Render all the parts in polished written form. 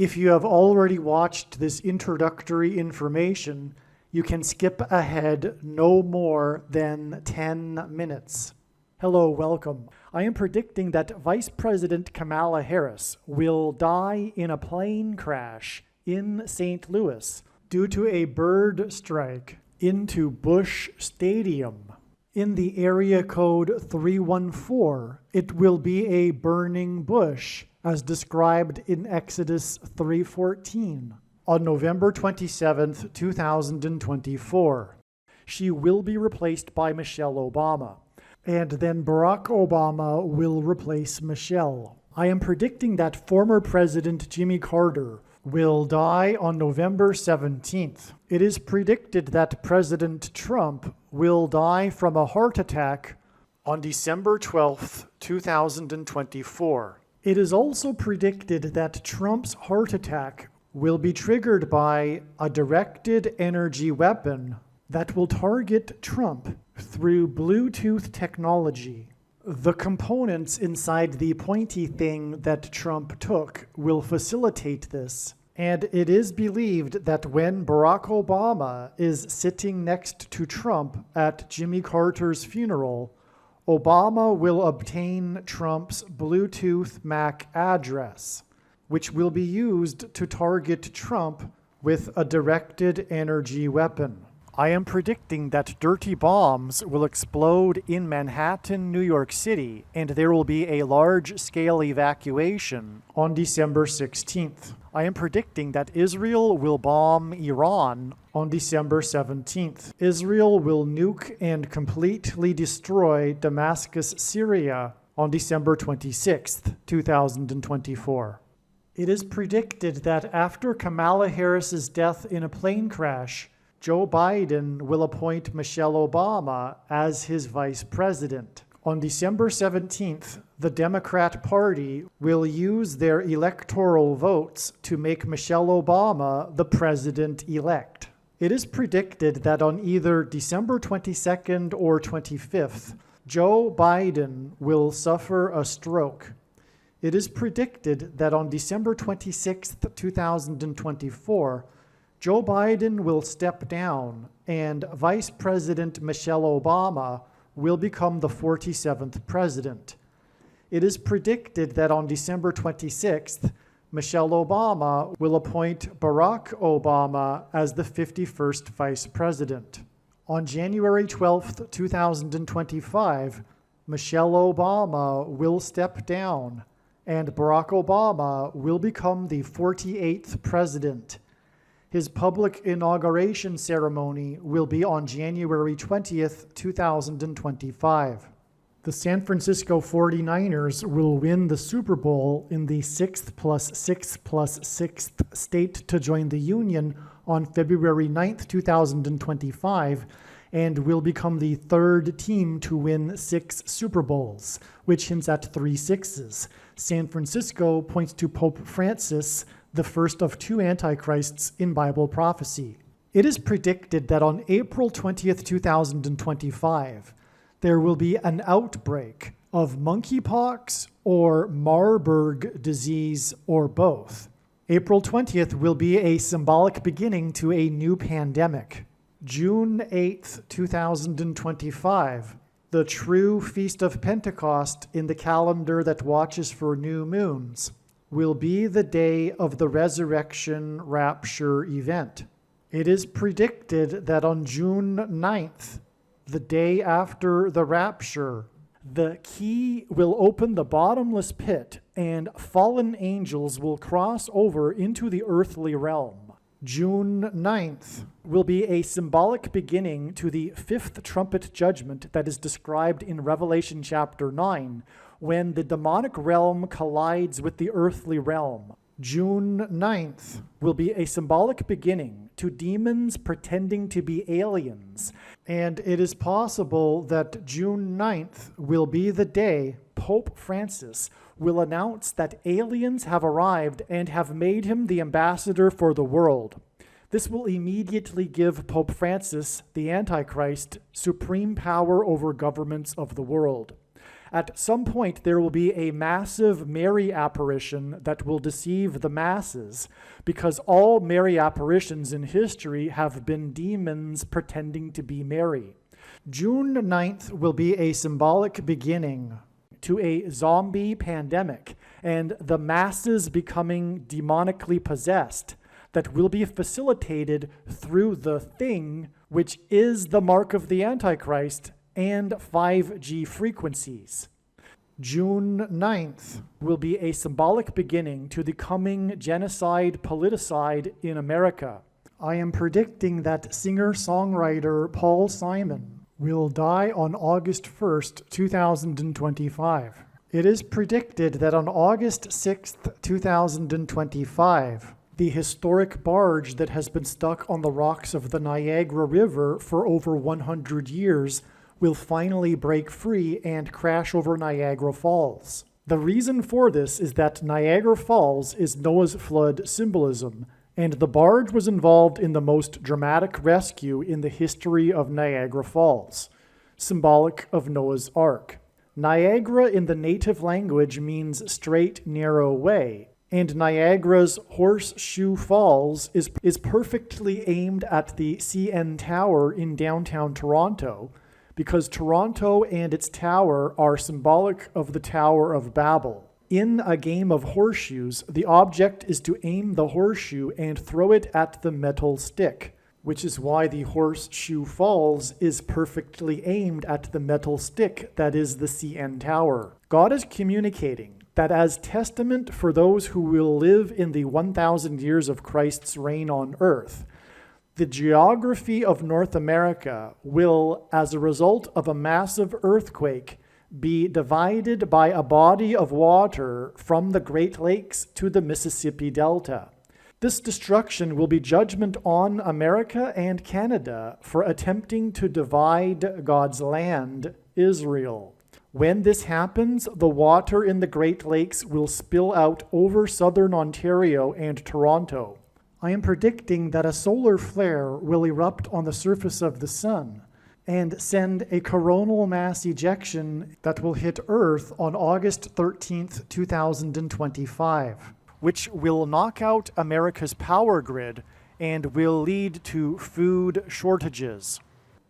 If you have already watched this introductory information, you can skip ahead no more than 10 minutes. Hello, welcome. I am predicting that Vice President Kamala Harris will die in a plane crash in St. Louis due to a bird strike into Busch Stadium. In the area code 314, it will be a burning bush, as described in Exodus 3:14, on November 27, 2024. She will be replaced by Michelle Obama, and then Barack Obama will replace Michelle. I am predicting that former President Jimmy Carter will die on November 17th. It is predicted that President Trump will die from a heart attack on December 12th, 2024. It is also predicted that Trump's heart attack will be triggered by a directed energy weapon that will target Trump through Bluetooth technology. The components inside the pointy thing that Trump took will facilitate this, and it is believed that when Barack Obama is sitting next to Trump at Jimmy Carter's funeral, Obama will obtain Trump's Bluetooth MAC address, which will be used to target Trump with a directed energy weapon. I am predicting that dirty bombs will explode in Manhattan, New York City, and there will be a large-scale evacuation on December 16th. I am predicting that Israel will bomb Iran on December 17th. Israel will nuke and completely destroy Damascus, Syria on December 26th, 2024. It is predicted that after Kamala Harris's death in a plane crash, Joe Biden will appoint Michelle Obama as his vice president. On December 17th, the Democrat Party will use their electoral votes to make Michelle Obama the president-elect. It is predicted that on either December 22nd or 25th, Joe Biden will suffer a stroke. It is predicted that on December 26th, 2024, Joe Biden will step down and Vice President Michelle Obama will become the 47th president. It is predicted that on December 26th, Michelle Obama will appoint Barack Obama as the 51st vice president. On January 12th, 2025, Michelle Obama will step down and Barack Obama will become the 48th president. His public inauguration ceremony will be on January 20th, 2025. The San Francisco 49ers will win the Super Bowl in the 6th plus 6th plus 6th state to join the Union on February 9th, 2025, and will become the third team to win 6 Super Bowls, which hints at 3 sixes. San Francisco points to Pope Francis, the first of 2 antichrists in Bible prophecy. It is predicted that on April 20th, 2025, there will be an outbreak of monkeypox or Marburg disease or both. April 20th will be a symbolic beginning to a new pandemic. June 8th, 2025, the true Feast of Pentecost in the calendar that watches for new moons, will be the day of the resurrection rapture event. It is predicted that on June 9th, the day after the rapture, the key will open the bottomless pit and fallen angels will cross over into the earthly realm. June 9th will be a symbolic beginning to the 5th trumpet judgment that is described in Revelation chapter 9, when the demonic realm collides with the earthly realm. June 9th will be a symbolic beginning to demons pretending to be aliens, and it is possible that June 9th will be the day Pope Francis will announce that aliens have arrived and have made him the ambassador for the world. This will immediately give Pope Francis, the Antichrist, supreme power over governments of the world. At some point, there will be a massive Mary apparition that will deceive the masses, because all Mary apparitions in history have been demons pretending to be Mary. June 9th will be a symbolic beginning to a zombie pandemic and the masses becoming demonically possessed that will be facilitated through the thing, which is the mark of the Antichrist and 5G frequencies. June 9th will be a symbolic beginning to the coming genocide politicide in America. I am predicting that singer-songwriter Paul Simon will die on August 1st, 2025. It is predicted that on August 6th, 2025, the historic barge that has been stuck on the rocks of the Niagara River for over 100 years will finally break free and crash over Niagara Falls. The reason for this is that Niagara Falls is Noah's flood symbolism, and the barge was involved in the most dramatic rescue in the history of Niagara Falls, symbolic of Noah's Ark. Niagara in the native language means straight, narrow way, and Niagara's Horseshoe Falls is perfectly aimed at the CN Tower in downtown Toronto, because Toronto and its tower are symbolic of the Tower of Babel. In a game of horseshoes, the object is to aim the horseshoe and throw it at the metal stick, which is why the Horseshoe Falls is perfectly aimed at the metal stick that is the CN Tower. God is communicating that as testament for those who will live in the 1,000 years of Christ's reign on earth, the geography of North America will, as a result of a massive earthquake, be divided by a body of water from the Great Lakes to the Mississippi Delta. This destruction will be judgment on America and Canada for attempting to divide God's land, Israel. When this happens, the water in the Great Lakes will spill out over southern Ontario and Toronto. I am predicting that a solar flare will erupt on the surface of the sun and send a coronal mass ejection that will hit Earth on August 13th, 2025, which will knock out America's power grid and will lead to food shortages.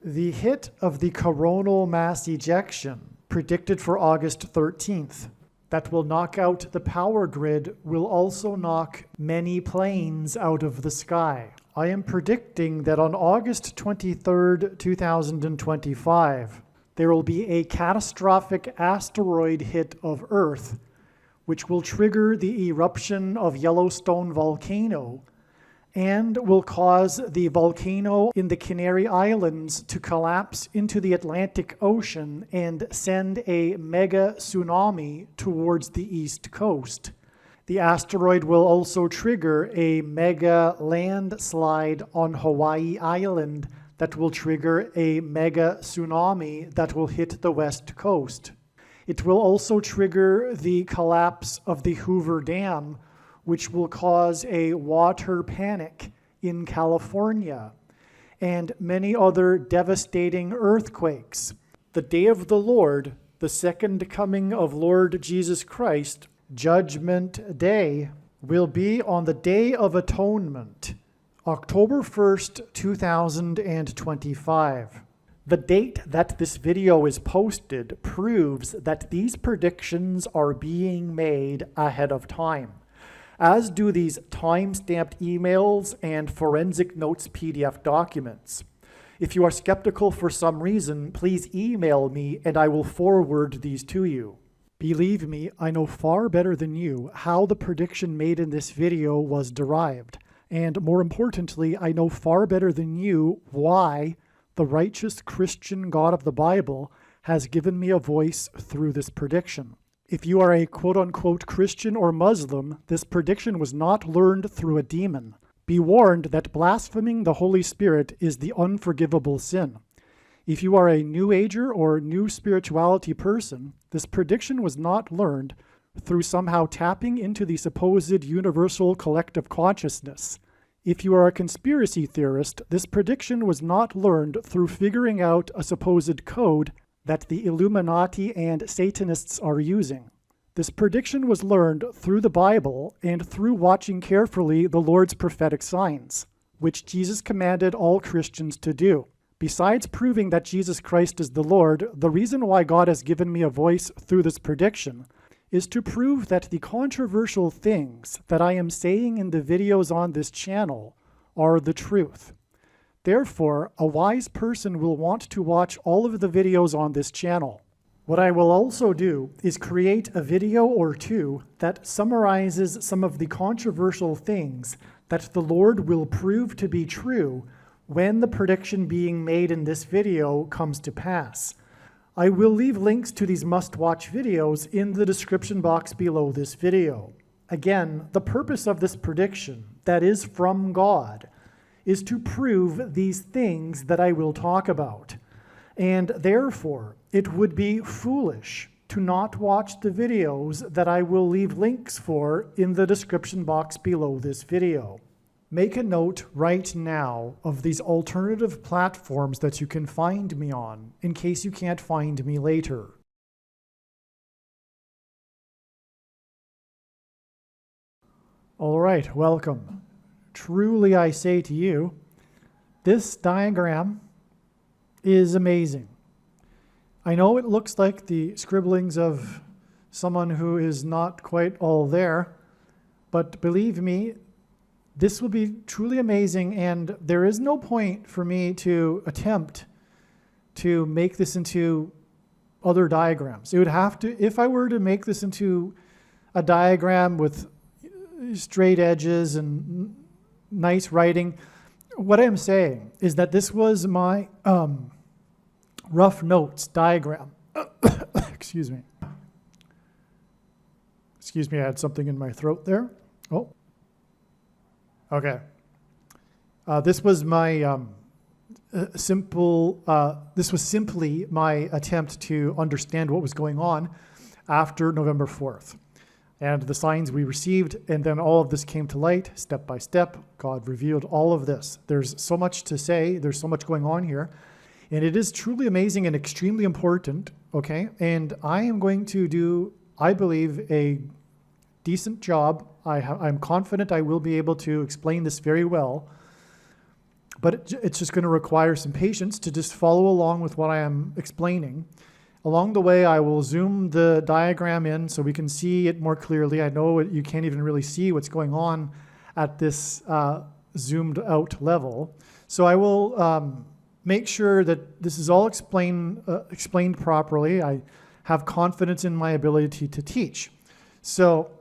The hit of the coronal mass ejection, predicted for August 13th, that will knock out the power grid will also knock many planes out of the sky. I am predicting that on August 23rd, 2025, there will be a catastrophic asteroid hit of Earth, which will trigger the eruption of Yellowstone volcano and will cause the volcano in the Canary Islands to collapse into the Atlantic Ocean and send a mega tsunami towards the east coast. The asteroid will also trigger a mega landslide on Hawaii Island that will trigger a mega tsunami that will hit the west coast. It will also trigger the collapse of the Hoover Dam, which will cause a water panic in California, and many other devastating earthquakes. The day of the Lord, the second coming of Lord Jesus Christ, Judgment Day, will be on the Day of Atonement, October 1st, 2025. The date that this video is posted proves that these predictions are being made ahead of time, as do these time-stamped emails and forensic notes PDF documents. If you are skeptical for some reason, please email me and I will forward these to you. Believe me, I know far better than you how the prediction made in this video was derived, and more importantly, I know far better than you why the righteous Christian God of the Bible has given me a voice through this prediction. If you are a quote-unquote Christian or Muslim, this prediction was not learned through a demon. Be warned that blaspheming the Holy Spirit is the unforgivable sin. If you are a New Ager or New Spirituality person, this prediction was not learned through somehow tapping into the supposed universal collective consciousness. If you are a conspiracy theorist, this prediction was not learned through figuring out a supposed code that the Illuminati and Satanists are using. This prediction was learned through the Bible and through watching carefully the Lord's prophetic signs, which Jesus commanded all Christians to do. Besides proving that Jesus Christ is the Lord, the reason why God has given me a voice through this prediction is to prove that the controversial things that I am saying in the videos on this channel are the truth. Therefore, a wise person will want to watch all of the videos on this channel. What I will also do is create a video or two that summarizes some of the controversial things that the Lord will prove to be true when the prediction being made in this video comes to pass. I will leave links to these must-watch videos in the description box below this video. Again, the purpose of this prediction, that is from God, is to prove these things that I will talk about. And therefore, it would be foolish to not watch the videos that I will leave links for in the description box below this video. Make a note right now of these alternative platforms that you can find me on, in case you can't find me later. All right, welcome. Truly I say to you, this diagram is amazing. I know it looks like the scribblings of someone who is not quite all there, but believe me, this will be truly amazing, and there is no point for me to attempt to make this into other diagrams. It would have to, if I were to make this into a diagram with straight edges and nice writing, what I'm saying is that this was my rough notes diagram. Excuse me. Excuse me, I had something in my throat there. Oh. Okay. This was my this was simply my attempt to understand what was going on after November 4th. And the signs we received, and then all of this came to light, step by step. God revealed all of this. There's so much to say. There's so much going on here. And it is truly amazing and extremely important, okay? And I am going to do, I believe, a decent job. I'm confident I will be able to explain this very well. But it's just going to require some patience to just follow along with what I am explaining. Along the way, I will zoom the diagram in so we can see it more clearly. I know you can't even really see what's going on at this zoomed out level. So I will make sure that this is all explained properly. I have confidence in my ability to teach. So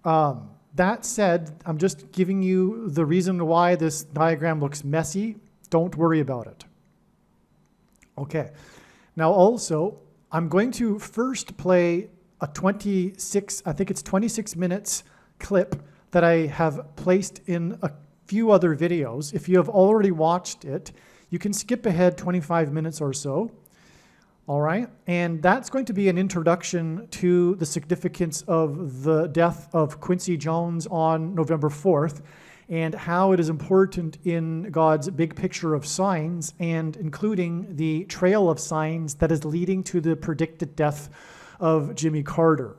that said, I'm just giving you the reason why this diagram looks messy. Don't worry about it. Okay. Now also, I'm going to first play a 26 minutes clip that I have placed in a few other videos. If you have already watched it, you can skip ahead 25 minutes or so. All right, and that's going to be an introduction to the significance of the death of Quincy Jones on November 4th and how it is important in God's big picture of signs, and including the trail of signs that is leading to the predicted death of Jimmy Carter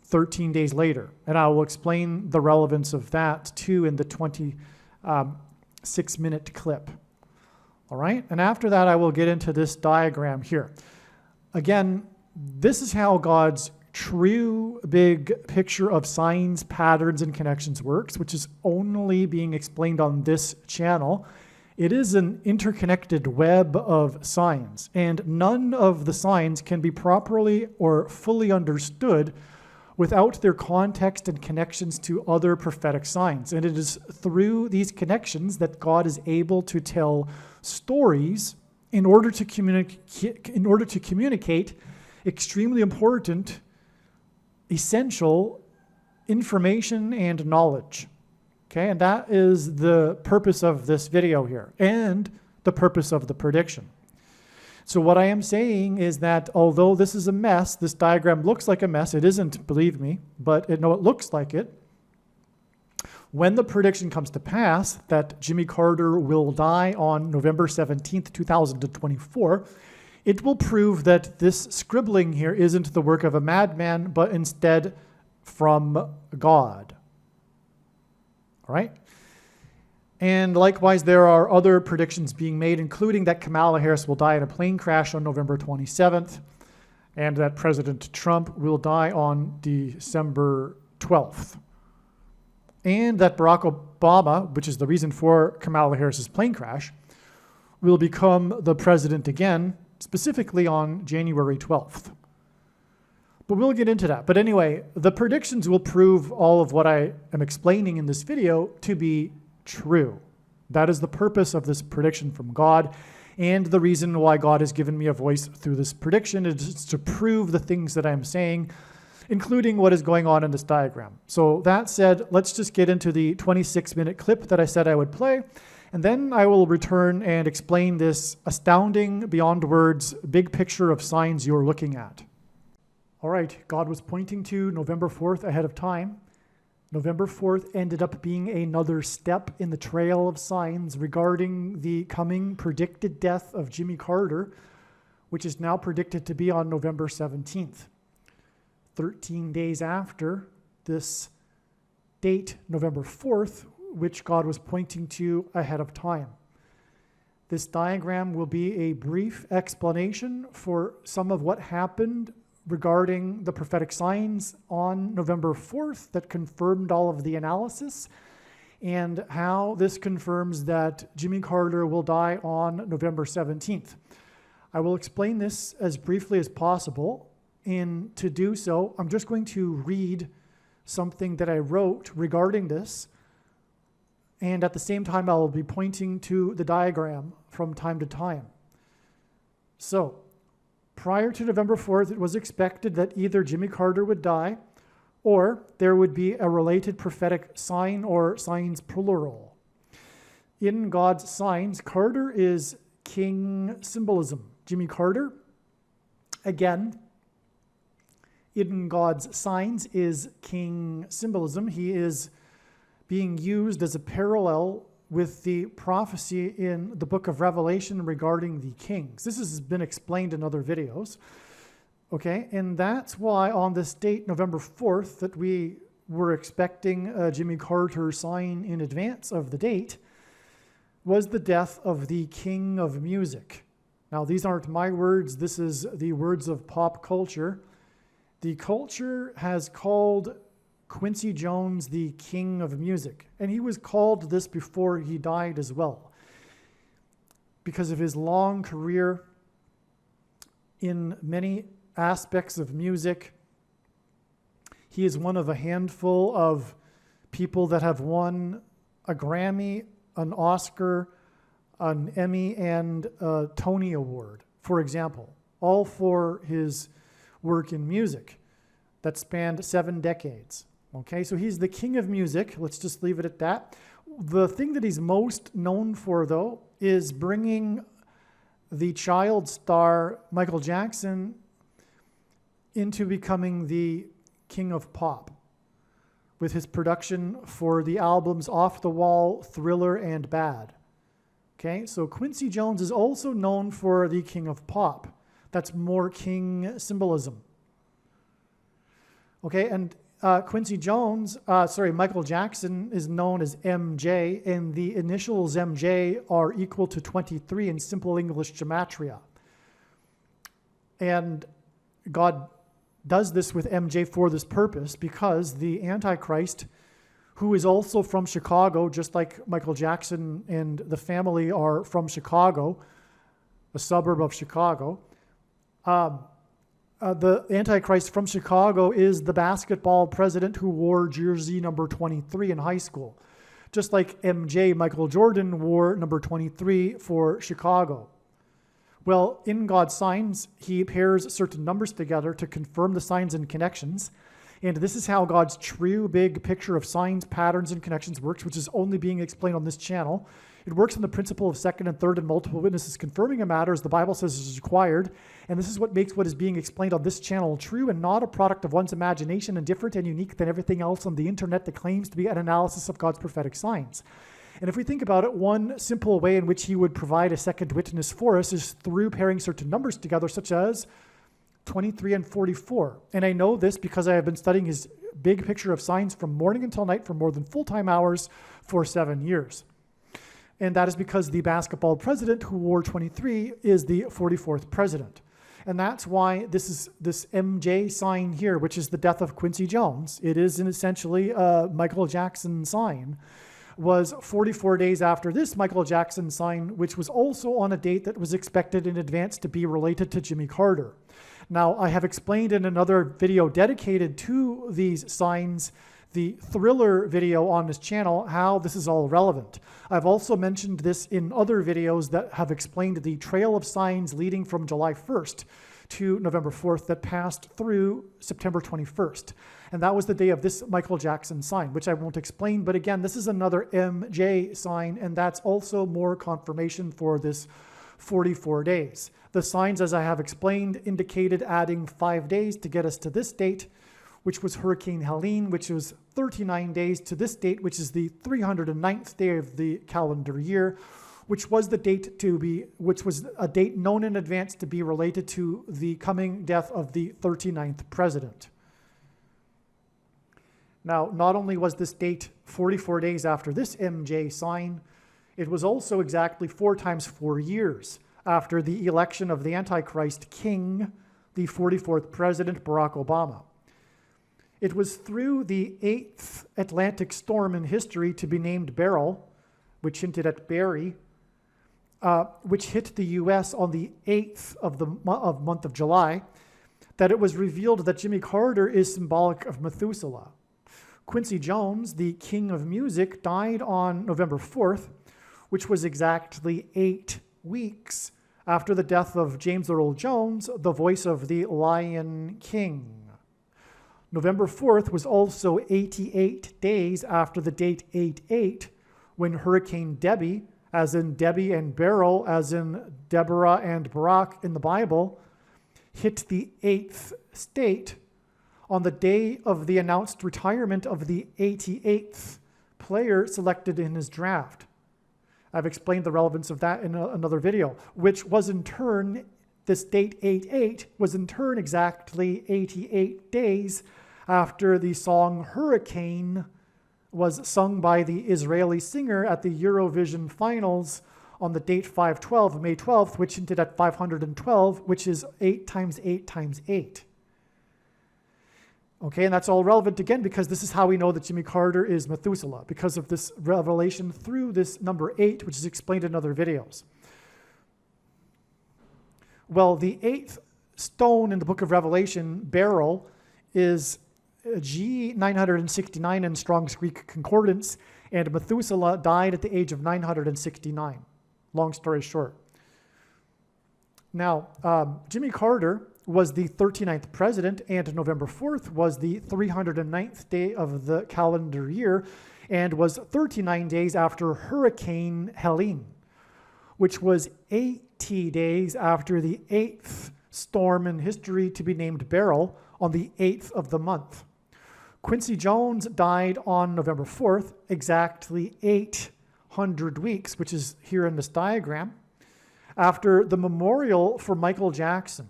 13 days later. And I will explain the relevance of that too in the 26-minute clip. All right, and after that, I will get into this diagram here. Again, this is how God's true big picture of signs, patterns, and connections works, which is only being explained on this channel. It is an interconnected web of signs, and none of the signs can be properly or fully understood without their context and connections to other prophetic signs. And it is through these connections that God is able to tell stories in order to communicate extremely important, essential information and knowledge. Okay, and that is the purpose of this video here and the purpose of the prediction. So what I am saying is that although this is a mess, this diagram looks like a mess. It isn't, believe me, but it looks like it. When the prediction comes to pass that Jimmy Carter will die on November 17th, 2024, It will prove that this scribbling here isn't the work of a madman, but instead from God. All right? And likewise, there are other predictions being made, including that Kamala Harris will die in a plane crash on November 27th, and that President Trump will die on December 12th. And that Barack Obama, which is the reason for Kamala Harris's plane crash, will become the president again, specifically on January 12th. But we'll get into that. But anyway, the predictions will prove all of what I am explaining in this video to be true. That is the purpose of this prediction from God, and the reason why God has given me a voice through this prediction is to prove the things that I'm saying, including what is going on in this diagram. So that said, let's just get into the 26-minute clip that I said I would play, and then I will return and explain this astounding, beyond words, big picture of signs you're looking at. All right, God was pointing to November 4th ahead of time. November 4th ended up being another step in the trail of signs regarding the coming predicted death of Jimmy Carter, which is now predicted to be on November 17th. 13 days after this date, November 4th, which God was pointing to ahead of time. This diagram will be a brief explanation for some of what happened regarding the prophetic signs on November 4th that confirmed all of the analysis, and how this confirms that Jimmy Carter will die on November 17th. I will explain this as briefly as possible, and to do so, I'm just going to read something that I wrote regarding this, and at the same time, I will be pointing to the diagram from time to time. So, prior to November 4th, it was expected that either Jimmy Carter would die or there would be a related prophetic sign or signs plural. In God's signs, Carter is king symbolism. Jimmy Carter, again, in God's signs is king symbolism. He is being used as a parallel with the prophecy in the book of Revelation regarding the kings. This has been explained in other videos. Okay, and that's why on this date, November 4th, that we were expecting a Jimmy Carter sign in advance of the date, was the death of the king of music. Now, these aren't my words. This is the words of pop culture. The culture has called Quincy Jones the king of music, and he was called this before he died as well, because of his long career in many aspects of music. He is one of a handful of people that have won a Grammy, an Oscar, an Emmy, and a Tony Award, for example, all for his work in music that spanned 7 decades. Okay, so he's the king of music. Let's just leave it at that. The thing that he's most known for, though, is bringing the child star Michael Jackson into becoming the king of pop with his production for the albums Off the Wall, Thriller, and Bad. Okay, so Quincy Jones is also known for the king of pop. That's more king symbolism. Okay, and Michael Jackson is known as MJ, and the initials MJ are equal to 23 in simple English gematria. And God does this with MJ for this purpose, because the Antichrist, who is also from Chicago, just like Michael Jackson and the family are from Chicago, a suburb of Chicago, the Antichrist from Chicago is the basketball president who wore jersey number 23 in high school. Just like MJ, Michael Jordan, wore number 23 for Chicago. Well, in God's signs, he pairs certain numbers together to confirm the signs and connections. And this is how God's true big picture of signs, patterns, and connections works, which is only being explained on this channel. It works on the principle of second and third and multiple witnesses confirming a matter as the Bible says is required. And this is what makes what is being explained on this channel true and not a product of one's imagination and different and unique than everything else on the internet that claims to be an analysis of God's prophetic signs. And if we think about it, one simple way in which he would provide a second witness for us is through pairing certain numbers together, such as 23 and 44. And I know this because I have been studying his big picture of signs from morning until night for more than full-time hours for 7 years. And that is because the basketball president who wore 23 is the 44th president. And that's why this MJ sign here, which is the death of Quincy Jones, it is essentially a Michael Jackson sign, was 44 days after this Michael Jackson sign, which was also on a date that was expected in advance to be related to Jimmy Carter. Now, I have explained in another video dedicated to these signs, the Thriller video on this channel, how this is all relevant. I've also mentioned this in other videos that have explained the trail of signs leading from July 1st to November 4th that passed through September 21st. And that was the day of this Michael Jackson sign, which I won't explain. But again, this is another MJ sign, and that's also more confirmation for this 44 days. The signs, as I have explained, indicated adding 5 days to get us to this date, which was Hurricane Helene, which was 39 days to this date, which is the 309th day of the calendar year, which was a date known in advance to be related to the coming death of the 39th president. Now, not only was this date 44 days after this MJ sign, it was also exactly 4 times 4 years after the election of the Antichrist king, the 44th president, Barack Obama. It was through the 8th Atlantic storm in history to be named Beryl, which hinted at Barry, which hit the U.S. on the 8th of the month of July, that it was revealed that Jimmy Carter is symbolic of Methuselah. Quincy Jones, the king of music, died on November 4th, which was exactly 8 weeks after the death of James Earl Jones, the voice of the Lion King. November 4th was also 88 days after the date 88, when Hurricane Debbie, as in Debbie and Beryl, as in Deborah and Barak in the Bible, hit the 8th state on the day of the announced retirement of the 88th player selected in his draft. I've explained the relevance of that in another video, which was in turn, this date 88 was in turn exactly 88 days after the song Hurricane was sung by the Israeli singer at the Eurovision finals on the date 5/12, May 12th, which hinted at 512, which is 8 times 8 times 8. Okay, and that's all relevant again because this is how we know that Jimmy Carter is Methuselah, because of this revelation through this number 8, which is explained in other videos. Well, the 8th stone in the book of Revelation, Beryl, is G969 in Strong's Greek Concordance, and Methuselah died at the age of 969. Long story short. Now, Jimmy Carter was the 39th president, and November 4th was the 309th day of the calendar year, and was 39 days after Hurricane Helene, which was 80 days after the 8th storm in history to be named Beryl on the 8th of the month. Quincy Jones died on November 4th, exactly 800 weeks, which is here in this diagram, after the memorial for Michael Jackson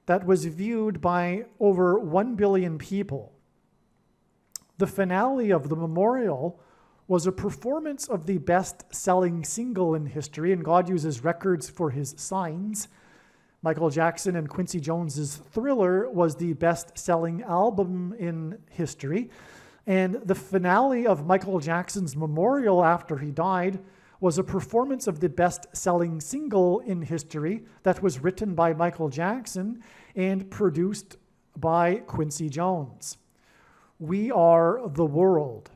that was viewed by over 1 billion people. The finale of the memorial was a performance of the best-selling single in history, and God uses records for his signs. Michael Jackson and Quincy Jones's Thriller was the best-selling album in history. And the finale of Michael Jackson's memorial after he died was a performance of the best-selling single in history that was written by Michael Jackson and produced by Quincy Jones. We Are the World,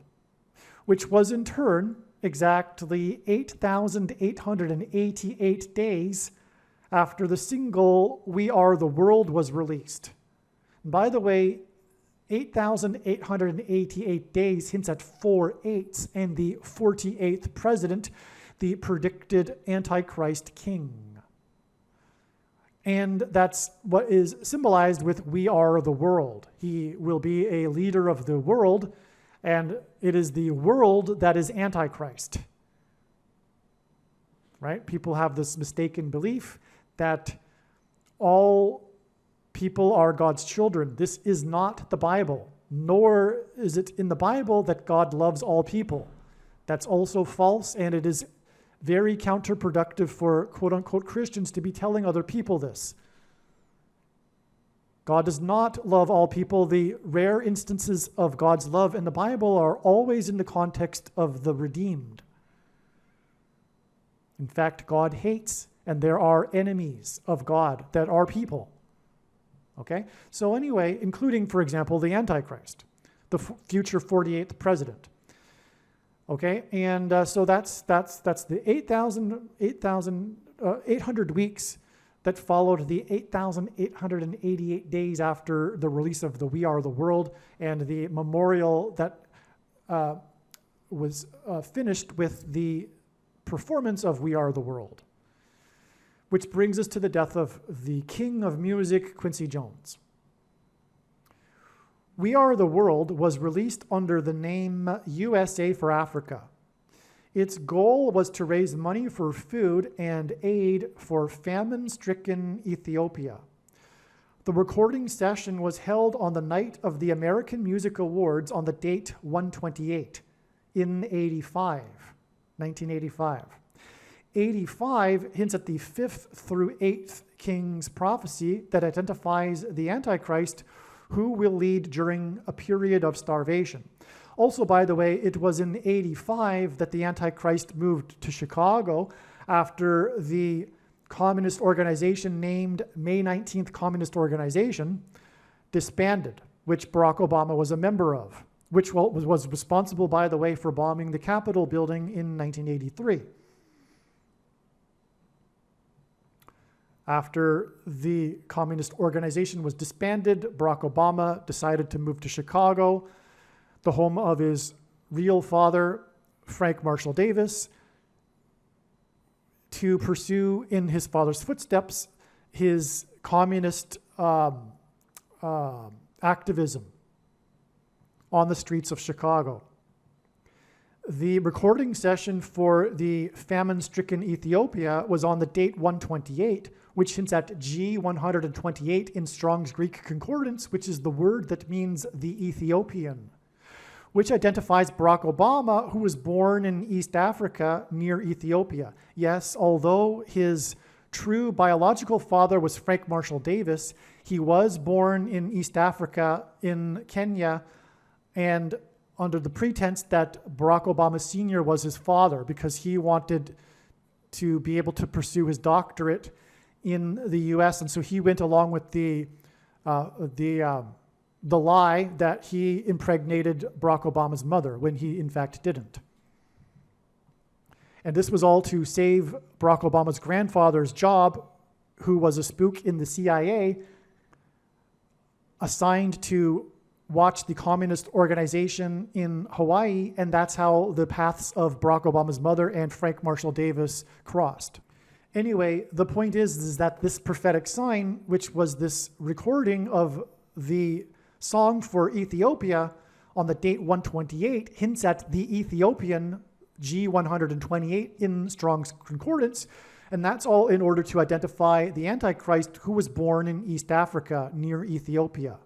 which was in turn exactly 8,888 days after the single We Are the World was released. And by the way, 8,888 days hints at 4 8s and the 48th president, the predicted Antichrist king. And that's what is symbolized with We Are the World. He will be a leader of the world, and it is the world that is Antichrist. right? People have this mistaken belief that all people are God's children. This is not the Bible, nor is it in the Bible that God loves all people. That's also false, and it is very counterproductive for quote-unquote Christians to be telling other people this. God does not love all people. The rare instances of God's love in the Bible are always in the context of the redeemed. In fact, God hates, and there are enemies of God that are people. Okay? So anyway, including, for example, the Antichrist, the future 48th president. Okay? And so that's the 800 weeks that followed the 8,888 days after the release of the We Are the World, and the memorial that was finished with the performance of We Are the World, which brings us to the death of the king of music, Quincy Jones. We Are the World was released under the name USA for Africa. Its goal was to raise money for food and aid for famine-stricken Ethiopia. The recording session was held on the night of the American Music Awards on the date 128 in 1985. 85 hints at the 5th through 8th king's prophecy that identifies the Antichrist, who will lead during a period of starvation. Also, by the way, it was in 85 that the Antichrist moved to Chicago after the communist organization named May 19th Communist Organization disbanded, which Barack Obama was a member of, which was responsible, by the way, for bombing the Capitol building in 1983. After the communist organization was disbanded, Barack Obama decided to move to Chicago, the home of his real father, Frank Marshall Davis, to pursue in his father's footsteps his communist activism on the streets of Chicago. The recording session for the famine-stricken Ethiopia was on the date 128, which hints at G128 in Strong's Greek Concordance, which is the word that means the Ethiopian, which identifies Barack Obama, who was born in East Africa near Ethiopia. Yes, although his true biological father was Frank Marshall Davis, he was born in East Africa in Kenya, and under the pretense that Barack Obama Sr. was his father, because he wanted to be able to pursue his doctorate in the U.S., and so he went along with the lie that he impregnated Barack Obama's mother, when he in fact didn't. And this was all to save Barack Obama's grandfather's job, who was a spook in the CIA, assigned to watch the communist organization in Hawaii, and that's how the paths of Barack Obama's mother and Frank Marshall Davis crossed. Anyway, the point is that this prophetic sign, which was this recording of the song for Ethiopia on the date 128, hints at the Ethiopian G128 in Strong's Concordance, and that's all in order to identify the Antichrist, who was born in East Africa near Ethiopia.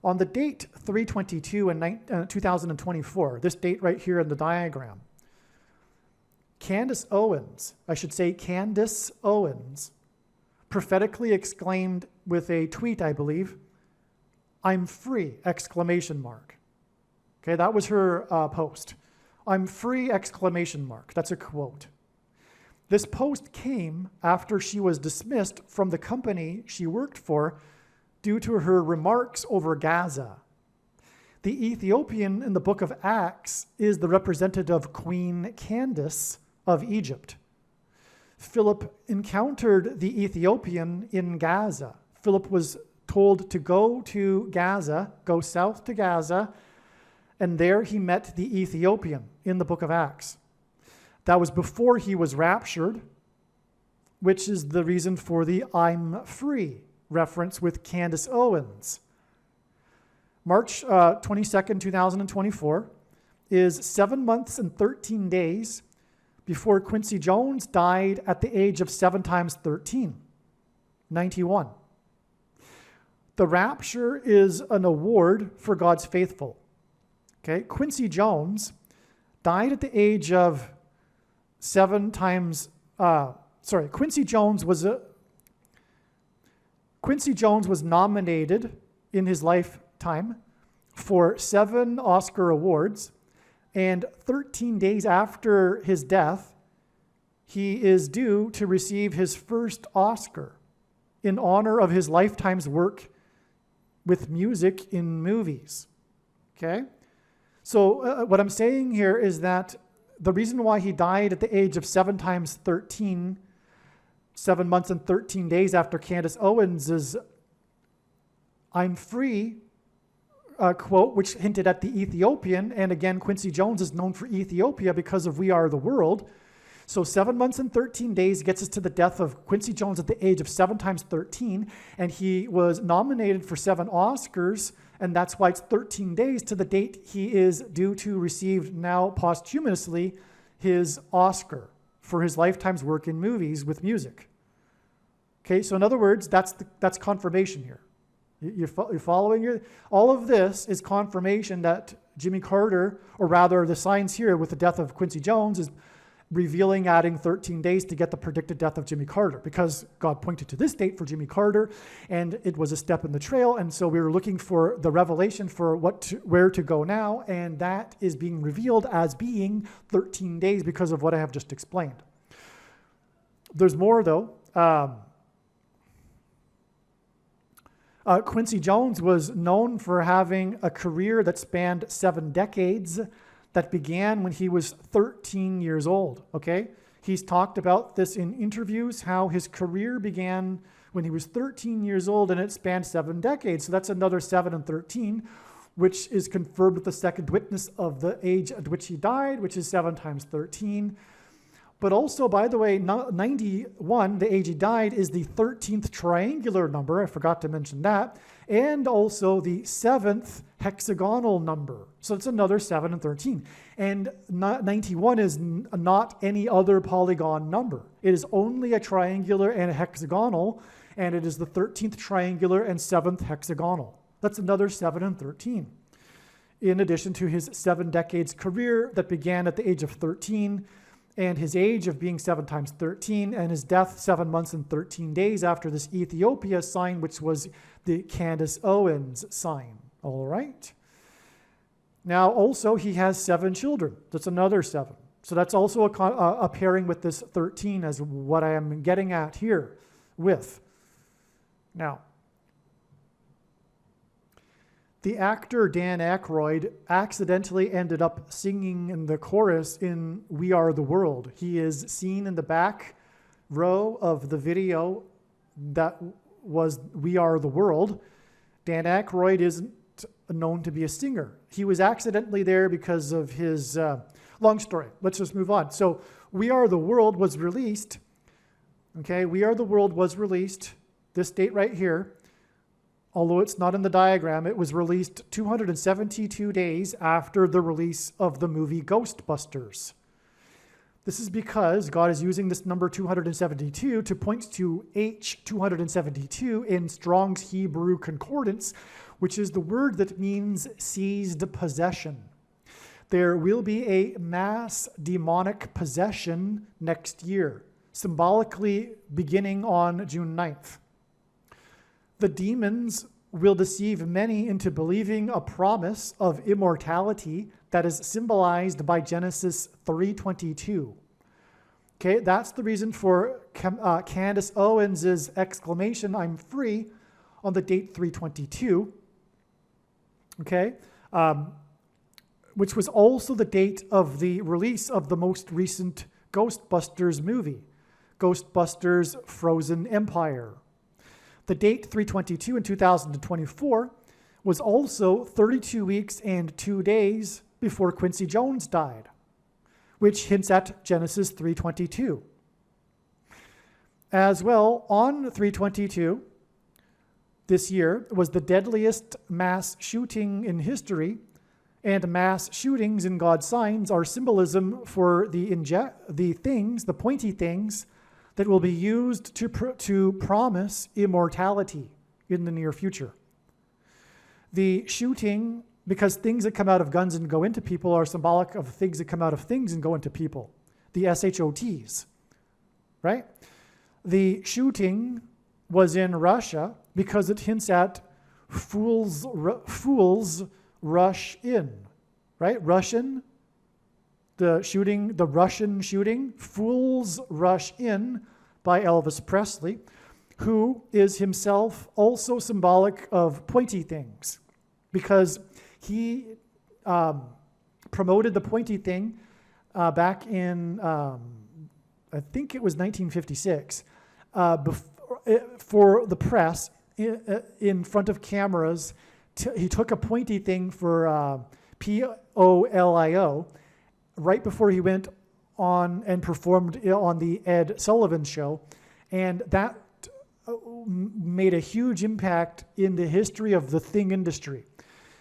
On the date 322 in 2024, this date right here in the diagram, Candace Owens, prophetically exclaimed with a tweet, I believe, "I'm free!" exclamation mark. Okay, that was her post. "I'm free!" exclamation mark. That's a quote. This post came after she was dismissed from the company she worked for due to her remarks over Gaza. The Ethiopian in the book of Acts is the representative Queen Candace of Egypt. Philip encountered the Ethiopian in Gaza. Philip was told to go to Gaza, go south to Gaza, and there he met the Ethiopian in the book of Acts. That was before he was raptured, which is the reason for the "I'm free" reference with Candace Owens. March 22nd, 2024 is 7 months and 13 days before Quincy Jones died at the age of 7 times 13, 91. The rapture is an award for God's faithful. Okay, Quincy Jones died at the age of 7 times, Quincy Jones was nominated in his lifetime for 7 Oscar awards, and 13 days after his death, he is due to receive his first Oscar in honor of his lifetime's work with music in movies. Okay? So what I'm saying here is that the reason why he died at the age of 7 times 13, 7 months and 13 days after Candace Owens, is "I'm free," quote, which hinted at the Ethiopian. And again, Quincy Jones is known for Ethiopia because of "We Are the World." So 7 months and 13 days gets us to the death of Quincy Jones at the age of 7 times 13. And he was nominated for 7 Oscars. And that's why it's 13 days to the date he is due to receive now posthumously his Oscar for his lifetime's work in movies with music. Okay, so in other words, that's confirmation here. You're following here? All of this is confirmation that Jimmy Carter, or rather the signs here with the death of Quincy Jones, is revealing adding 13 days to get the predicted death of Jimmy Carter, because God pointed to this date for Jimmy Carter, and it was a step in the trail, and so we were looking for the revelation for where to go now, and that is being revealed as being 13 days because of what I have just explained. There's more, though. Quincy Jones was known for having a career that spanned 7 decades, that began when he was 13 years old, okay? He's talked about this in interviews, how his career began when he was 13 years old and it spanned 7 decades. So that's another 7 and 13, which is confirmed with the second witness of the age at which he died, which is 7 times 13. But also, by the way, 91, the age he died, is the 13th triangular number. I forgot to mention that. And also the 7th hexagonal number. So it's another 7 and 13. And 91 is not any other polygon number. It is only a triangular and a hexagonal, and it is the 13th triangular and 7th hexagonal. That's another 7 and 13. In addition to his 7 decades career that began at the age of 13, and his age of being 7 times 13, and his death 7 months and 13 days after this Ethiopia sign, which was the Candace Owens sign. All right. Now, also, he has 7 children. That's another 7. So that's also a pairing with this 13 as what I am getting at here with. Now, the actor Dan Aykroyd accidentally ended up singing in the chorus in We Are the World. He is seen in the back row of the video that was We Are the World. Dan Aykroyd isn't known to be a singer. He was accidentally there because of his long story. Let's just move on. So We Are the World was released. Okay, We Are the World was released, this date right here. Although it's not in the diagram, it was released 272 days after the release of the movie Ghostbusters. This is because God is using this number 272 to point to H272 in Strong's Hebrew Concordance, which is the word that means seized possession. There will be a mass demonic possession next year, symbolically beginning on June 9th. The demons will deceive many into believing a promise of immortality that is symbolized by Genesis 3:22. Okay, that's the reason for Candace Owens' exclamation, "I'm free," on the date 3/22. Okay, which was also the date of the release of the most recent Ghostbusters movie, Ghostbusters: Frozen Empire. The date 3/22 in 2024 was also 32 weeks and 2 days before Quincy Jones died, which hints at Genesis 3:22. As well, on 3/22 this year was the deadliest mass shooting in history And mass shootings in God's signs are symbolism for the things, the pointy things, that will be used to promise immortality in the near future. The shooting, because things that come out of guns and go into people are symbolic of things that come out of things and go into people. The SHOTs, right? The shooting was in Russia because it hints at fools rush in, right? The Russian shooting, Fools Rush In by Elvis Presley, who is himself also symbolic of pointy things because he promoted the pointy thing back in, I think it was 1956, for the press in front of cameras. He took a pointy thing for POLIO right before he went on and performed on the Ed Sullivan Show. And that made a huge impact in the history of the thing industry.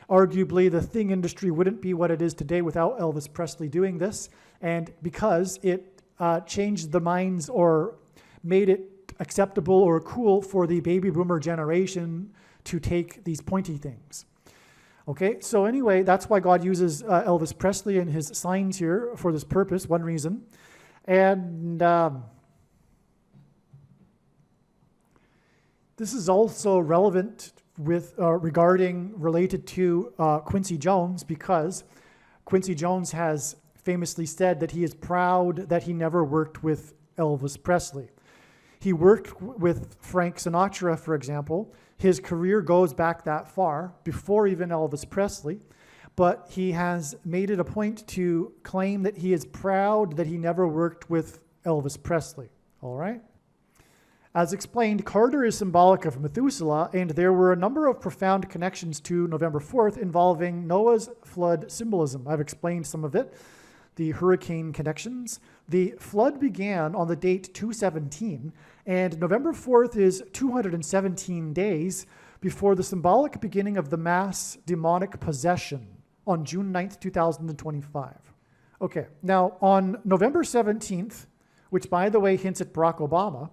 Arguably, the thing industry wouldn't be what it is today without Elvis Presley doing this, and because it changed the minds or made it acceptable or cool for the baby boomer generation to take these pointy things. Okay, so anyway, that's why God uses Elvis Presley and his signs here for this purpose, one reason. And this is also relevant with related to Quincy Jones, because Quincy Jones has famously said that he is proud that he never worked with Elvis Presley. He worked with Frank Sinatra, for example. His career goes back that far, before even Elvis Presley, but he has made it a point to claim that he is proud that he never worked with Elvis Presley, all right? As explained, Carter is symbolic of Methuselah, and there were a number of profound connections to November 4th involving Noah's flood symbolism. I've explained some of it, the hurricane connections. The flood began on the date 217, and November 4th is 217 days before the symbolic beginning of the mass demonic possession on June 9th, 2025. Okay, now on November 17th, which by the way hints at Barack Obama,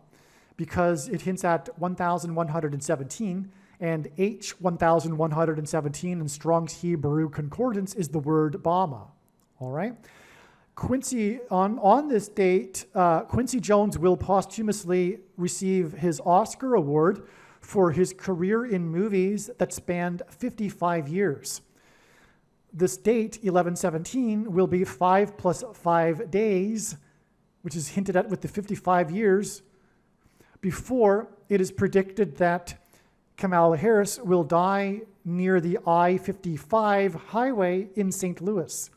because it hints at 1117, and H1117 in Strong's Hebrew Concordance is the word Bama, all right? Quincy, on this date, Quincy Jones will posthumously receive his Oscar award for his career in movies that spanned 55 years. This date, 1117, will be 5 plus 5 days, which is hinted at with the 55 years, before it is predicted that Kamala Harris will die near the I-55 highway in St. Louis,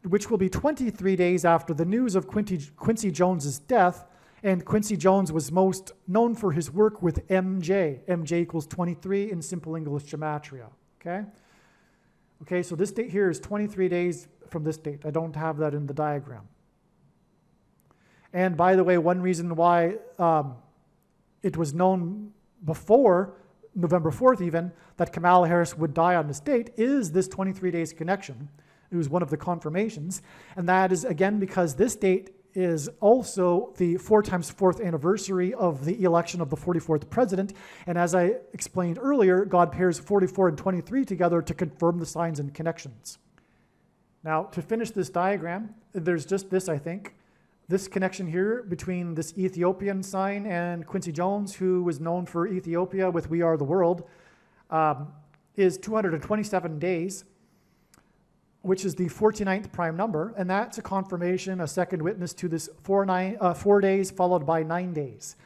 which will be 23 days after the news of Quincy Jones's death. And Quincy Jones was most known for his work with MJ. MJ equals 23 in simple English gematria, okay? Okay, so this date here is 23 days from this date. I don't have that in the diagram. And by the way, one reason why it was known before November 4th even that Kamala Harris would die on this date is this 23 days connection. It was one of the confirmations. And that is, again, because this date is also the 4 times 4th anniversary of the election of the 44th president. And as I explained earlier, God pairs 44 and 23 together to confirm the signs and connections. Now, to finish this diagram, there's just this, I think. This connection here between this Ethiopian sign and Quincy Jones, who was known for Ethiopia with We Are the World, is 227 days, which is the 49th prime number, and that's a confirmation, a second witness to this 4 days followed by 9 days.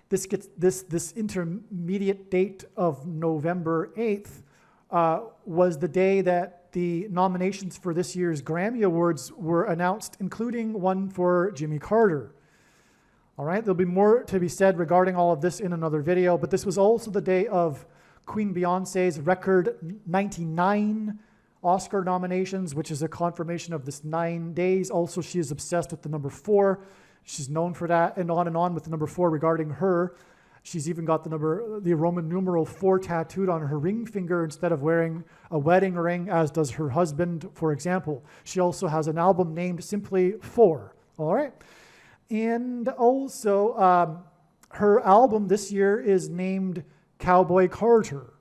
This gets this intermediate date of November 8th was the day that the nominations for this year's Grammy Awards were announced, including one for Jimmy Carter. All right, there'll be more to be said regarding all of this in another video, but this was also the day of Queen Beyonce's record 99 Oscar nominations, which is a confirmation of this 9 days. Also, she is obsessed with the number 4. She's known for that, and on with the number 4 regarding her. She's even got the Roman numeral 4 tattooed on her ring finger instead of wearing a wedding ring, as does her husband, for example. She also has an album named simply 4. All right. And also, her album this year is named Cowboy Carter,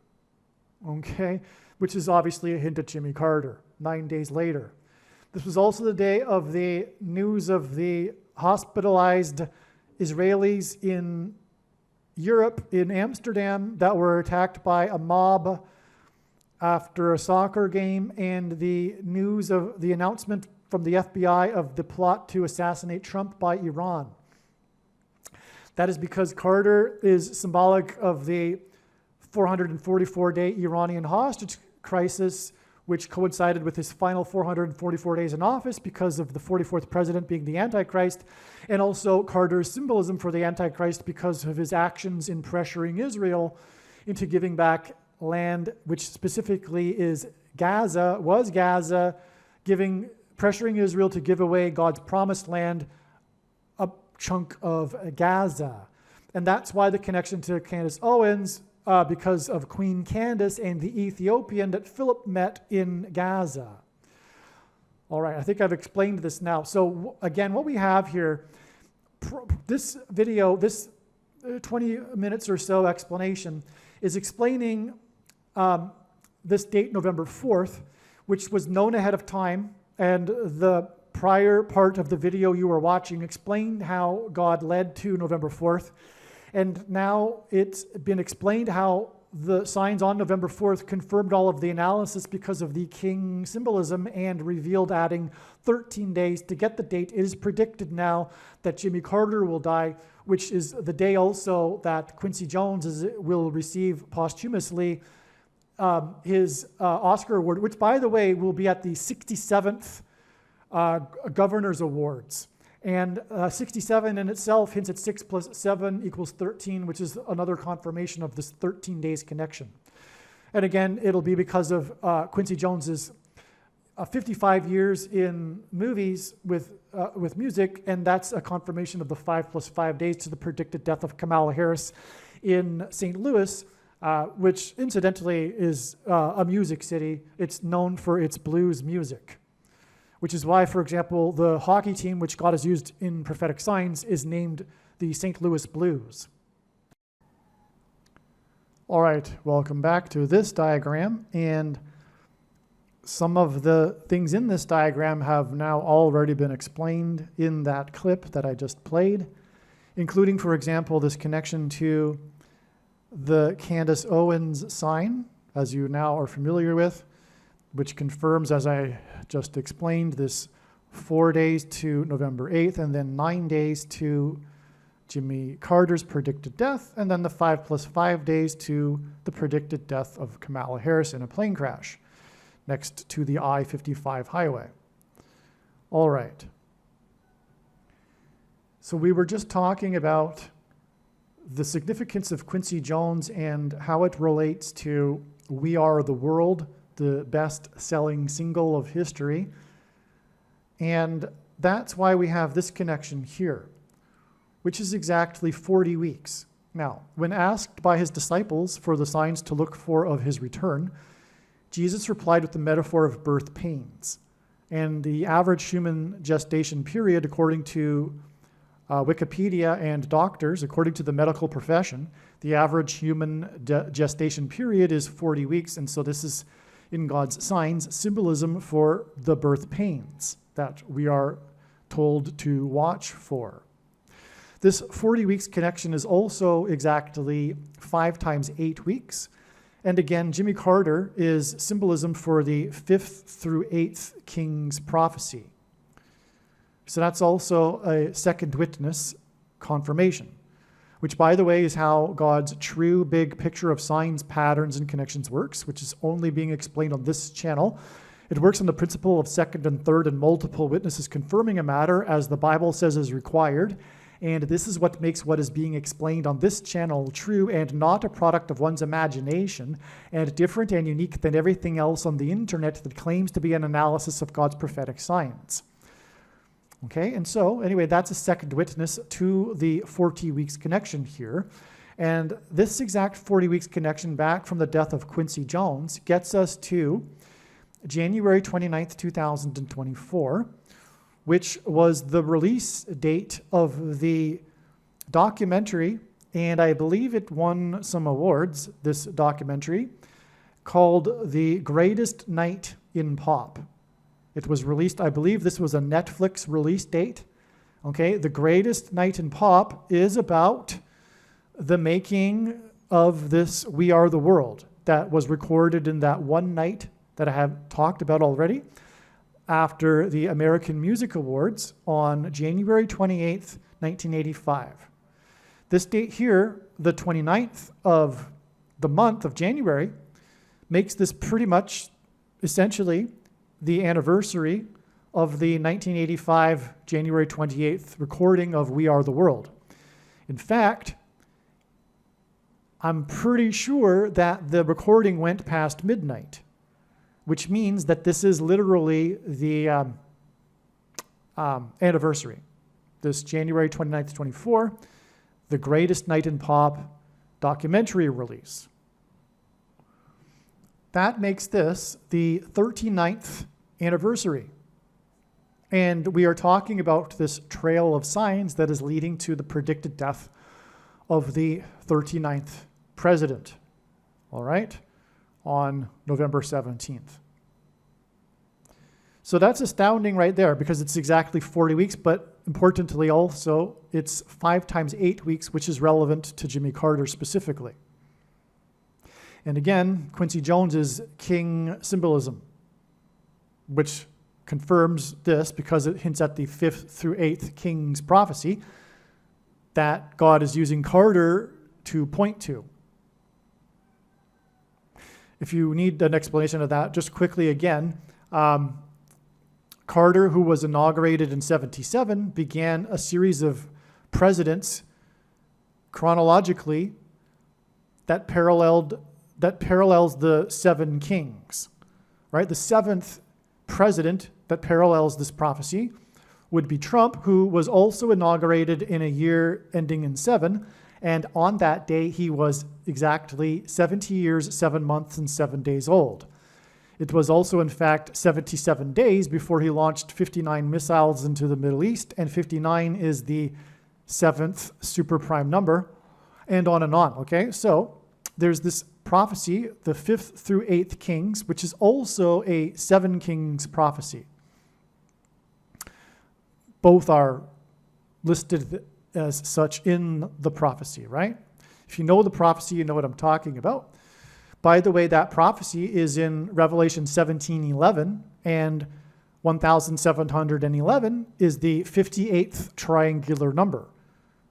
okay, which is obviously a hint at Jimmy Carter, 9 days later. This was also the day of the news of the hospitalized Israelis in Europe, in Amsterdam, that were attacked by a mob after a soccer game, and the news of the announcement from the FBI of the plot to assassinate Trump by Iran. That is because Carter is symbolic of the 444-day Iranian hostage crisis, which coincided with his final 444 days in office because of the 44th president being the Antichrist, and also Carter's symbolism for the Antichrist because of his actions in pressuring Israel into giving back land, which specifically is Gaza, pressuring Israel to give away God's promised land, a chunk of Gaza. And that's why the connection to Candace Owens, because of Queen Candace and the Ethiopian that Philip met in Gaza. All right, I think I've explained this now. So again, what we have here, this video, this 20 minutes or so explanation is explaining this date, November 4th, which was known ahead of time, and the prior part of the video you were watching explained how God led to November 4th. And now it's been explained how the signs on November 4th confirmed all of the analysis because of the king symbolism and revealed adding 13 days to get the date. It is predicted now that Jimmy Carter will die, which is the day also that Quincy Jones will receive posthumously his Oscar award, which, by the way, will be at the 67th Governor's Awards. And 67 in itself hints at 6 plus 7 equals 13, which is another confirmation of this 13 days connection. And again, it'll be because of Quincy Jones's 55 years in movies with music, and that's a confirmation of the 5 plus 5 days to the predicted death of Kamala Harris in St. Louis, which incidentally is a music city. It's known for its blues music, which is why, for example, the hockey team, which God has used in prophetic signs, is named the St. Louis Blues. All right, welcome back to this diagram. And some of the things in this diagram have now already been explained in that clip that I just played, including, for example, this connection to the Candace Owens sign, as you now are familiar with, which confirms, as I just explained, this 4 days to November 8th, and then 9 days to Jimmy Carter's predicted death, and then the 5 plus 5 days to the predicted death of Kamala Harris in a plane crash next to the I-55 highway. All right. So we were just talking about the significance of Quincy Jones and how it relates to We Are the World, the best-selling single of history. And that's why we have this connection here, which is exactly 40 weeks. Now, when asked by his disciples for the signs to look for of his return, Jesus replied with the metaphor of birth pains. And the average human gestation period, according to Wikipedia and doctors, according to the medical profession, the average human gestation period is 40 weeks. And so this is, in God's signs, symbolism for the birth pains that we are told to watch for. This 40 weeks connection is also exactly 5 times 8 weeks. And again, Jimmy Carter is symbolism for the 5th through 8th king's prophecy. So that's also a second witness confirmation, which, by the way, is how God's true big picture of signs, patterns, and connections works, which is only being explained on this channel. It works on the principle of second and third and multiple witnesses confirming a matter as the Bible says is required. And this is what makes what is being explained on this channel true and not a product of one's imagination, and different and unique than everything else on the internet that claims to be an analysis of God's prophetic signs. Okay, and so anyway, that's a second witness to the 40 weeks connection here. And this exact 40 weeks connection back from the death of Quincy Jones gets us to January 29th, 2024, which was the release date of the documentary, and I believe it won some awards, this documentary, called The Greatest Night in Pop. It was released, I believe this was a Netflix release date. Okay, The Greatest Night in Pop is about the making of this We Are the World that was recorded in that one night that I have talked about already after the American Music Awards on January 28th, 1985. This date here, the 29th of the month of January, makes this pretty much essentially the anniversary of the 1985 January 28th recording of We Are the World. In fact, I'm pretty sure that the recording went past midnight, which means that this is literally the anniversary. This January 29th, 24, The Greatest Night in Pop documentary release. That makes this the 39th anniversary. And we are talking about this trail of signs that is leading to the predicted death of the 39th president, all right, on November 17th. So that's astounding right there because it's exactly 40 weeks, but importantly also, it's 5 times 8 weeks, which is relevant to Jimmy Carter specifically. And again, Quincy Jones's king symbolism, which confirms this because it hints at the 5th through 8th king's prophecy that God is using Carter to point to. If you need an explanation of that, just quickly again, Carter, who was inaugurated in 77, began a series of presidents chronologically that parallels the 7 kings, right? The 7th president that parallels this prophecy would be Trump, who was also inaugurated in a year ending in 7, and on that day he was exactly 70 years, 7 months, and 7 days old. It was also, in fact, 77 days before he launched 59 missiles into the Middle East, and 59 is the 7th super prime number, and on, okay? So there's this prophecy, the 5th through 8th kings, which is also a 7 kings prophecy. Both are listed as such in the prophecy, right? If you know the prophecy, you know what I'm talking about. By the way, that prophecy is in Revelation 17:11, and 1711 is the 58th triangular number,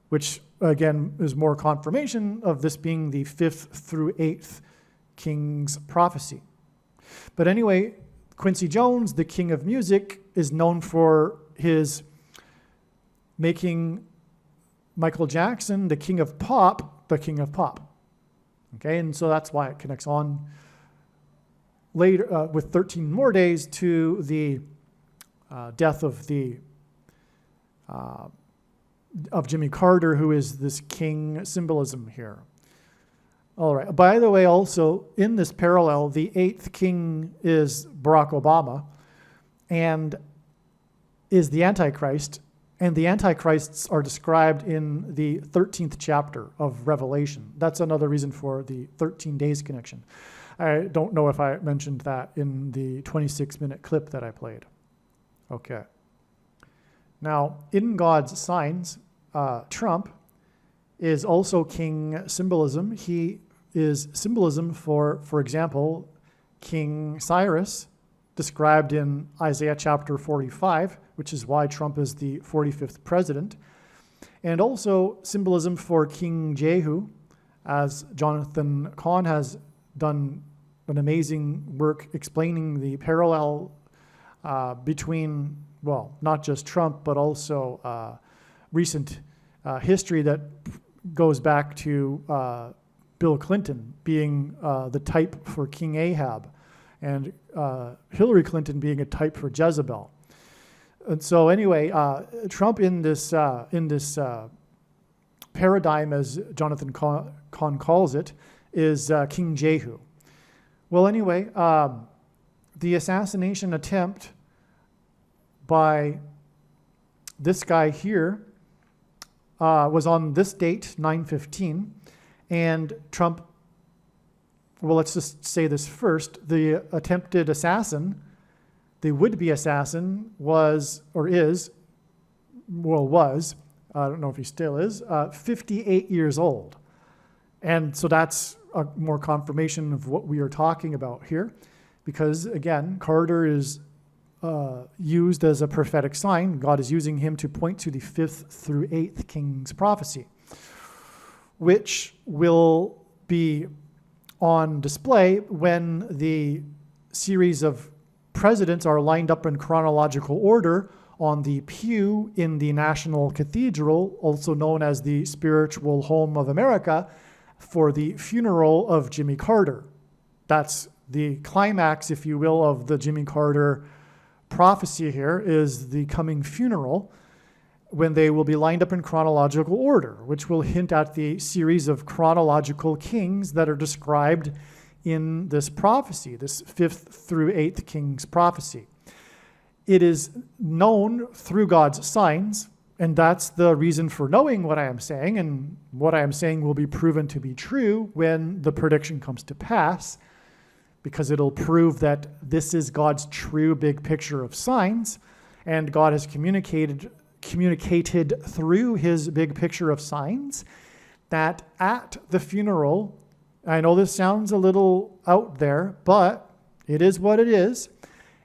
which again is more confirmation of this being the 5th through 8th king's prophecy. But anyway, Quincy Jones, the king of music, is known for his making Michael Jackson the king of pop, the king of pop. Okay, and so that's why it connects on later with 13 more days to the death of Jimmy Carter, who is this king symbolism here. All right. By the way, also in this parallel, the 8th king is Barack Obama, and is the Antichrist. And the Antichrists are described in the 13th chapter of Revelation. That's another reason for the 13 days connection. I don't know if I mentioned that in the 26-minute clip that I played. Okay. Now, in God's signs, Trump is also king symbolism. He is symbolism for example, King Cyrus, described in Isaiah chapter 45, which is why Trump is the 45th president, and also symbolism for King Jehu, as Jonathan Cahn has done an amazing work explaining the parallel between, well, not just Trump, but also recent history that goes back to Bill Clinton being the type for King Ahab, and Hillary Clinton being a type for Jezebel. And so anyway, Trump in this paradigm, as Jonathan Cahn calls it, is King Jehu. Well, anyway, the assassination attempt by this guy here was on this date, 9/15, and Trump, well, let's just say this first. The attempted assassin, the would-be assassin was, I don't know if he still is, 58 years old. And so that's a more confirmation of what we are talking about here, because again, Carter is used as a prophetic sign. God is using him to point to the 5th through 8th king's prophecy, which will be on display when the series of presidents are lined up in chronological order on the pew in the National Cathedral, also known as the Spiritual Home of America, for the funeral of Jimmy Carter. That's the climax, if you will, of the Jimmy Carter prophecy here, is the coming funeral, when they will be lined up in chronological order, which will hint at the series of chronological kings that are described in this prophecy, this 5th through 8th king's prophecy. It is known through God's signs, and that's the reason for knowing what I am saying, and what I am saying will be proven to be true when the prediction comes to pass, because it'll prove that this is God's true big picture of signs, and God has communicated through his big picture of signs that at the funeral, I know this sounds a little out there, but it is what it is,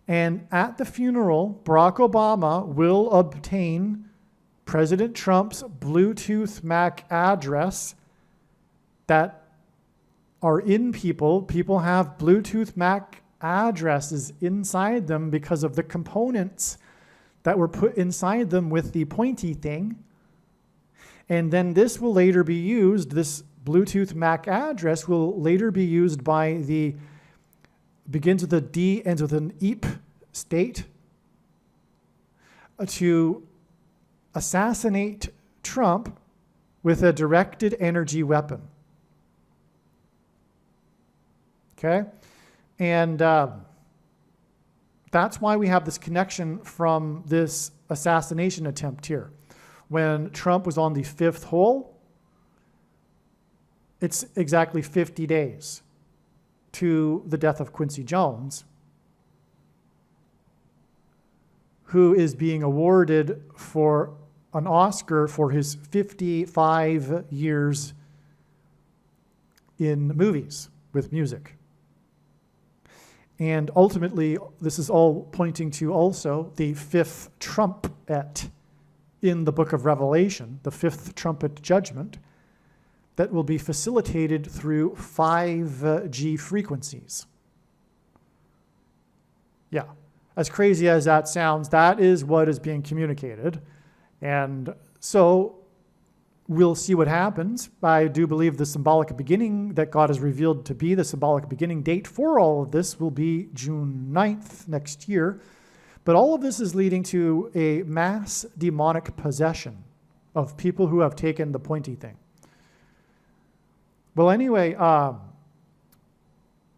and at the funeral, Barack Obama will obtain President Trump's Bluetooth MAC address that are in people. People have Bluetooth MAC addresses inside them because of the components that were put inside them with the pointy thing. And then this will later be used, this Bluetooth MAC address will later be used by the, begins with a D, ends with an EEP state, to assassinate Trump with a directed energy weapon. Okay? And that's why we have this connection from this assassination attempt here. When Trump was on the 5th hole, it's exactly 50 days to the death of Quincy Jones, who is being awarded for an Oscar for his 55 years in movies with music. And ultimately, this is all pointing to also the 5th trumpet in the book of Revelation, the 5th trumpet judgment, that will be facilitated through 5G frequencies. Yeah, as crazy as that sounds, that is what is being communicated. And so we'll see what happens. I do believe the symbolic beginning that God has revealed to be the symbolic beginning date for all of this will be June 9th next year. But all of this is leading to a mass demonic possession of people who have taken the pointy thing. Well, anyway,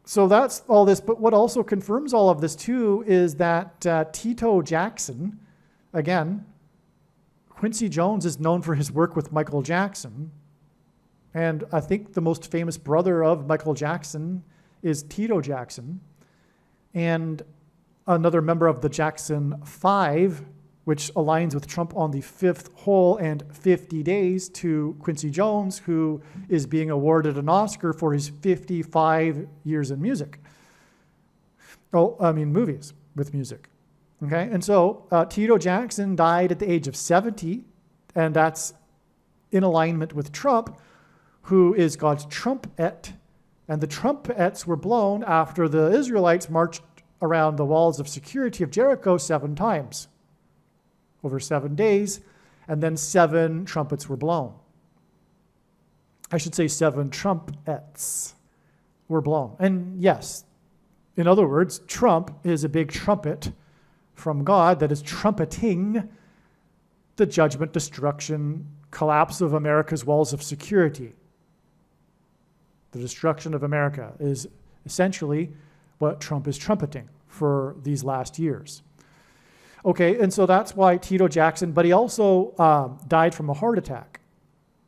so that's all this. But what also confirms all of this too is that Tito Jackson, again, Quincy Jones is known for his work with Michael Jackson. And I think the most famous brother of Michael Jackson is Tito Jackson. And another member of the Jackson 5, which aligns with Trump on the 5th hole and 50 days to Quincy Jones, who is being awarded an Oscar for his 55 years in music. Movies with music. Okay, and so Tito Jackson died at the age of 70, and that's in alignment with Trump, who is God's trumpet. And the trumpets were blown after the Israelites marched around the walls of security of Jericho 7 times over 7 days, and then 7 trumpets were blown. I should say 7 trumpets were blown. And yes, in other words, Trump is a big trumpet from God that is trumpeting the judgment, destruction, collapse of America's walls of security. The destruction of America is essentially what Trump is trumpeting for these last years. Okay, and so that's why Tito Jackson, but he also died from a heart attack.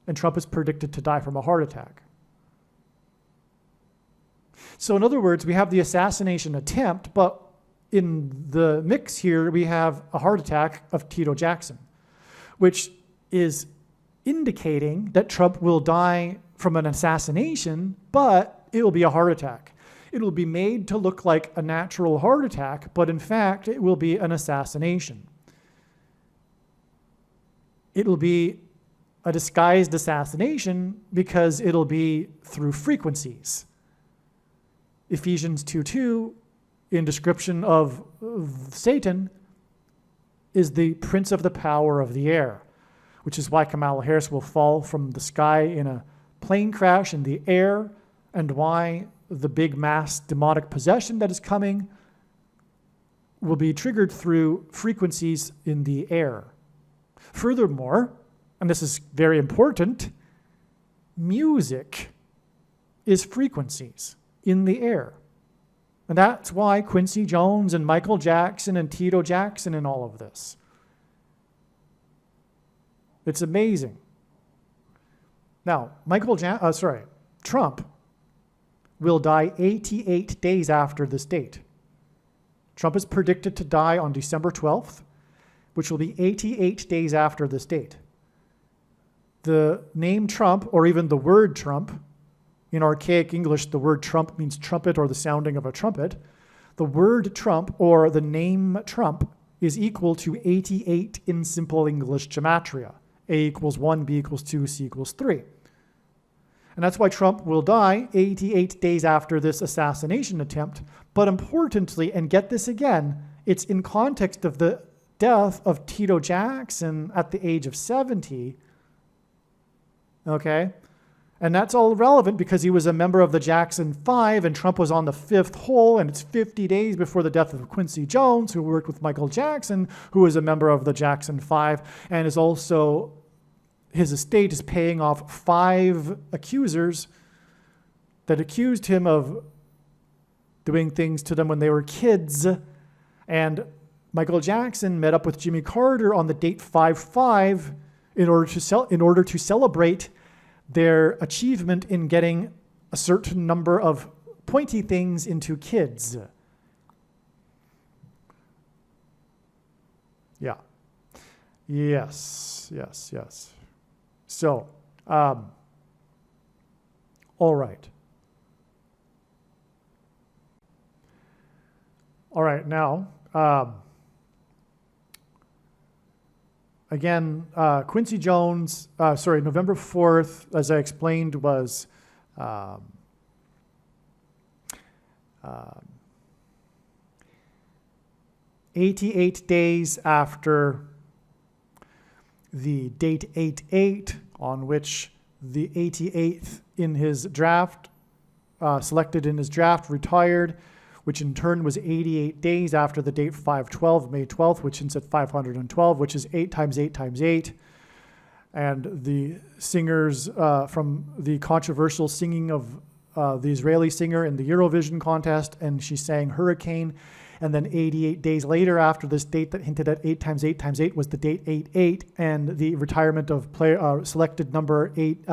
And Trump is predicted to die from a heart attack. So in other words, we have the assassination attempt, but in the mix here, we have a heart attack of Tito Jackson, which is indicating that Trump will die from an assassination, but it will be a heart attack. It will be made to look like a natural heart attack, but in fact, it will be an assassination. It will be a disguised assassination because it'll be through frequencies. Ephesians 2:2, in description of Satan, is the prince of the power of the air, which is why Kamala Harris will fall from the sky in a plane crash in the air, and why the big mass demonic possession that is coming will be triggered through frequencies in the air. Furthermore, and this is very important, music is frequencies in the air. And that's why Quincy Jones and Michael Jackson and Tito Jackson and all of this. It's amazing. Now, Trump will die 88 days after this date. Trump is predicted to die on December 12th, which will be 88 days after this date. The name Trump, or even the word Trump, in archaic English, the word Trump means trumpet or the sounding of a trumpet. The word Trump, or the name Trump, is equal to 88 in simple English gematria. A equals 1, B equals 2, C equals 3. And that's why Trump will die 88 days after this assassination attempt. But importantly, and get this again, it's in context of the death of Tito Jackson at the age of 70. Okay? And that's all relevant because he was a member of the Jackson 5 and Trump was on the 5th hole, and it's 50 days before the death of Quincy Jones, who worked with Michael Jackson, who was a member of the Jackson 5, and is also, his estate is paying off 5 accusers that accused him of doing things to them when they were kids. And Michael Jackson met up with Jimmy Carter on the date 5/5 in order to celebrate their achievement in getting a certain number of pointy things into kids. Yeah. Yes. So, all right. All right, now, again, Quincy Jones, November 4th, as I explained, was 88 days after the date 8/8, on which the 88th in his draft, selected in his draft, retired, which in turn was 88 days after the date 5/12, May 12th, which ends at 512, which is 8 times 8 times 8. And the singers from the controversial singing of the Israeli singer in the Eurovision contest, and she sang Hurricane. And then 88 days later, after this date that hinted at 8 times 8 times 8, was the date 8/8, and the retirement of selected number 8,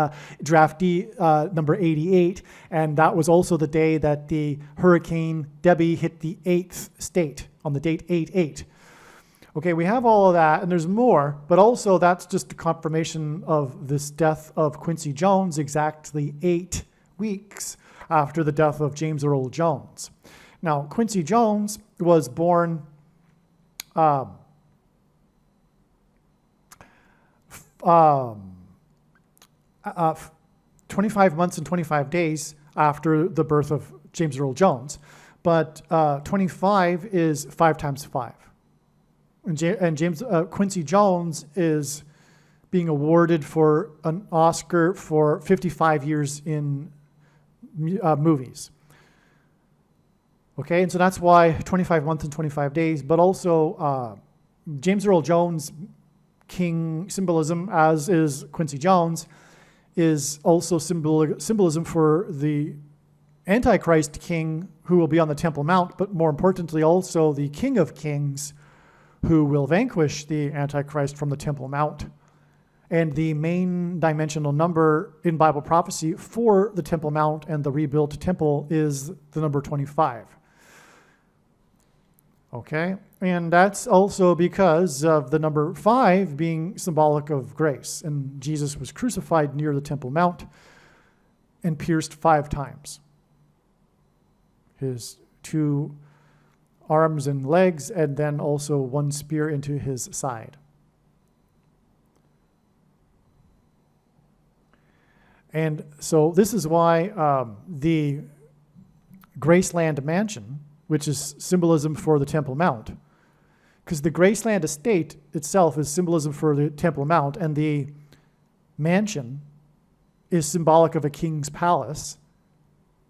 draftee number 88. And that was also the day that the Hurricane Debbie hit the 8th state, on the date 8/8. Okay, we have all of that, and there's more, but also that's just a confirmation of this death of Quincy Jones exactly 8 weeks after the death of James Earl Jones. Now, Quincy Jones was born 25 months and 25 days after the birth of James Earl Jones. But 25 is 5 times 5. And Quincy Jones is being awarded for an Oscar for 55 years in movies. Okay, and so that's why 25 months and 25 days, but also James Earl Jones king symbolism, as is Quincy Jones, is also symbolism for the Antichrist king who will be on the Temple Mount, but more importantly also the King of Kings who will vanquish the Antichrist from the Temple Mount. And the main dimensional number in Bible prophecy for the Temple Mount and the rebuilt temple is the number 25. Okay, and that's also because of the number 5 being symbolic of grace. And Jesus was crucified near the Temple Mount and pierced 5 times. His 2 arms and legs, and then also 1 spear into his side. And so this is why the Graceland Mansion, which is symbolism for the Temple Mount, because the Graceland estate itself is symbolism for the Temple Mount, and the mansion is symbolic of a king's palace,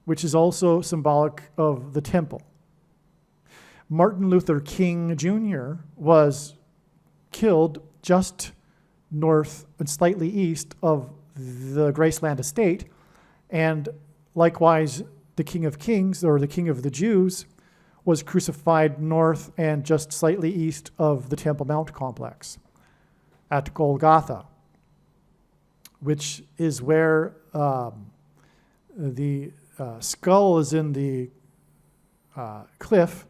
which is also symbolic of the temple. Martin Luther King Jr. was killed just north and slightly east of the Graceland estate, and likewise the King of Kings, or the King of the Jews, was crucified north and just slightly east of the Temple Mount complex at Golgotha, which is where the skull is in the cliff,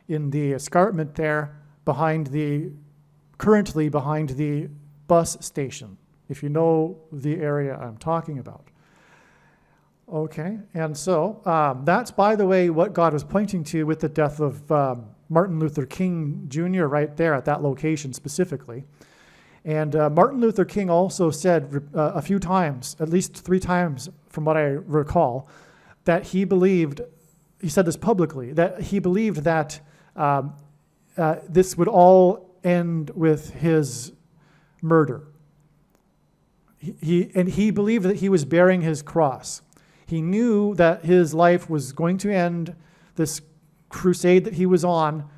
in the escarpment there, currently behind the bus station, if you know the area I'm talking about. Okay, and so that's, by the way, what God was pointing to with the death of Martin Luther King Jr. right there at that location specifically. And Martin Luther King also said a few times, at least 3 times from what I recall, that he said this publicly, that he believed that this would all end with his murder. He believed that he was bearing his cross. He knew that his life was going to end, this crusade that he was on,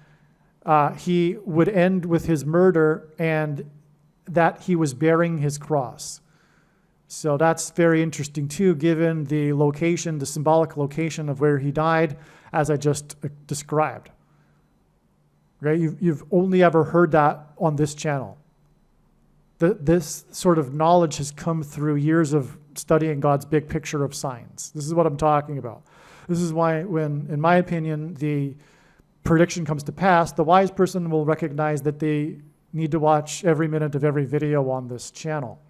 he would end with his murder, and that he was bearing his cross. So that's very interesting too, given the location, the symbolic location of where he died, as I just described. Right? You've only ever heard that on this channel. This sort of knowledge has come through years of studying God's big picture of signs. This is what I'm talking about. This is why when, in my opinion, the prediction comes to pass, the wise person will recognize that they need to watch every minute of every video on this channel.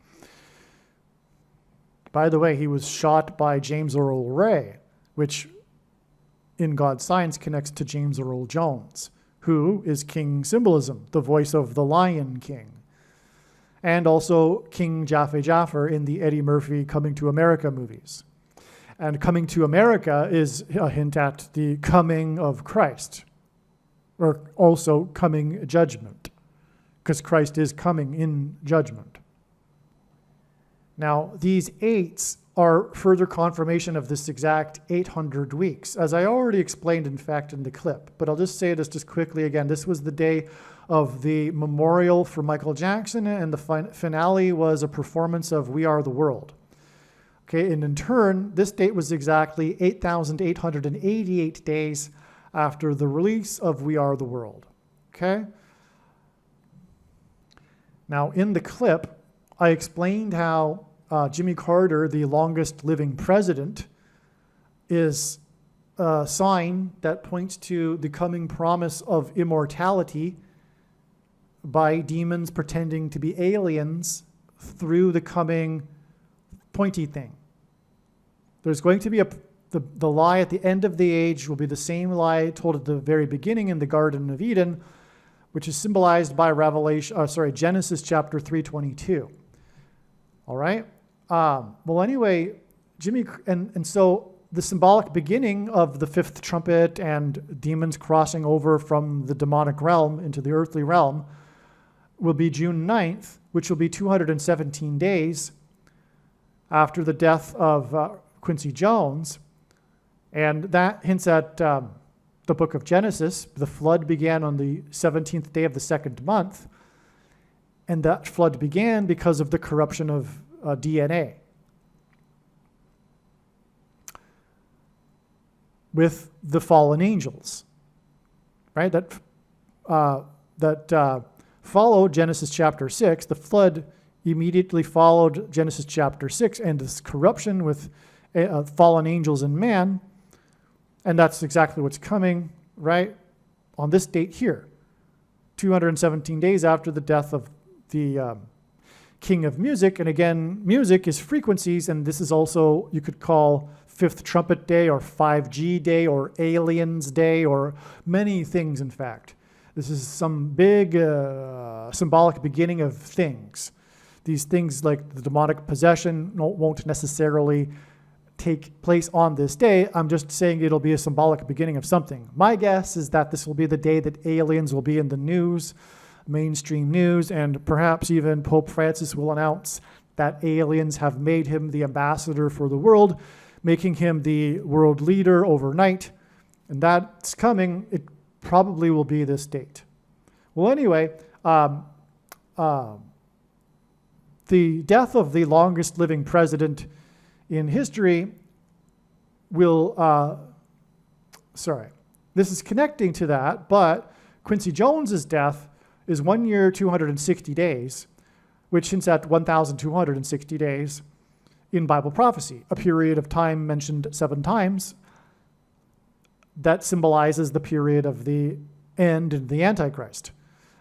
By the way, he was shot by James Earl Ray, which in God's Signs connects to James Earl Jones, who is King symbolism, the voice of the Lion King. And also King Jaffe Jaffer in the Eddie Murphy Coming to America movies. And Coming to America is a hint at the coming of Christ, or also coming judgment, because Christ is coming in judgment. Now, these 8s are further confirmation of this exact 800 weeks, as I already explained, in fact, in the clip. But I'll just say this just quickly again. This was the day of the memorial for Michael Jackson, and the finale was a performance of We Are the World. Okay, and in turn, this date was exactly 8,888 days after the release of We Are the World. Okay? Now, in the clip, I explained how Jimmy Carter, the longest living president, is a sign that points to the coming promise of immortality by demons pretending to be aliens through the coming pointy thing. There's going to be the lie at the end of the age will be the same lie told at the very beginning in the Garden of Eden, which is symbolized by Genesis chapter 3:22. All right. Well, anyway, and so the symbolic beginning of the 5th trumpet and demons crossing over from the demonic realm into the earthly realm will be June 9th, which will be 217 days after the death of Quincy Jones. And that hints at the book of Genesis. The flood began on the 17th day of the 2nd month. And that flood began because of the corruption of DNA. With the fallen angels, right? That followed Genesis chapter 6. The flood immediately followed Genesis chapter 6 and this corruption with fallen angels and man. And that's exactly what's coming, right? On this date here, 217 days after the death of the king of music. And again, music is frequencies, and this is also, you could call Fifth Trumpet Day or 5G Day or Aliens Day or many things, in fact. This is some big symbolic beginning of things. These things like the demonic possession won't necessarily take place on this day. I'm just saying it'll be a symbolic beginning of something. My guess is that this will be the day that aliens will be in the news, mainstream news, and perhaps even Pope Francis will announce that aliens have made him the ambassador for the world, making him the world leader overnight. And that's coming. It probably will be this date. Well, anyway, the death of the longest living president in history will, this is connecting to that, but Quincy Jones's death is 1 year, 260 days, which hints at 1,260 days in Bible prophecy, a period of time mentioned 7 times that symbolizes the period of the end and the Antichrist.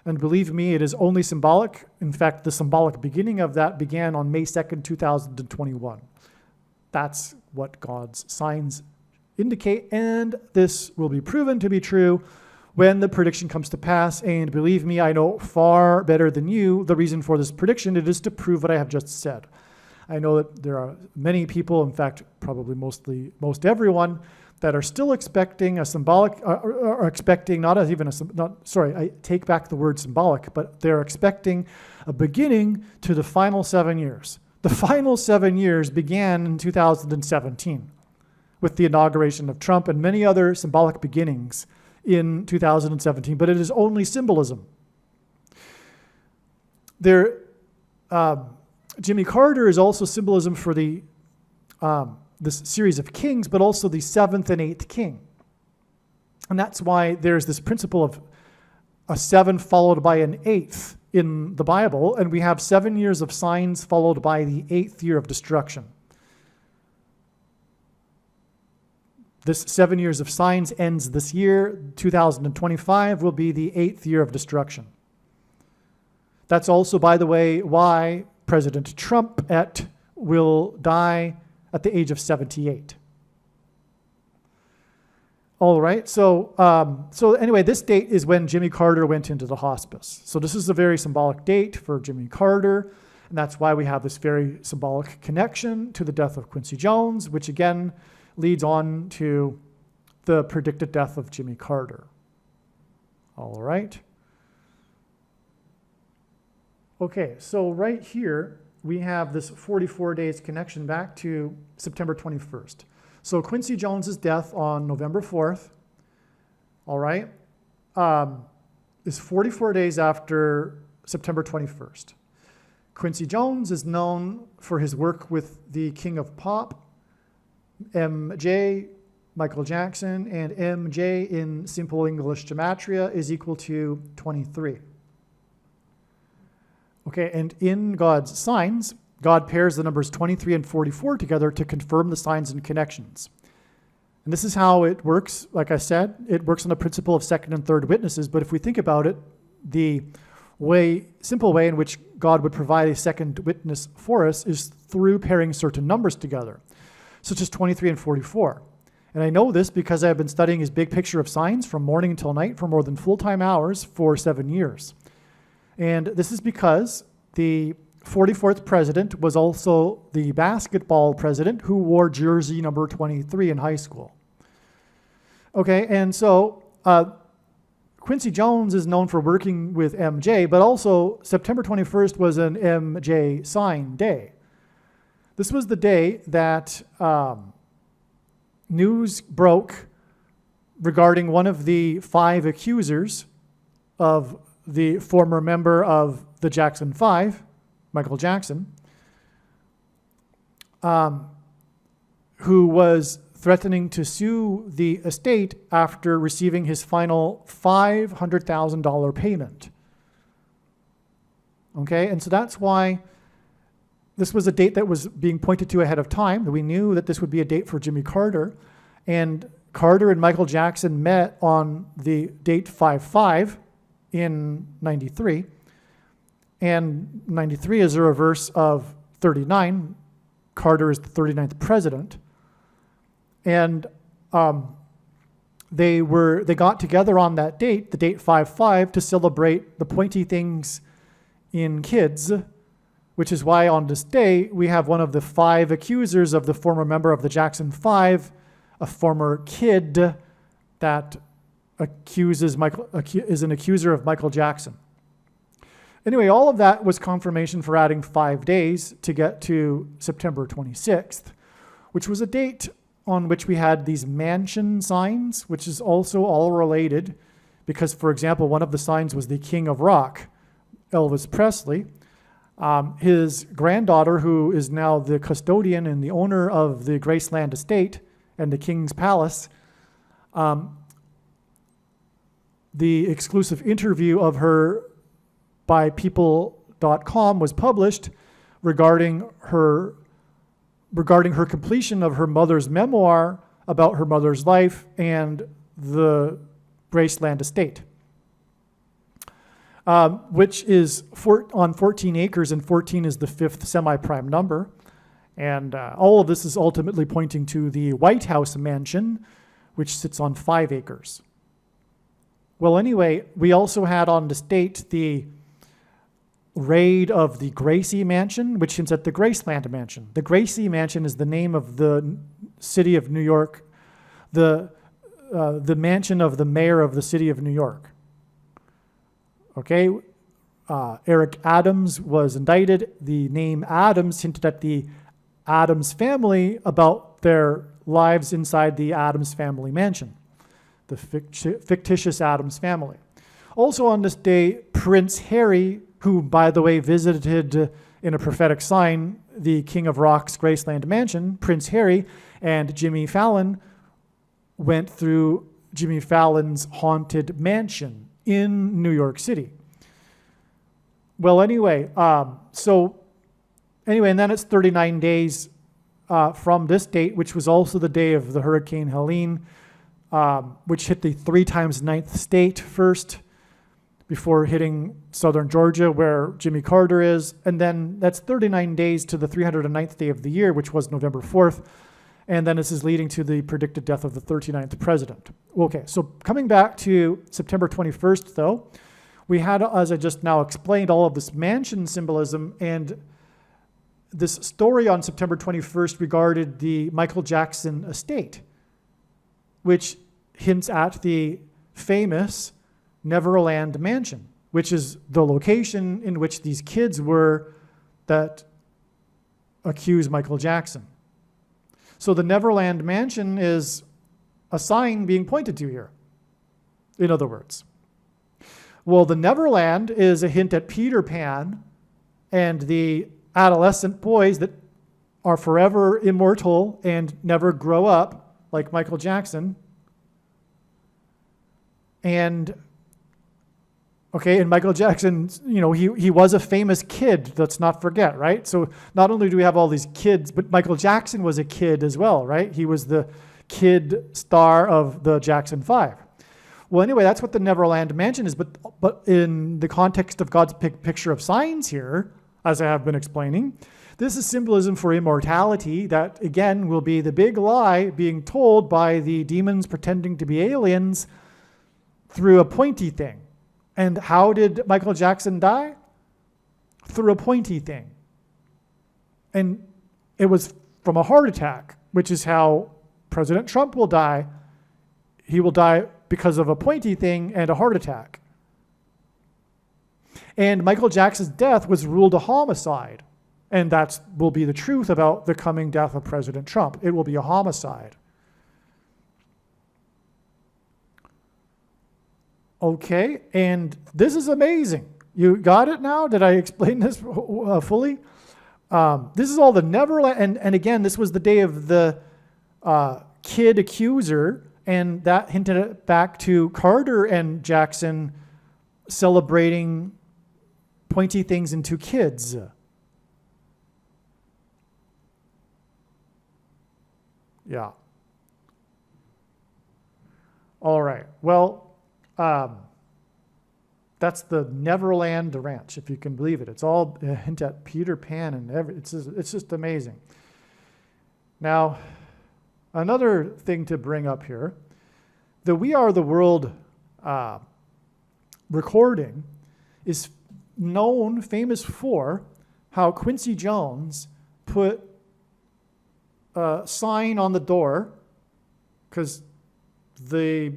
And believe me, it is only symbolic. In fact, the symbolic beginning of that began on May 2nd, 2021. That's what God's signs indicate, and this will be proven to be true when the prediction comes to pass. And believe me, I know far better than you the reason for this prediction. It is to prove what I have just said. I know that there are many people, in fact, probably most everyone, that are still expecting a symbolic, or expecting I take back the word symbolic, but they're expecting a beginning to the final 7 years. The final 7 years began in 2017 with the inauguration of Trump and many other symbolic beginnings in 2017, but it is only symbolism. Jimmy Carter is also symbolism for this series of kings, but also the 7th and 8th king. And that's why there's this principle of a 7 followed by an 8th in the Bible, and we have 7 years of signs followed by the 8th year of destruction. This 7 years of signs ends this year. 2025 will be the 8th year of destruction. That's also, by the way, why President Trump will die at the age of 78. All right, so anyway, this date is when Jimmy Carter went into the hospice. So this is a very symbolic date for Jimmy Carter, and that's why we have this very symbolic connection to the death of Quincy Jones, which again leads on to the predicted death of Jimmy Carter. All right. Okay, so right here, we have this 44 days connection back to September 21st. So Quincy Jones's death on November 4th, all right, is 44 days after September 21st. Quincy Jones is known for his work with the King of Pop, MJ, Michael Jackson, and MJ in simple English gematria is equal to 23. Okay, and in God's signs, God pairs the numbers 23 and 44 together to confirm the signs and connections. And this is how it works. Like I said, it works on the principle of second and third witnesses. But if we think about it, the simple way in which God would provide a second witness for us is through pairing certain numbers together, such as 23 and 44. And I know this because I've been studying his big picture of signs from morning until night for more than full-time hours for 7 years. And this is because the 44th president was also the basketball president who wore jersey number 23 in high school. Okay, and so Quincy Jones is known for working with MJ, but also September 21st was an MJ sign day. This was the day that news broke regarding one of the 5 accusers of the former member of the Jackson 5, Michael Jackson, who was threatening to sue the estate after receiving his final $500,000 payment. Okay, and so that's why this was a date that was being pointed to ahead of time. We knew that this would be a date for Jimmy Carter, and Carter and Michael Jackson met on the date 5/5 in 93, and 93 is a reverse of 39. Carter is the 39th president, and they got together on that date, the date 5/5, to celebrate the pointy things in kids, which is why on this day we have one of the 5 accusers of the former member of the Jackson 5, a former kid that is an accuser of Michael Jackson. Anyway, all of that was confirmation for adding 5 days to get to September 26th, which was a date on which we had these mansion signs, which is also all related because, for example, one of the signs was the King of Rock, Elvis Presley. His granddaughter, who is now the custodian and the owner of the Graceland Estate and the King's Palace, the exclusive interview of her by people.com was published regarding her completion of her mother's memoir about her mother's life and the Graceland Estate, which is on 14 acres, and 14 is the 5th semi-prime number. And all of this is ultimately pointing to the White House mansion, which sits on 5 acres. Well, anyway, we also had on this date the raid of the Gracie Mansion, which hints at the Graceland Mansion. The Gracie Mansion is the name of the city of New York, the mansion of the mayor of the city of New York. Okay, Eric Adams was indicted. The name Adams hinted at the Adams family about their lives inside the Adams family mansion, the fictitious Adams family. Also on this day, Prince Harry, who, by the way, visited in a prophetic sign the King of Rock's Graceland Mansion, Prince Harry and Jimmy Fallon went through Jimmy Fallon's haunted mansion in New York City. Well, anyway, and then it's 39 days from this date, which was also the day of the Hurricane Helene, which hit the 3 times 9th state first before hitting southern Georgia, where Jimmy Carter is. And then that's 39 days to the 309th day of the year, which was November 4th. And then this is leading to the predicted death of the 39th president. Okay, so coming back to September 21st, though, we had, as I just now explained, all of this mansion symbolism, and this story on September 21st regarded the Michael Jackson estate, which hints at the famous Neverland Mansion, which is the location in which these kids were that accuse Michael Jackson. So the Neverland Mansion is a sign being pointed to here, in other words. Well, the Neverland is a hint at Peter Pan and the adolescent boys that are forever immortal and never grow up, like Michael Jackson. And Michael Jackson, he was a famous kid, let's not forget, right? So not only do we have all these kids, but Michael Jackson was a kid as well, right? He was the kid star of the Jackson 5. Well, anyway, that's what the Neverland Mansion is, but in the context of God's picture of signs here, as I have been explaining, this is symbolism for immortality that, again, will be the big lie being told by the demons pretending to be aliens through a pointy thing. And how did Michael Jackson die? Through a pointy thing. And it was from a heart attack, which is how President Trump will die. He will die because of a pointy thing and a heart attack. And Michael Jackson's death was ruled a homicide. And that will be the truth about the coming death of President Trump. It will be a homicide. Okay, and this is amazing. You got it now? Did I explain this fully? This is all the Neverland, and again, this was the day of the kid accuser, and that hinted it back to Carter and Jackson celebrating pointy things into kids. Yeah. All right. Well, that's the Neverland Ranch, if you can believe it. It's all a hint at Peter Pan and it's just amazing. Now, another thing to bring up here, the We Are the World recording is famous for how Quincy Jones put a sign on the door, because the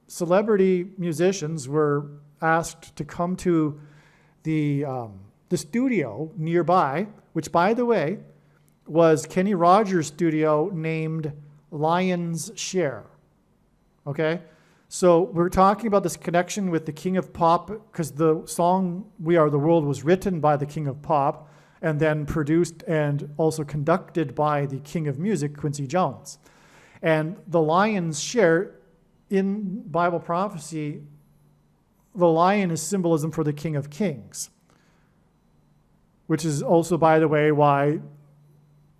celebrity musicians were asked to come to the studio nearby, which, by the way, was Kenny Rogers' studio named Lion's Share. Okay? So we're talking about this connection with the King of Pop, because the song We Are the World was written by the King of Pop and then produced and also conducted by the King of Music, Quincy Jones. And the Lion's Share, in Bible prophecy, the lion is symbolism for the King of Kings, which is also, by the way, why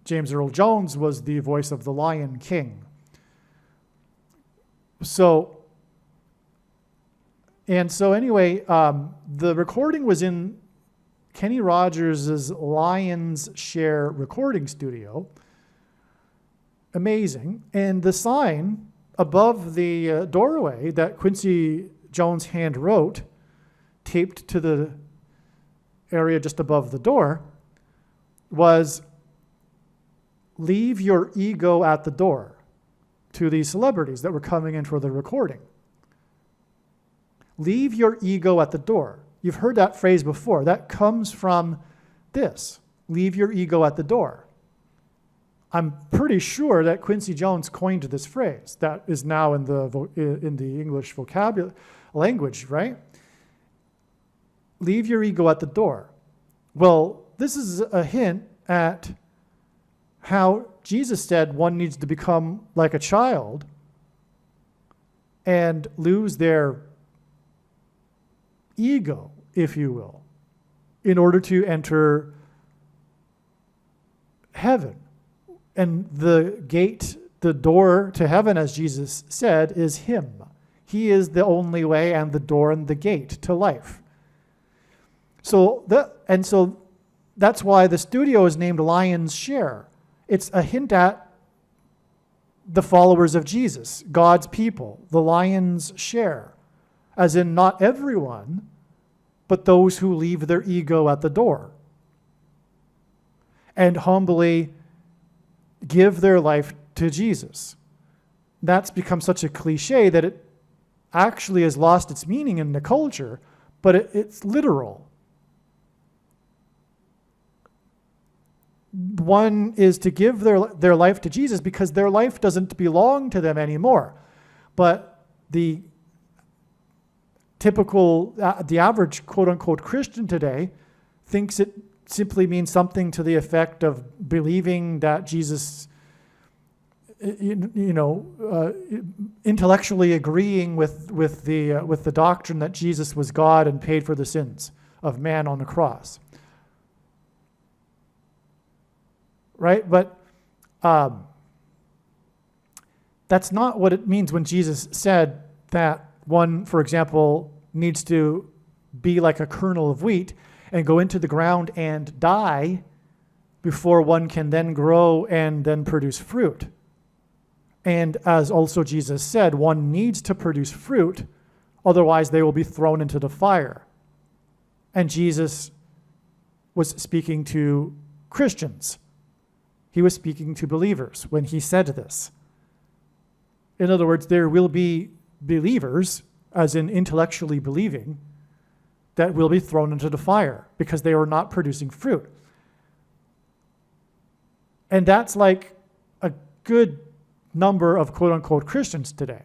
James Earl Jones was the voice of the Lion King. So anyway, the recording was in Kenny Rogers' Lion's Share recording studio. Amazing. And the sign above the doorway that Quincy Jones hand wrote, taped to the area just above the door, was "Leave your ego at the door," to these celebrities that were coming in for the recording. Leave your ego at the door. You've heard that phrase before. That comes from this: leave your ego at the door. I'm pretty sure that Quincy Jones coined this phrase that is now in the English vocabulary language, right? Leave your ego at the door. Well, this is a hint at how Jesus said one needs to become like a child and lose their ego, if you will, in order to enter heaven. And the gate, the door to heaven, as Jesus said, is Him. He is the only way and the door and the gate to life. So that's why the studio is named Lion's Share. It's a hint at the followers of Jesus, God's people, the Lion's Share, as in not everyone, but those who leave their ego at the door and humbly give their life to Jesus. That's become such a cliche that it actually has lost its meaning in the culture, but it's literal. One is to give their life to Jesus because their life doesn't belong to them anymore. But the average quote-unquote Christian today thinks it simply means something to the effect of believing that Jesus, intellectually agreeing with the doctrine that Jesus was God and paid for the sins of man on the cross. Right? But that's not what it means when Jesus said that one, for example, needs to be like a kernel of wheat and go into the ground and die before one can then grow and then produce fruit. And as also Jesus said, one needs to produce fruit, otherwise they will be thrown into the fire. And Jesus was speaking to Christians. He was speaking to believers when he said this. In other words, there will be believers, as in intellectually believing, that will be thrown into the fire because they are not producing fruit. And that's like a good number of quote-unquote Christians today,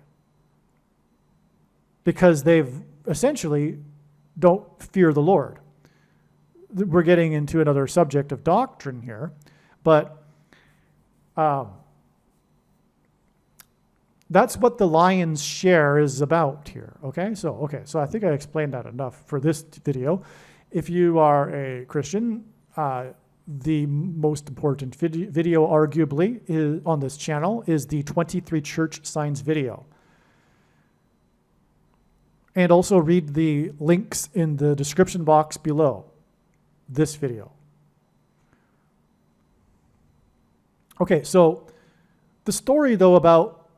because they've essentially don't fear the Lord. We're getting into another subject of doctrine here, but that's what the lion's share is about here. Okay, so I think I explained that enough for this video. If you are a Christian, the most important video arguably is, on this channel, is the 23 church signs video. And also read the links in the description box below this video. Okay, so the story though about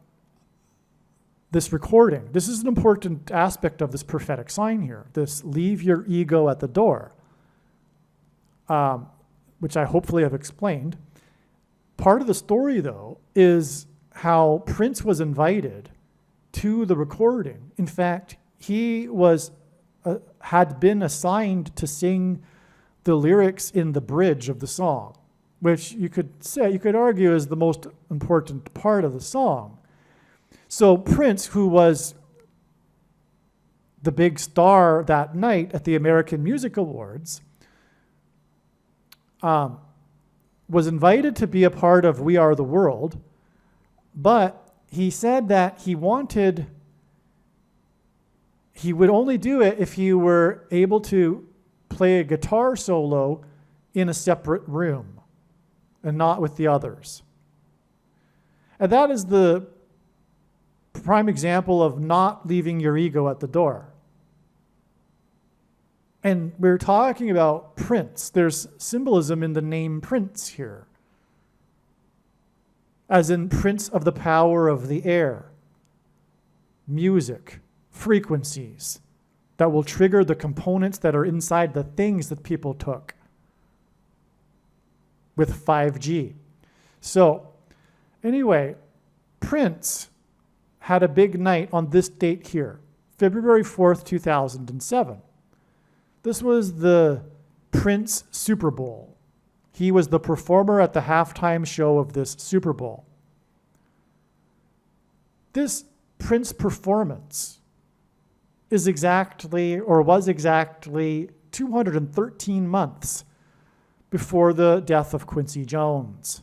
this recording, this is an important aspect of this prophetic sign here, this leave your ego at the door, which I hopefully have explained. Part of the story though is how Prince was invited to the recording. In fact, he was had been assigned to sing the lyrics in the bridge of the song, which you could argue is the most important part of the song. So Prince, who was the big star that night at the American Music Awards, was invited to be a part of We Are the World, but he said that he would only do it if he were able to play a guitar solo in a separate room and not with the others. And that is the prime example of not leaving your ego at the door. And we're talking about Prince. There's symbolism in the name Prince here, as in Prince of the power of the air, music, frequencies that will trigger the components that are inside the things that people took with 5G. So anyway, Prince had a big night on this date here, February 4th, 2007. This was the Prince Super Bowl. He was the performer at the halftime show of this Super Bowl. This Prince performance was exactly 213 months before the death of Quincy Jones,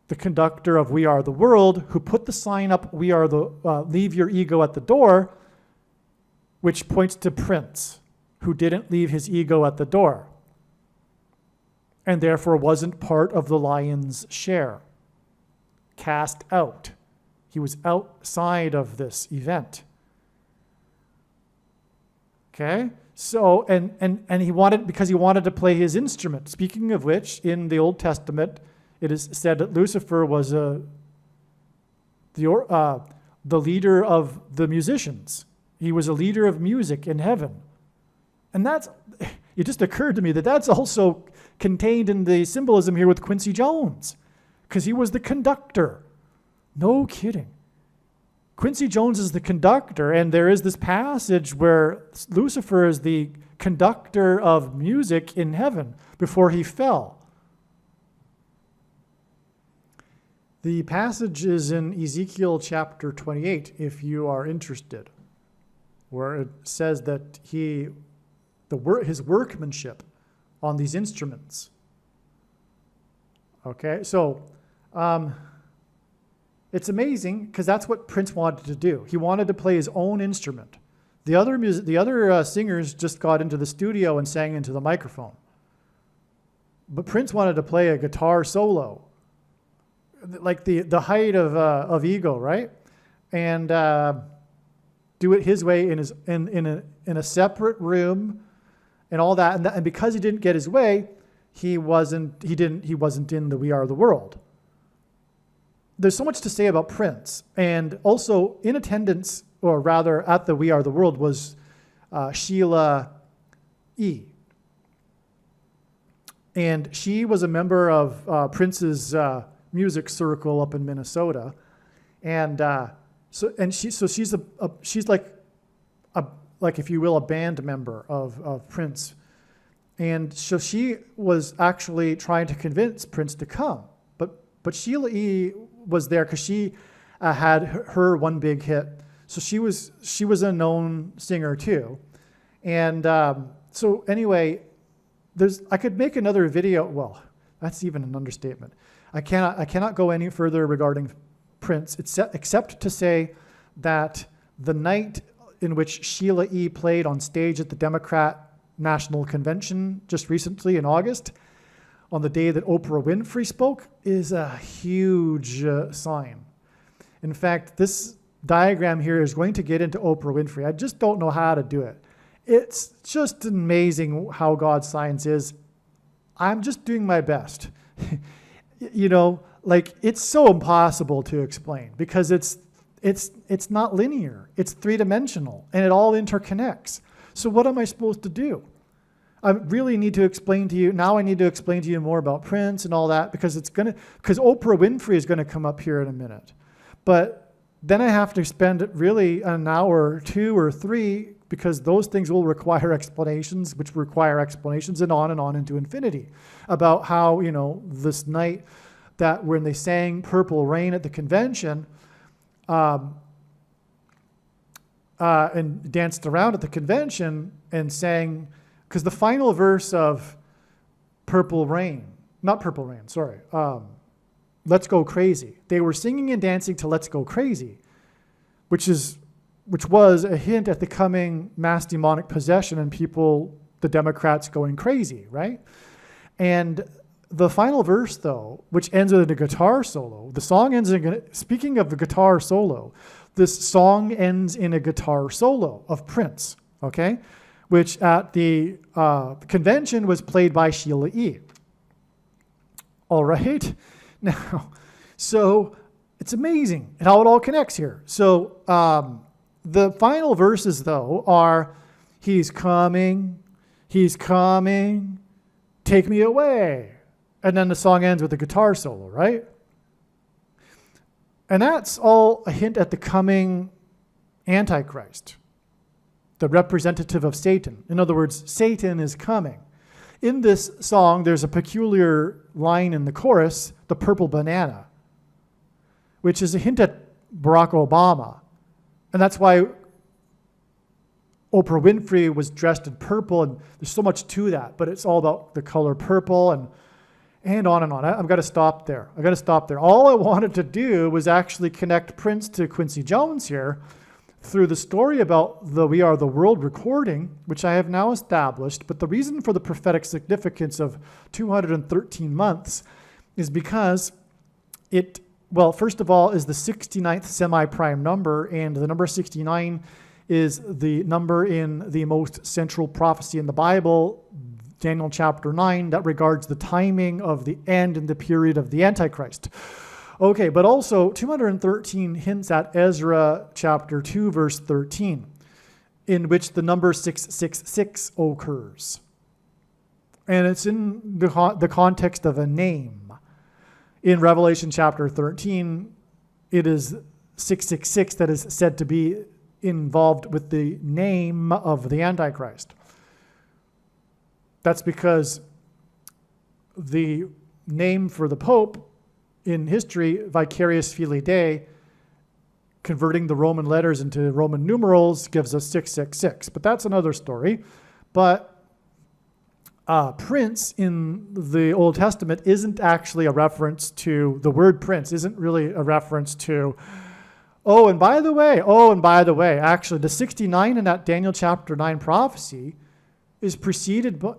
the conductor of We Are the World, who put the sign up, leave your ego at the door, which points to Prince, who didn't leave his ego at the door and therefore wasn't part of the lion's share, cast out. He was outside of this event. Okay, so and he wanted, because he wanted to play his instrument. Speaking of which, in the Old Testament, it is said that Lucifer was the leader of the musicians. He was a leader of music in heaven, and it just occurred to me that that's also contained in the symbolism here with Quincy Jones, because he was the conductor. No kidding. Quincy Jones is the conductor, and there is this passage where Lucifer is the conductor of music in heaven before he fell. The passage is in Ezekiel chapter 28, if you are interested, where it says that his workmanship on these instruments. Okay, so it's amazing because that's what Prince wanted to do. He wanted to play his own instrument. The other singers just got into the studio and sang into the microphone. But Prince wanted to play a guitar solo, like the height of ego, right? And do it his way in a separate room and all that. And because he didn't get his way, he wasn't in the We Are the World. There's so much to say about Prince. And also in attendance, or rather at the We Are the World, was Sheila E. And she was a member of Prince's music circle up in Minnesota. And she's like if you will, a band member of Prince. And so she was actually trying to convince Prince to come. But Sheila E. was there because she had her one big hit. So she was a known singer too. And so anyway, I could make another video. Well, that's even an understatement. I cannot go any further regarding Prince, except to say that the night in which Sheila E. played on stage at the Democrat National Convention just recently in August, on the day that Oprah Winfrey spoke, is a huge sign. In fact, this diagram here is going to get into Oprah Winfrey. I just don't know how to do it. It's just amazing how God's science is. I'm just doing my best. You know, like, it's so impossible to explain because it's not linear. It's three-dimensional, and it all interconnects. So what am I supposed to do? I really need to explain to you, now I need to explain to you more about Prince and all that, because Oprah Winfrey is going to come up here in a minute. But then I have to spend really an hour or 2 or 3, because those things will require explanations, which require explanations, and on into infinity, about how, you know, this night that when they sang Purple Rain at the convention, and danced around at the convention and sang, because the final verse of Let's Go Crazy. They were singing and dancing to Let's Go Crazy, which was a hint at the coming mass demonic possession and people, the Democrats, going crazy, right? And the final verse, though, which ends with a guitar solo, the song ends speaking of the guitar solo, this song ends in a guitar solo of Prince, okay? Which at the convention was played by Sheila E. All right? Now, so it's amazing how it all connects here. So the final verses, though, are, he's coming, take me away. And then the song ends with a guitar solo, right? And that's all a hint at the coming Antichrist, the representative of Satan. In other words, Satan is coming. In this song, there's a peculiar line in the chorus, the purple banana, which is a hint at Barack Obama. And that's why Oprah Winfrey was dressed in purple, and there's so much to that, but it's all about the color purple and on and on. I've got to stop there. All I wanted to do was actually connect Prince to Quincy Jones here through the story about the We Are the World recording, which I have now established. But the reason for the prophetic significance of 213 months is because it, well, first of all, is the 69th semi-prime number, and the number 69 is the number in the most central prophecy in the Bible, Daniel chapter 9, that regards the timing of the end and the period of the Antichrist. Okay, but also 213 hints at Ezra chapter 2, verse 13, in which the number 666 occurs. And it's in the context of a name. In Revelation chapter 13, it is 666 that is said to be involved with the name of the Antichrist. That's because the name for the Pope in history, Vicarius Filii Dei, converting the Roman letters into Roman numerals, gives us 666. But that's another story. But Prince in the Old Testament isn't actually a reference to, the word Prince isn't really a reference to, oh, and by the way, actually the 69 in that Daniel chapter 9 prophecy is preceded by,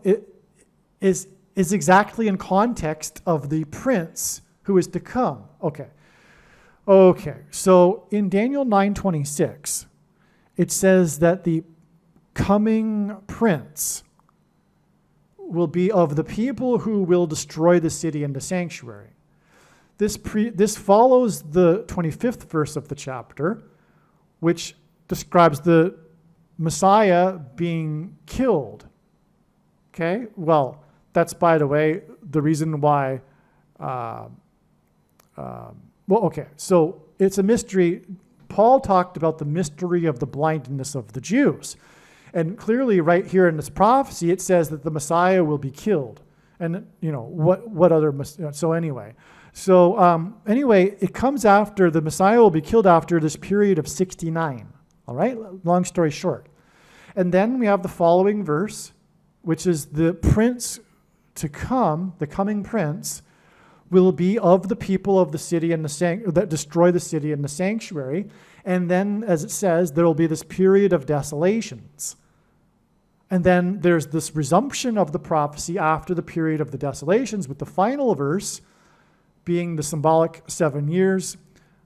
is exactly in context of the Prince who is to come. Okay, so in Daniel 9:26, it says that the coming Prince will be of the people who will destroy the city and the sanctuary. This follows the 25th verse of the chapter, which describes the Messiah being killed. Okay, well, that's, by the way, the reason why, so it's a mystery. Paul talked about the mystery of the blindness of the Jews. And clearly right here in this prophecy, it says that the Messiah will be killed. And, you know, what other, so anyway. It comes after, the Messiah will be killed after this period of 69. All right, long story short. And then we have the following verse, which is the prince to come, the coming prince, will be of the people of the city and that destroy the city and the sanctuary. And then, as it says, there will be this period of desolations. And then there's this resumption of the prophecy after the period of the desolations, with the final verse being the symbolic 7 years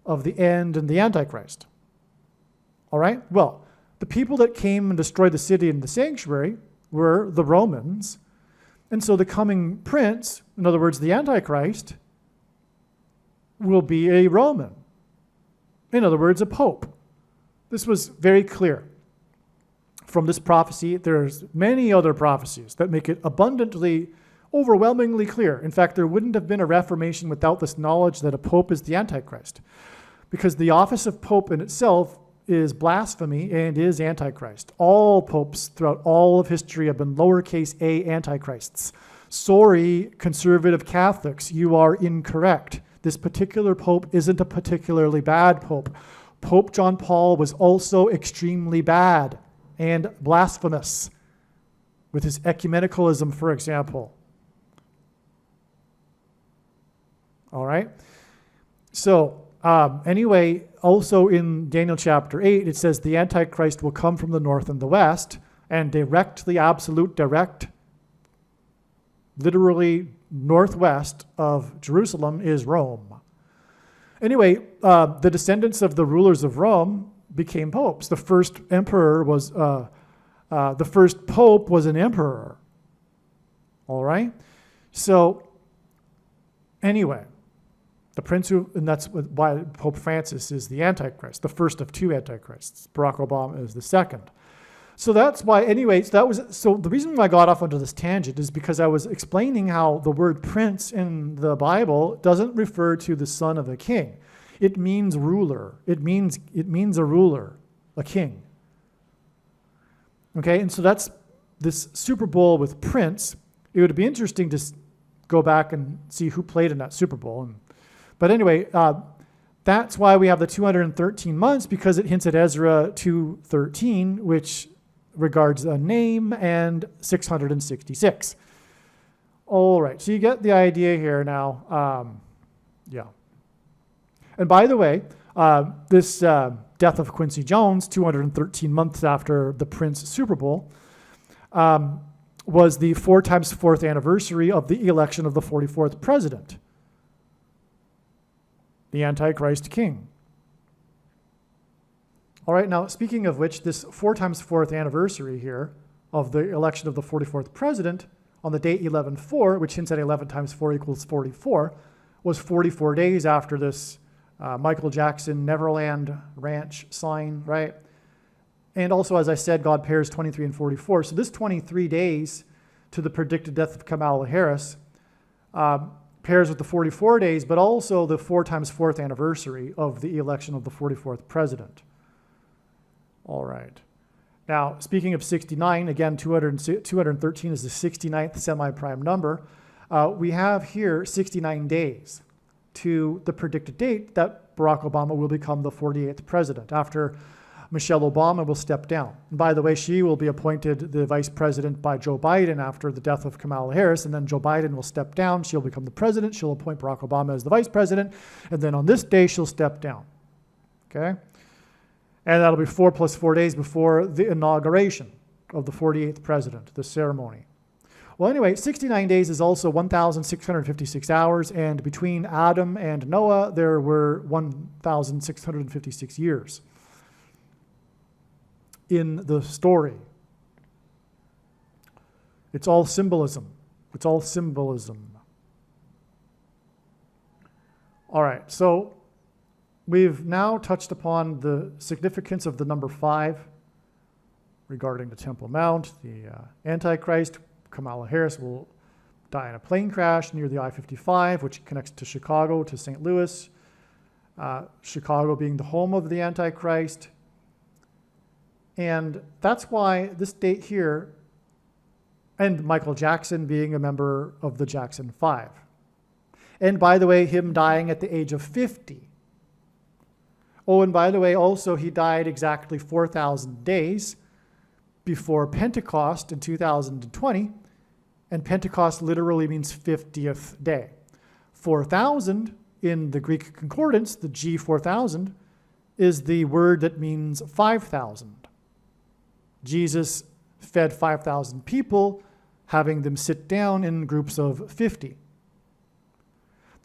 of the end and the Antichrist. All right? Well, the people that came and destroyed the city and the sanctuary were the Romans. And so the coming prince, in other words, the Antichrist, will be a Roman. In other words, a pope. This was very clear from this prophecy. There's many other prophecies that make it abundantly, overwhelmingly clear. In fact, there wouldn't have been a Reformation without this knowledge that a pope is the Antichrist, because the office of pope in itself is blasphemy and is Antichrist. All popes throughout all of history have been lowercase a Antichrists. Sorry, conservative Catholics, you are incorrect. This particular pope isn't a particularly bad pope. Pope John Paul was also extremely bad and blasphemous with his ecumenicalism, for example. All right? So, anyway, also in Daniel chapter 8, it says the Antichrist will come from the north and the west, and directly, absolute direct, literally northwest of Jerusalem is Rome. Anyway, the descendants of the rulers of Rome became popes. The first emperor was, the first pope was an emperor. All right? So, anyway, the prince who, and that's why Pope Francis is the Antichrist, the first of two Antichrists. Barack Obama is the second. So that's why, anyways, so the reason why I got off onto this tangent is because I was explaining how the word prince in the Bible doesn't refer to the son of a king. It means ruler. It means a ruler, a king. Okay, and so that's this Super Bowl with Prince. It would be interesting to go back and see who played in that Super Bowl. But anyway, that's why we have the 213 months, because it hints at Ezra 2:13, which regards a name, and 666. All right, so you get the idea here now. Yeah. And by the way, this death of Quincy Jones, 213 months after the Prince Super Bowl, was the 4 times 4th anniversary of the election of the 44th president, the Antichrist king. All right, now speaking of which, this 4 times 4th anniversary here of the election of the 44th president on the date 11/4, which hints at 11 times 4 equals 44, was 44 days after this Michael Jackson Neverland Ranch sign, right? And also, as I said, God pairs 23 and 44. So this 23 days to the predicted death of Kamala Harris pairs with the 44 days, but also the 4 times 4th anniversary of the election of the 44th president. All right. Now, speaking of 69, again, 213 is the 69th semi-prime number. We have here 69 days to the predicted date that Barack Obama will become the 48th president, after Michelle Obama will step down. And by the way, she will be appointed the vice president by Joe Biden after the death of Kamala Harris, and then Joe Biden will step down. She'll become the president. She'll appoint Barack Obama as the vice president, and then on this day, she'll step down. Okay? And that'll be 4 plus 4 days before the inauguration of the 48th president, the ceremony. Well, anyway, 69 days is also 1,656 hours, and between Adam and Noah, there were 1,656 years in the story. It's all symbolism. It's all symbolism. All right, so we've now touched upon the significance of the number 5 regarding the Temple Mount, the Antichrist. Kamala Harris will die in a plane crash near the I-55, which connects to Chicago to St. Louis. Chicago being the home of the Antichrist. And that's why this date here, and Michael Jackson being a member of the Jackson 5. And by the way, him dying at the age of 50. Oh, and by the way, also he died exactly 4,000 days before Pentecost in 2020, and Pentecost literally means 50th day. 4,000 in the Greek concordance, the G4000, is the word that means 5,000. Jesus fed 5,000 people, having them sit down in groups of 50.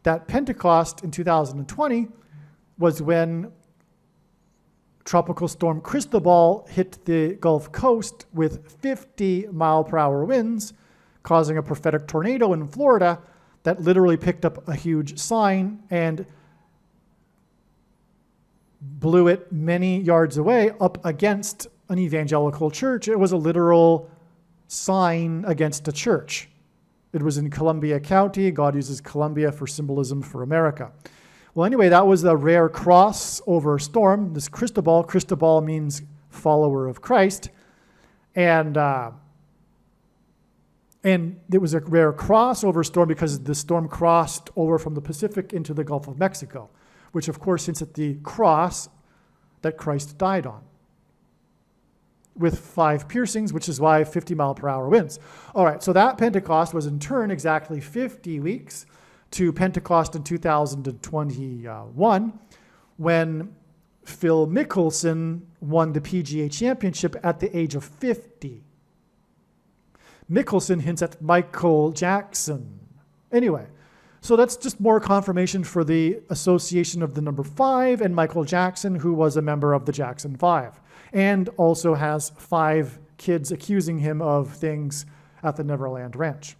That Pentecost in 2020 was when Tropical Storm Cristobal hit the Gulf Coast with 50-mile-per-hour winds, causing a prophetic tornado in Florida that literally picked up a huge sign and blew it many yards away up against an evangelical church. It was a literal sign against a church. It was in Columbia County. God uses Columbia for symbolism for America. Well, anyway, that was a rare crossover storm. This Cristobal means follower of Christ. And it was a rare crossover storm because the storm crossed over from the Pacific into the Gulf of Mexico, which of course hints at the cross that Christ died on, with 5 piercings, which is why 50-mile-per-hour winds. All right, so that Pentecost was in turn exactly 50 weeks to Pentecost in 2021, when Phil Mickelson won the PGA Championship at the age of 50. Mickelson hints at Michael Jackson. Anyway, so that's just more confirmation for the association of the number 5 and Michael Jackson, who was a member of the Jackson 5, and also has 5 kids accusing him of things at the Neverland Ranch.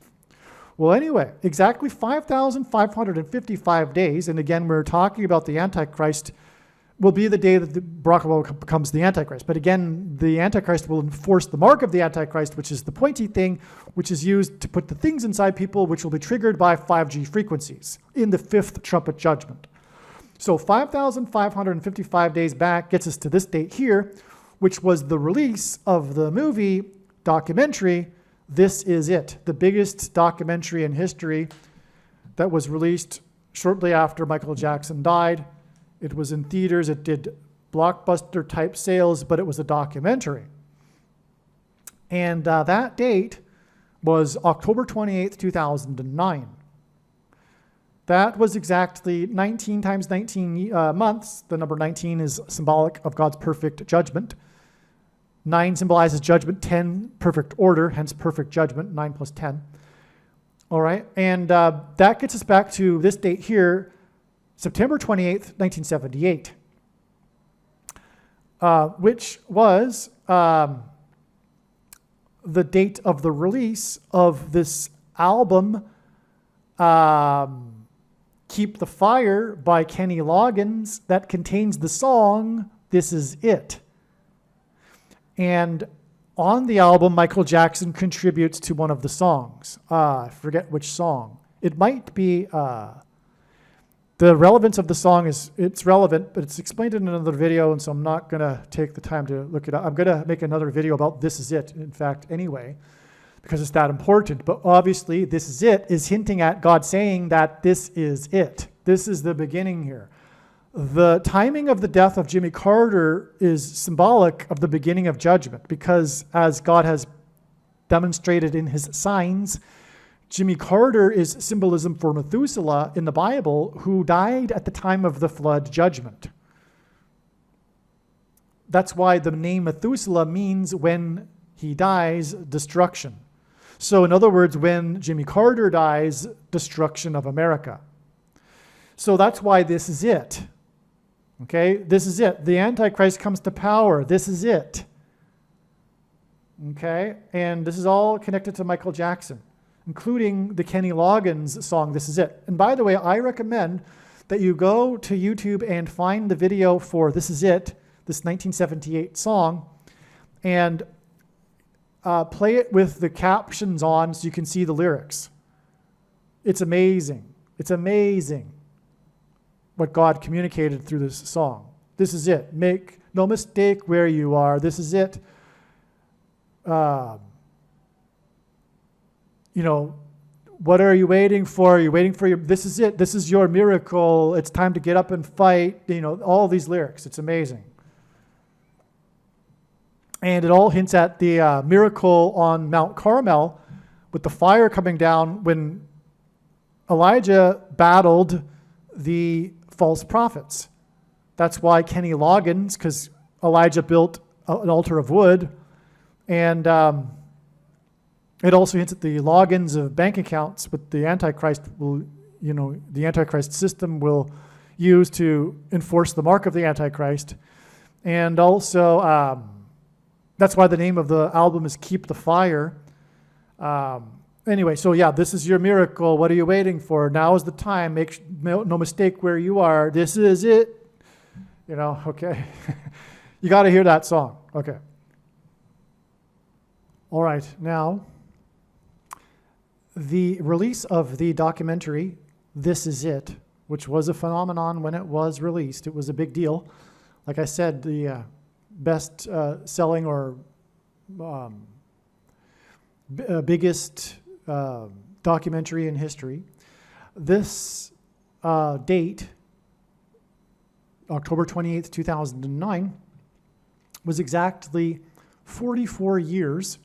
Well, anyway, exactly 5,555 days, and again, we're talking about the Antichrist, will be the day that Barack Obama becomes the Antichrist. But again, the Antichrist will enforce the mark of the Antichrist, which is the pointy thing, which is used to put the things inside people, which will be triggered by 5G frequencies in the 5th trumpet judgment. So 5,555 days back gets us to this date here, which was the release of the movie documentary, This Is It, the biggest documentary in history that was released shortly after Michael Jackson died. It was in theaters. It did blockbuster type sales, but it was a documentary. And that date was October 28th, 2009. That was exactly 19 times 19 months. The number 19 is symbolic of God's perfect judgment. 9 symbolizes judgment, 10 perfect order, hence perfect judgment, 9 plus 10. All right, and that gets us back to this date here, September 28th, 1978, which was the date of the release of this album, Keep the Fire by Kenny Loggins, that contains the song, This Is It. And on the album, Michael Jackson contributes to one of the songs. I forget which song. It might be, the relevance of the song it's relevant, but it's explained in another video, and so I'm not going to take the time to look it up. I'm going to make another video about This Is It, in fact, anyway, because it's that important. But obviously, This Is It is hinting at God saying that this is it. This is the beginning here. The timing of the death of Jimmy Carter is symbolic of the beginning of judgment, because as God has demonstrated in his signs, Jimmy Carter is symbolism for Methuselah in the Bible, who died at the time of the flood judgment. That's why the name Methuselah means when he dies, destruction. So in other words, when Jimmy Carter dies, destruction of America. So that's why this is it. Okay, this is it. The Antichrist comes to power. This is it. Okay, and this is all connected to Michael Jackson, including the Kenny Loggins song, This Is It. And by the way, I recommend that you go to YouTube and find the video for This Is It, this 1978 song, and play it with the captions on so you can see the lyrics. It's amazing. It's amazing what God communicated through this song. This is it. Make no mistake where you are. This is it. What are you waiting for? You're waiting for this is it. This is your miracle. It's time to get up and fight. All these lyrics. It's amazing. And it all hints at the miracle on Mount Carmel with the fire coming down when Elijah battled the false prophets. That's why Kenny Loggins, because Elijah built an altar of wood, and it also hints at the logins of bank accounts with the Antichrist the Antichrist system will use to enforce the mark of the Antichrist. And also, that's why the name of the album is Keep the Fire. Anyway, so yeah, this is your miracle. What are you waiting for? Now is the time. Make no mistake where you are. This is it. Okay. You got to hear that song. Okay. All right, now, the release of the documentary, This Is It, which was a phenomenon when it was released. It was a big deal. Like I said, the best selling or biggest documentary in history. This date, October 28th, 2009, was exactly 44 years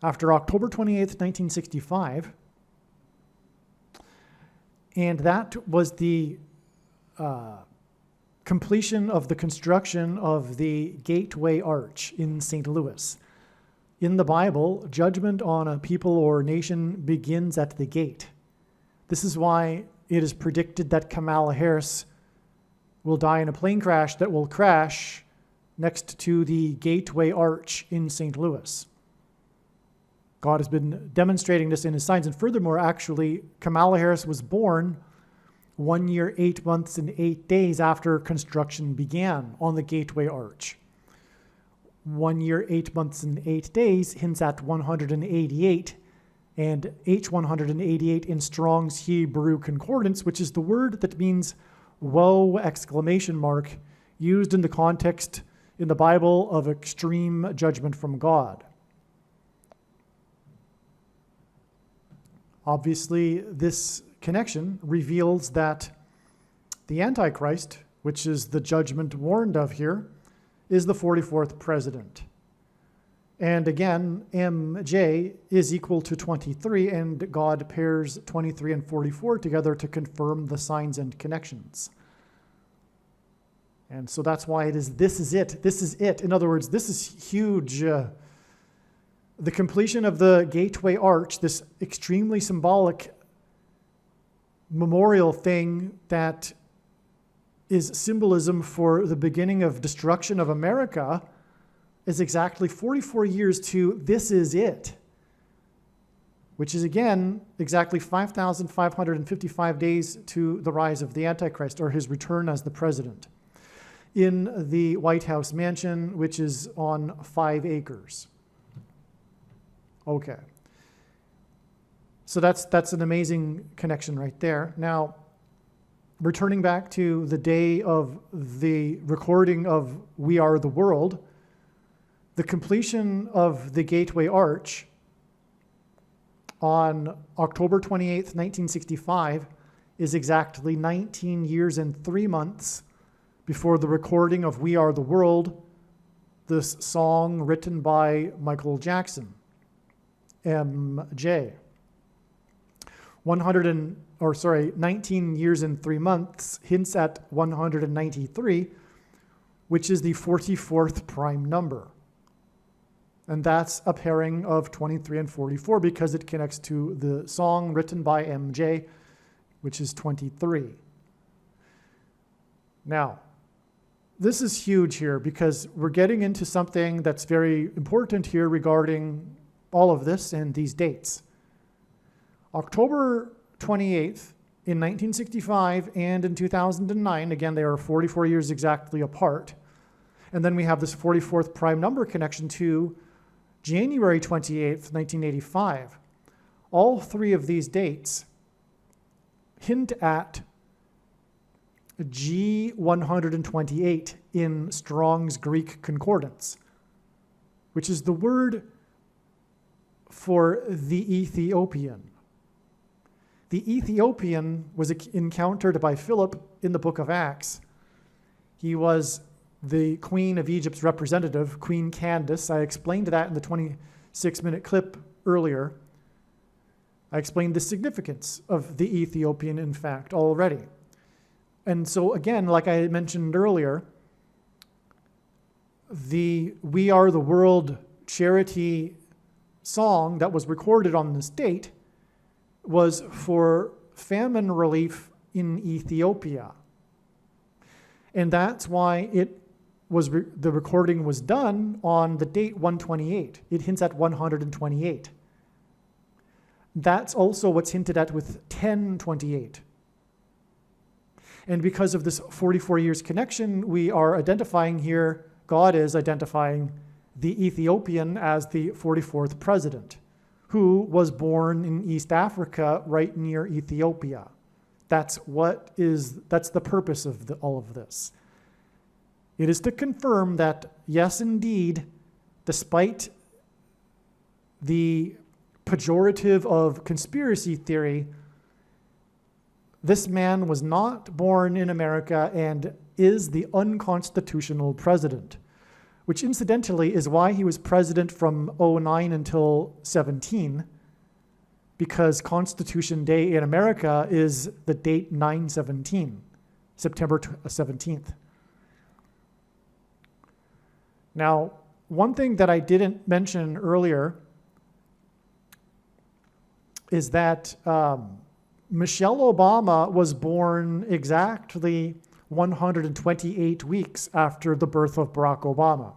after October 28th, 1965. And that was the completion of the construction of the Gateway Arch in St. Louis. In the Bible, judgment on a people or nation begins at the gate. This is why it is predicted that Kamala Harris will die in a plane crash that will crash next to the Gateway Arch in St. Louis. God has been demonstrating this in his signs. And furthermore, actually, Kamala Harris was born 1 year, 8 months, and 8 days after construction began on the Gateway Arch. 1 year, 8 months, and 8 days hints at 188, and H188 in Strong's Hebrew Concordance, which is the word that means woe, ! Used in the context in the Bible of extreme judgment from God. Obviously, this connection reveals that the Antichrist, which is the judgment warned of here, is the 44th president. And again, MJ is equal to 23, and God pairs 23 and 44 together to confirm the signs and connections. And so that's why it is, this is it. This is it. In other words, this is huge. The completion of the Gateway Arch, this extremely symbolic memorial thing that is symbolism for the beginning of destruction of America, is exactly 44 years to This Is It, which is again exactly 5,555 days to the rise of the Antichrist, or his return as the president, in the White House mansion, which is on 5 acres. Okay. So that's an amazing connection right there. Now, returning back to the day of the recording of We Are the World, the completion of the Gateway Arch on October 28th, 1965, is exactly 19 years and 3 months before the recording of We Are the World, this song written by Michael Jackson, MJ. 19 years and 3 months hints at 193, which is the 44th prime number. And that's a pairing of 23 and 44 because it connects to the song written by MJ, which is 23. Now, this is huge here because we're getting into something that's very important here regarding all of this and these dates. October 28th in 1965 and in 2009, again, they are 44 years exactly apart. And then we have this 44th prime number connection to January 28th, 1985. All 3 of these dates hint at G128 in Strong's Greek Concordance, which is the word for the Ethiopian. The Ethiopian was encountered by Philip in the book of Acts. He was the Queen of Egypt's representative, Queen Candace. I explained that in the 26-minute clip earlier. I explained the significance of the Ethiopian, in fact, already. And so again, like I mentioned earlier, the We Are the World charity song that was recorded on this date was for famine relief in Ethiopia. And that's why the recording was done on the date 128. It hints at 128. That's also what's hinted at with 1028. And because of this 44 years connection, we are identifying here, God is identifying the Ethiopian as the 44th president, who was born in East Africa, right near Ethiopia. That's the purpose of all of this. It is to confirm that, yes, indeed, despite the pejorative of conspiracy theory, this man was not born in America and is the unconstitutional president, which incidentally is why he was president from 09 until 17, because Constitution Day in America is the date 9/17, September 17th. Now, one thing that I didn't mention earlier is that Michelle Obama was born exactly 128 weeks after the birth of Barack Obama.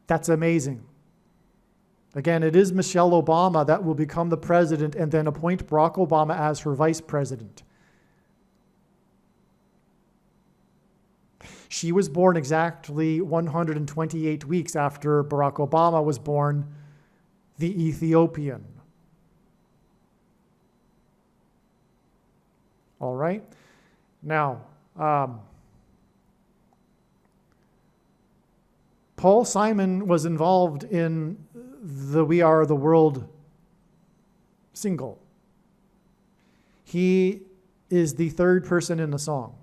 That's amazing. Again, it is Michelle Obama that will become the president and then appoint Barack Obama as her vice president. She was born exactly 128 weeks after Barack Obama was born, the Ethiopian. All right. Now, Paul Simon was involved in the We Are the World single. He is the third person in the song.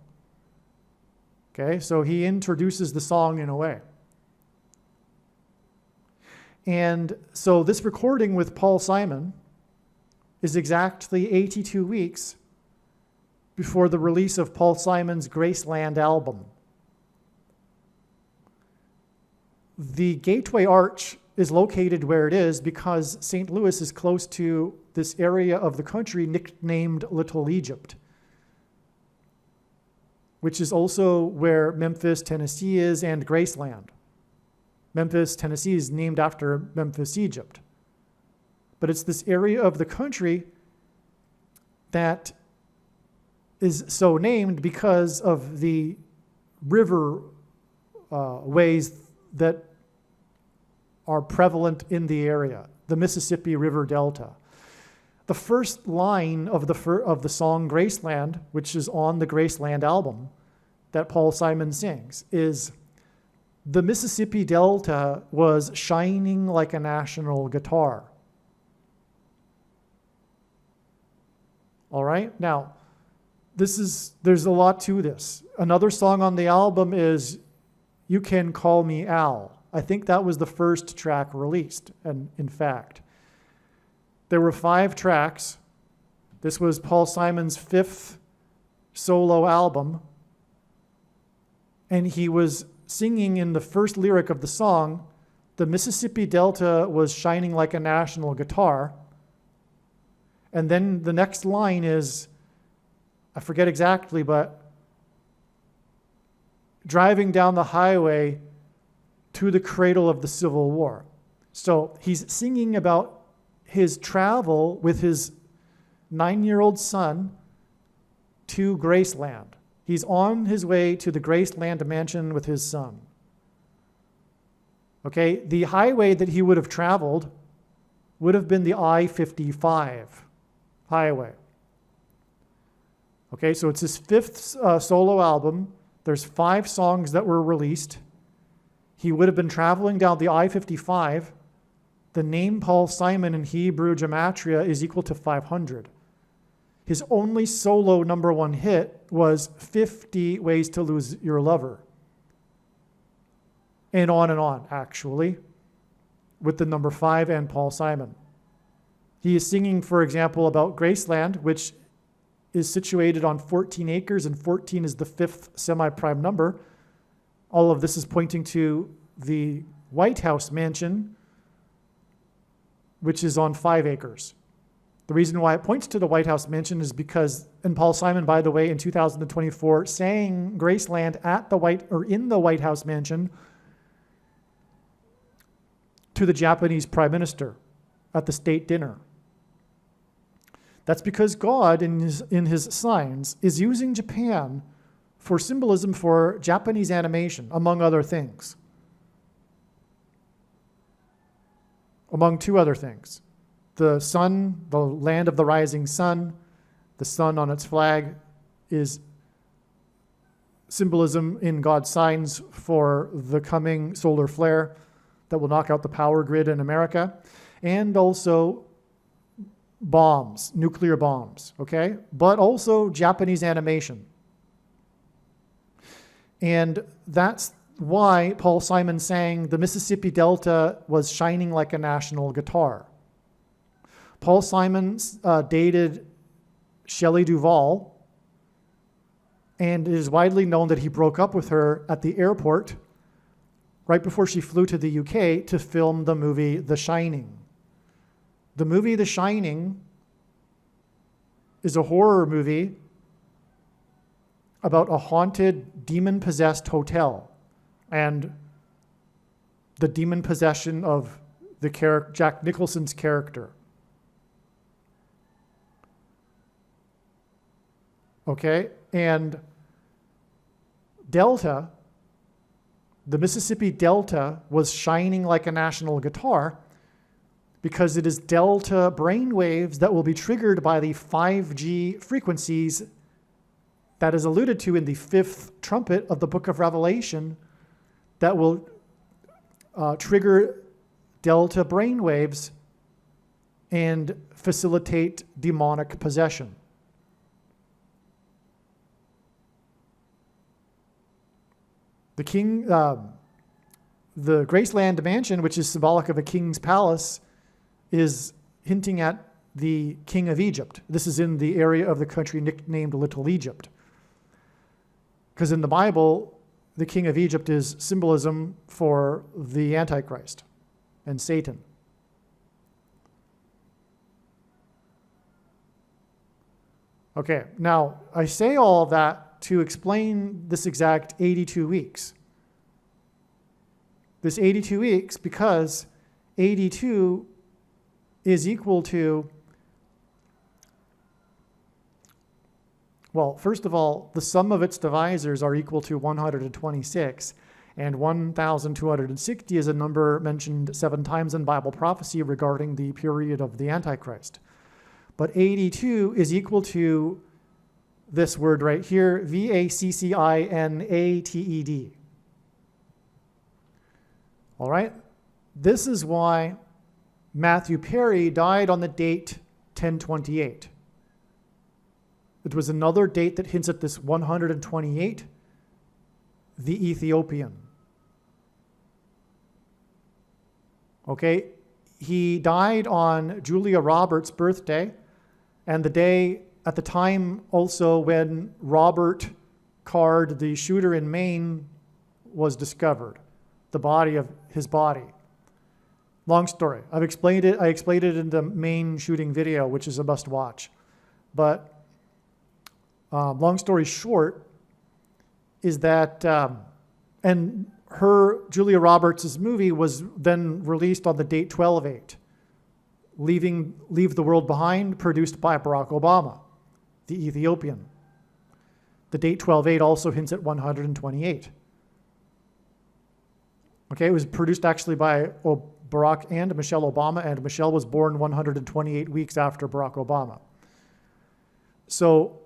Okay, so he introduces the song in a way. And so this recording with Paul Simon is exactly 82 weeks before the release of Paul Simon's Graceland album. The Gateway Arch is located where it is because St. Louis is close to this area of the country nicknamed Little Egypt, which is also where Memphis, Tennessee is, and Graceland. Memphis, Tennessee is named after Memphis, Egypt. But it's this area of the country that is so named because of the river ways that are prevalent in the area, the Mississippi River Delta. The first line of the song Graceland, which is on the Graceland album that Paul Simon sings, is, "The Mississippi Delta was shining like a national guitar." All right? Now, there's a lot to this. Another song on the album is "You Can Call Me Al." I think that was the first track released, and in fact. There were 5 tracks. This was Paul Simon's 5th solo album. And he was singing in the first lyric of the song, "The Mississippi Delta was shining like a national guitar." And then the next line is, I forget exactly, but "driving down the highway to the cradle of the Civil War." So he's singing about his travel with his 9-year-old son to Graceland. He's on his way to the Graceland mansion with his son. Okay, the highway that he would have traveled would have been the I-55 highway. Okay, so it's his 5th solo album. There's 5 songs that were released. He would have been traveling down the I-55. The name Paul Simon in Hebrew gematria is equal to 500. His only solo #1 hit was 50 Ways to Lose Your Lover. and on, actually, with the number 5 and Paul Simon. He is singing, for example, about Graceland, which is situated on 14 acres, and 14 is the 5th semi-prime number. All of this is pointing to the White House mansion, which is on 5 acres. The reason why it points to the White House mansion is because, and Paul Simon, by the way, in 2024, sang Graceland in the White House mansion to the Japanese Prime Minister at the state dinner. That's because God, in his signs, is using Japan for symbolism for Japanese animation, among other things. Among 2 other things. The sun, the land of the rising sun, the sun on its flag is symbolism in God's signs for the coming solar flare that will knock out the power grid in America, and also bombs, nuclear bombs, okay? But also Japanese animation. And that's why Paul Simon sang the Mississippi Delta was shining like a national guitar. Paul Simon dated Shelley Duvall, and it is widely known that he broke up with her at the airport right before she flew to the UK to film the movie The Shining. The movie The Shining is a horror movie about a haunted, demon-possessed hotel and the demon possession of the Jack Nicholson's character. Okay, and Delta, the Mississippi Delta, was shining like a national guitar because it is delta brainwaves that will be triggered by the 5G frequencies that is alluded to in the 5th trumpet of the book of Revelation that will trigger delta brainwaves and facilitate demonic possession. The Graceland mansion, which is symbolic of a king's palace, is hinting at the king of Egypt. This is in the area of the country nicknamed Little Egypt. Because in the Bible, the king of Egypt is symbolism for the Antichrist and Satan. Okay, now I say all that to explain this exact 82 weeks. This 82 weeks because 82 is equal to, well, first of all, the sum of its divisors are equal to 126, and 1,260 is a number mentioned 7 times in Bible prophecy regarding the period of the Antichrist. But 82 is equal to this word right here, VACCINATED. All right? This is why Matthew Perry died on the date 1028. It was another date that hints at this 128, the Ethiopian. Okay? He died on Julia Roberts' birthday, and the day at the time also when Robert Card, the shooter in Maine, was discovered, the body of his body. Long story. I explained it in the Maine shooting video, which is a must watch. But long story short is that, and Julia Roberts' movie was then released on the date 12/8, Leave the World Behind, produced by Barack Obama, the Ethiopian. The date 12/8 also hints at 128. Okay, it was produced actually by Barack and Michelle Obama, and Michelle was born 128 weeks after Barack Obama. So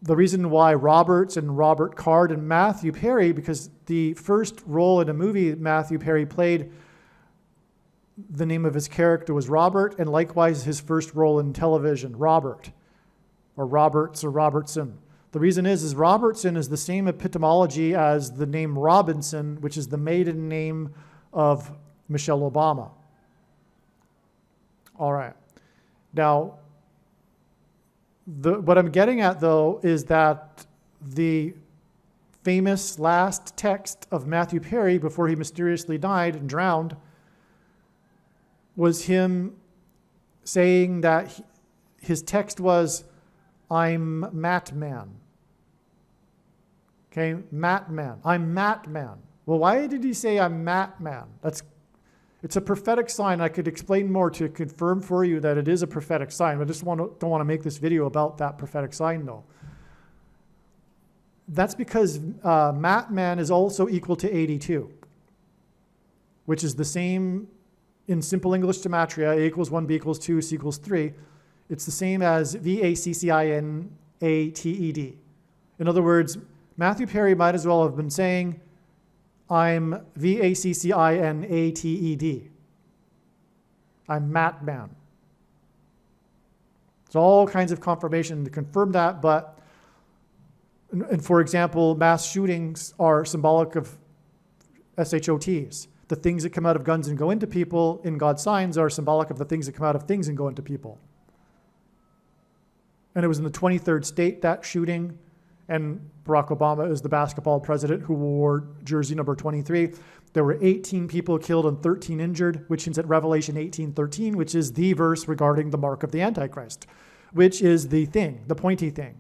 the reason why Roberts and Robert Card and Matthew Perry, because the first role in a movie Matthew Perry played, the name of his character was Robert, and likewise his first role in television, Robert, or Roberts or Robertson. The reason is Robertson is the same etymology as the name Robinson, which is the maiden name of Michelle Obama. All right. Now, what I'm getting at, though, is that the famous last text of Matthew Perry before he mysteriously died and drowned was him saying that his text was, I'm Matt Man. Okay, Matt Man. I'm Matt Man. Well, why did he say I'm Matt Man? It's a prophetic sign. I could explain more to confirm for you that it is a prophetic sign. I just don't want to make this video about that prophetic sign, though. That's because Matt Man is also equal to 82, which is the same in simple English gematria. A equals 1, B equals 2, C equals 3. It's the same as VACCINATED. In other words, Matthew Perry might as well have been saying, I'm VACCINATED. I'm Matt Man. There's all kinds of confirmation to confirm that, but, and for example, mass shootings are symbolic of SHOTs. The things that come out of guns and go into people in God's signs are symbolic of the things that come out of things and go into people. And it was in the 23rd state, that shooting, and Barack Obama is the basketball president who wore jersey number 23. There were 18 people killed and 13 injured, which hints at Revelation 18:13, which is the verse regarding the mark of the Antichrist, which is the thing, the pointy thing.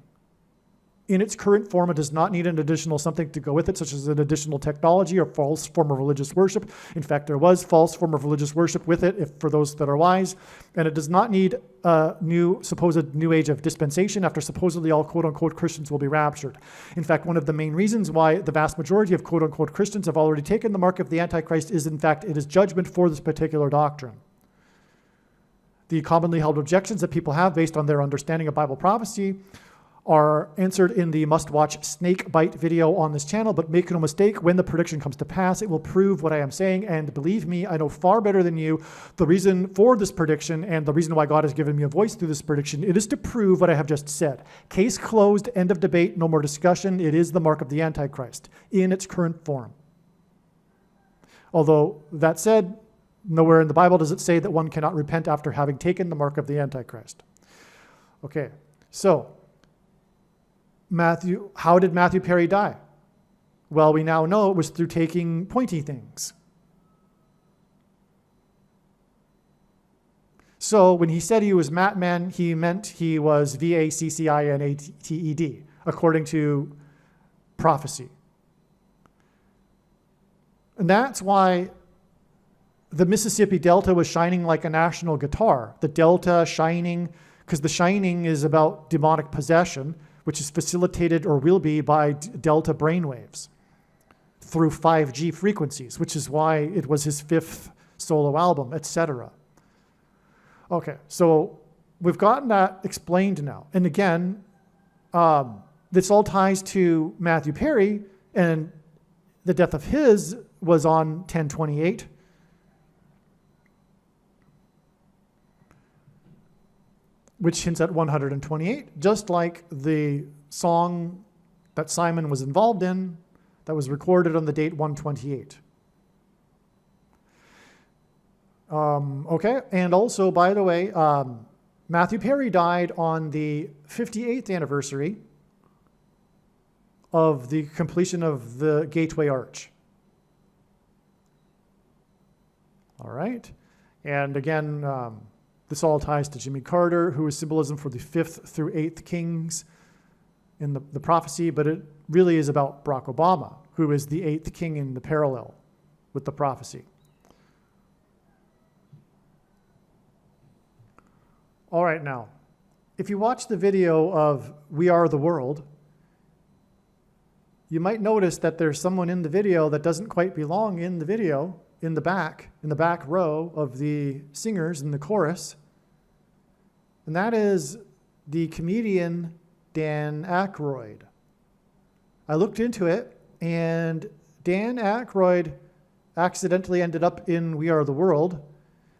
In its current form, it does not need an additional something to go with it, such as an additional technology or false form of religious worship. In fact, there was false form of religious worship with it, for those that are wise. And it does not need a supposed new age of dispensation after supposedly all quote-unquote Christians will be raptured. In fact, one of the main reasons why the vast majority of quote-unquote Christians have already taken the mark of the Antichrist is, in fact, it is judgment for this particular doctrine. The commonly held objections that people have based on their understanding of Bible prophecy are answered in the must-watch snake bite video on this channel, but make no mistake, when the prediction comes to pass, it will prove what I am saying, and believe me, I know far better than you the reason for this prediction and the reason why God has given me a voice through this prediction. It is to prove what I have just said. Case closed, end of debate, no more discussion. It is the mark of the Antichrist in its current form. Although, that said, nowhere in the Bible does it say that one cannot repent after having taken the mark of the Antichrist. Okay, so how did Matthew Perry die? Well, we now know it was through taking pointy things. So when he said he was Matt Man, he meant he was VACCINATED, according to prophecy. And that's why the Mississippi Delta was shining like a national guitar. The Delta shining, because the shining is about demonic possession, which is facilitated or will be by delta brainwaves through 5G frequencies, which is why it was his 5th solo album, etc. Okay, so we've gotten that explained now. And again, this all ties to Matthew Perry, and the death of his was on 10/28. Which hints at 128, just like the song that Simon was involved in that was recorded on the date 128. Okay, and also, by the way, Matthew Perry died on the 58th anniversary of the completion of the Gateway Arch. All right, and again, this all ties to Jimmy Carter, who is symbolism for the 5th through 8th kings in the prophecy, but it really is about Barack Obama, who is the 8th king in the parallel with the prophecy. All right, now, if you watch the video of We Are the World, you might notice that there's someone in the video that doesn't quite belong in the video, in the back row of the singers in the chorus. And that is the comedian Dan Aykroyd. I looked into it, and Dan Aykroyd accidentally ended up in We Are the World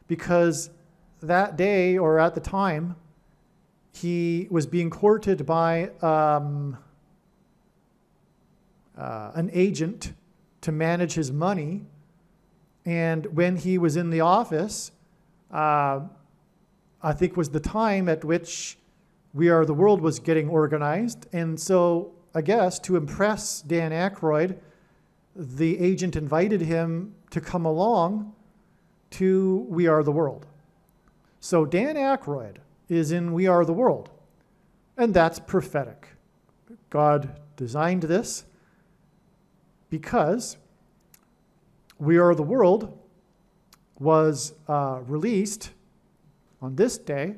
because that day, or at the time, he was being courted by an agent to manage his money. And when he was in the office, I think was the time at which We Are the World was getting organized. And so I guess to impress Dan Aykroyd, the agent invited him to come along to We Are the World. So Dan Aykroyd is in We Are the World, and that's prophetic. God designed this because We Are the World was released on this day,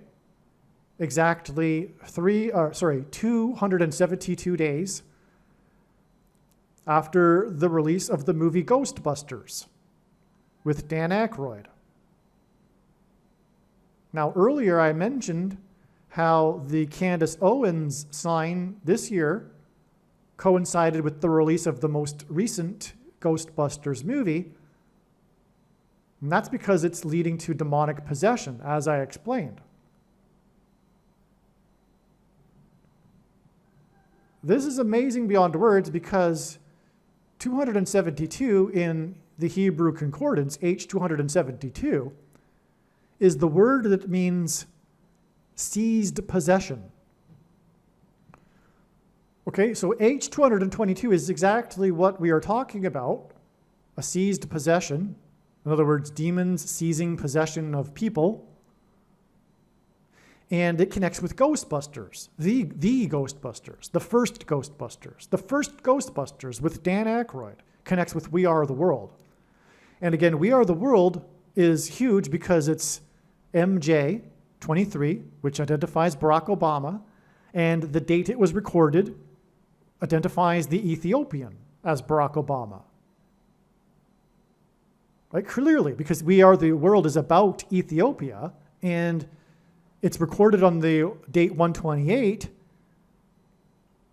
exactly 272 days after the release of the movie Ghostbusters with Dan Aykroyd. Now, earlier I mentioned how the Candace Owens sign this year coincided with the release of the most recent Ghostbusters movie. And that's because it's leading to demonic possession, as I explained. This is amazing beyond words because 272 in the Hebrew Concordance, H272, is the word that means seized possession. Okay, so H222 is exactly what we are talking about, a seized possession. In other words, demons seizing possession of people. And it connects with Ghostbusters, the Ghostbusters, the first Ghostbusters. The first Ghostbusters with Dan Aykroyd connects with We Are the World. And again, We Are the World is huge because it's MJ 23, which identifies Barack Obama, and the date it was recorded identifies the Ethiopian as Barack Obama. Right? Clearly, because We Are the World is about Ethiopia, and it's recorded on the date 128,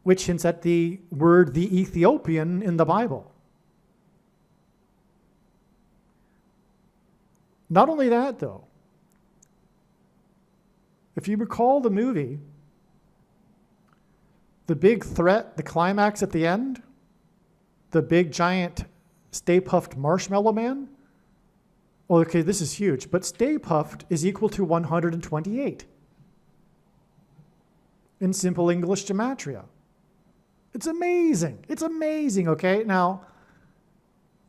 which hints at the word the Ethiopian in the Bible. Not only that, though, if you recall the movie, the big threat, the climax at the end, the big giant Stay Puft Marshmallow Man. Well, okay, this is huge, but Stay Puft is equal to 128 in simple English gematria. It's amazing. It's amazing, okay? Now,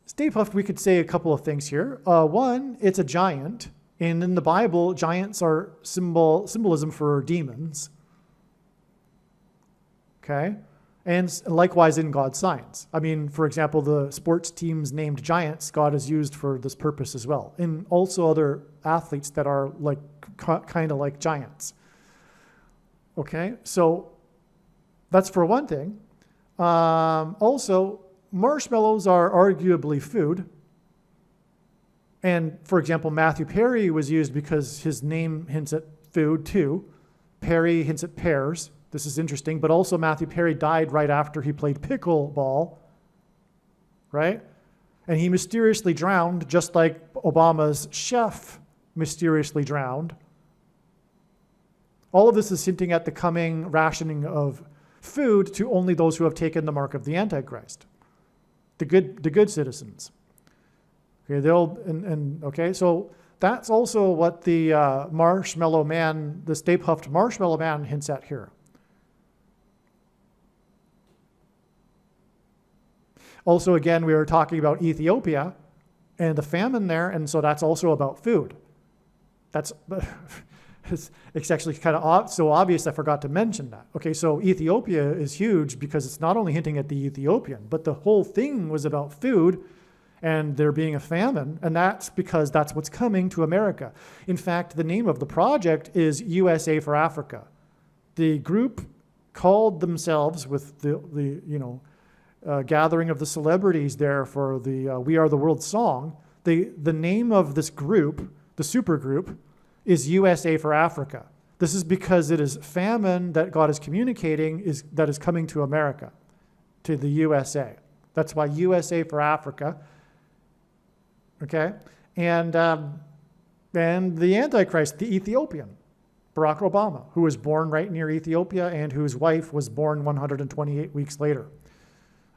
Stay Puft, we could say a couple of things here. One, it's a giant. And in the Bible, giants are symbolism for demons. Okay? And likewise in God's signs. I mean, for example, the sports teams named giants, God has used for this purpose as well. And also other athletes that are like kind of like giants. Okay? So that's for one thing. Also, marshmallows are arguably food. And for example, Matthew Perry was used because his name hints at food too. Perry hints at pears. This is interesting, but also Matthew Perry died right after he played pickleball, right? And he mysteriously drowned, just like Obama's chef mysteriously drowned. All of this is hinting at the coming rationing of food to only those who have taken the mark of the Antichrist, the good citizens. Okay, okay, so that's also what the marshmallow man, the Stay Puft Marshmallow Man hints at here. Also, again, we were talking about Ethiopia and the famine there, and so that's also about food. It's actually kind of so obvious I forgot to mention that. Okay, so Ethiopia is huge because it's not only hinting at the Ethiopian, but the whole thing was about food and there being a famine, and that's because that's what's coming to America. In fact, the name of the project is USA for Africa. The group called themselves, with the gathering of the celebrities there for the We Are the World song, the name of this group, the supergroup, is USA for Africa. This is because it is famine that God is communicating that is coming to America, to the USA. That's why USA for Africa. Okay, and the Antichrist, the Ethiopian, Barack Obama, who was born right near Ethiopia and whose wife was born 128 weeks later.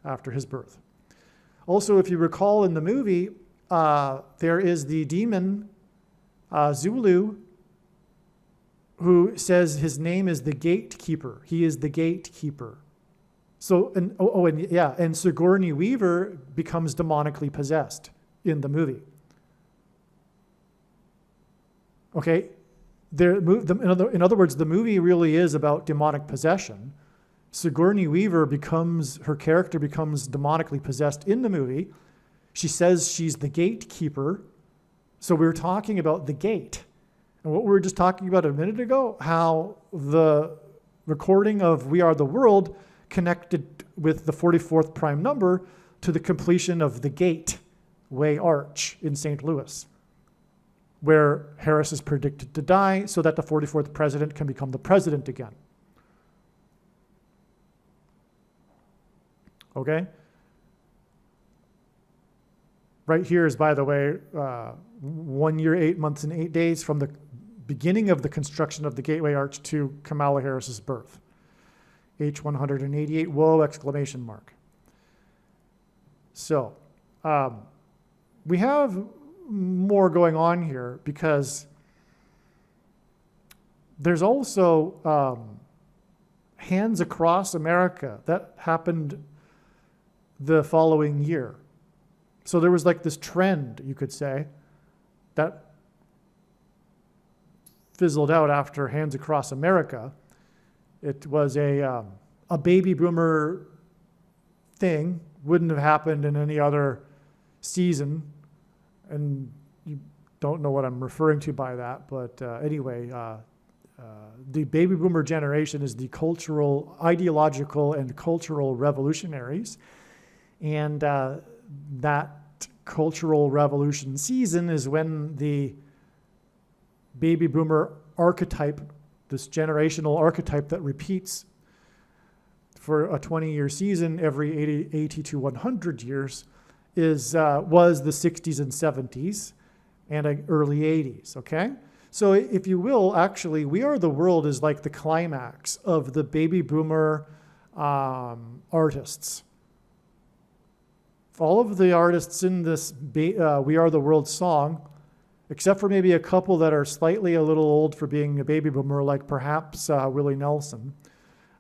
after his birth. Also, if you recall in the movie, there is the demon Zulu, who says his name is the gatekeeper. He is the gatekeeper. So, and Sigourney Weaver becomes demonically possessed in the movie. Okay, in other words, the movie really is about demonic possession. Sigourney Weaver her character becomes demonically possessed in the movie. She says she's the gatekeeper. So we're talking about the gate. And what we were just talking about a minute ago, how the recording of We Are the World connected with the 44th prime number to the completion of the Gateway Arch in St. Louis, where Harris is predicted to die so that the 44th president can become the president again. Okay? Right here is, by the way, 1 year, 8 months, and 8 days from the beginning of the construction of the Gateway Arch to Kamala Harris's birth. H188, whoa, exclamation mark. So, we have more going on here because there's also Hands Across America. That happened the following year. So there was like this trend, you could say, that fizzled out after Hands Across America. It was a baby boomer thing. Wouldn't have happened in any other season. And you don't know what I'm referring to by that. But anyway, the baby boomer generation is the cultural, ideological, and cultural revolutionaries. And that cultural revolution season is when the baby boomer archetype, this generational archetype that repeats for a 20-year season every 80 to 100 years, was the 60s and 70s and early 80s, okay? So if you will, actually, We Are the World is like the climax of the baby boomer artists. All of the artists in this We Are the World song, except for maybe a couple that are slightly a little old for being a baby boomer, like perhaps Willie Nelson.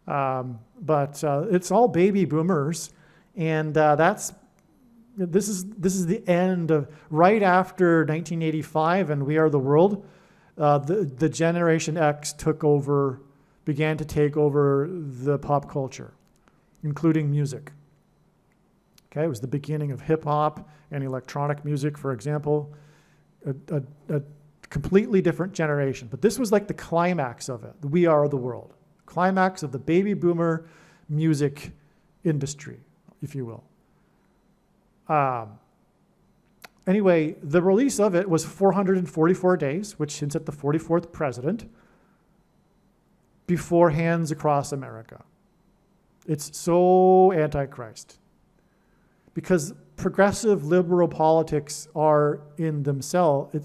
But it's all baby boomers, and this is the end of, right after 1985 and We Are the World, the Generation X began to take over the pop culture, including music. Okay, it was the beginning of hip hop and electronic music, for example. A completely different generation. But this was like the climax of it, the We Are the World. Climax of the baby boomer music industry, if you will. Anyway, the release of it was 444 days, which hints at the 44th president, before Hands Across America. It's so antichrist. Because progressive liberal politics are in itself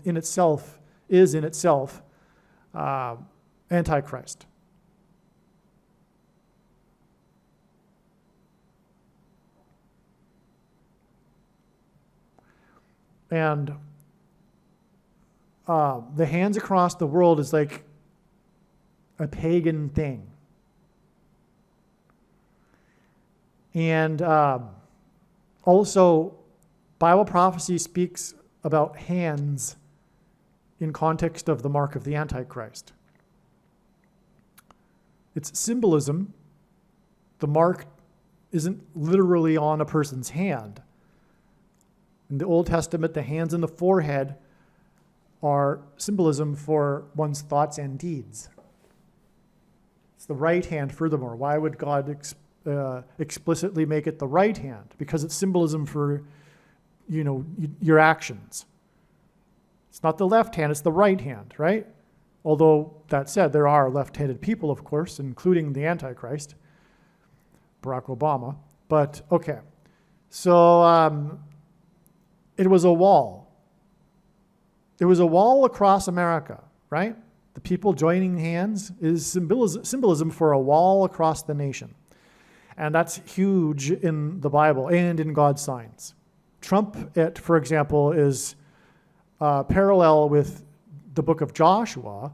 antichrist. And the Hands Across the World is like a pagan thing. And also, Bible prophecy speaks about hands in context of the mark of the Antichrist. It's symbolism. The mark isn't literally on a person's hand. In the Old Testament, the hands and the forehead are symbolism for one's thoughts and deeds. It's the right hand, furthermore. Why would God explicitly make it the right hand? Because it's symbolism for, your actions. It's not the left hand, it's the right hand, right? Although, that said, there are left-handed people, of course, including the Antichrist, Barack Obama. But, okay. So, it was a wall. It was a wall across America, right? The people joining hands is symbolism for a wall across the nation. And that's huge in the Bible and in God's signs. Trumpet, for example, is parallel with the book of Joshua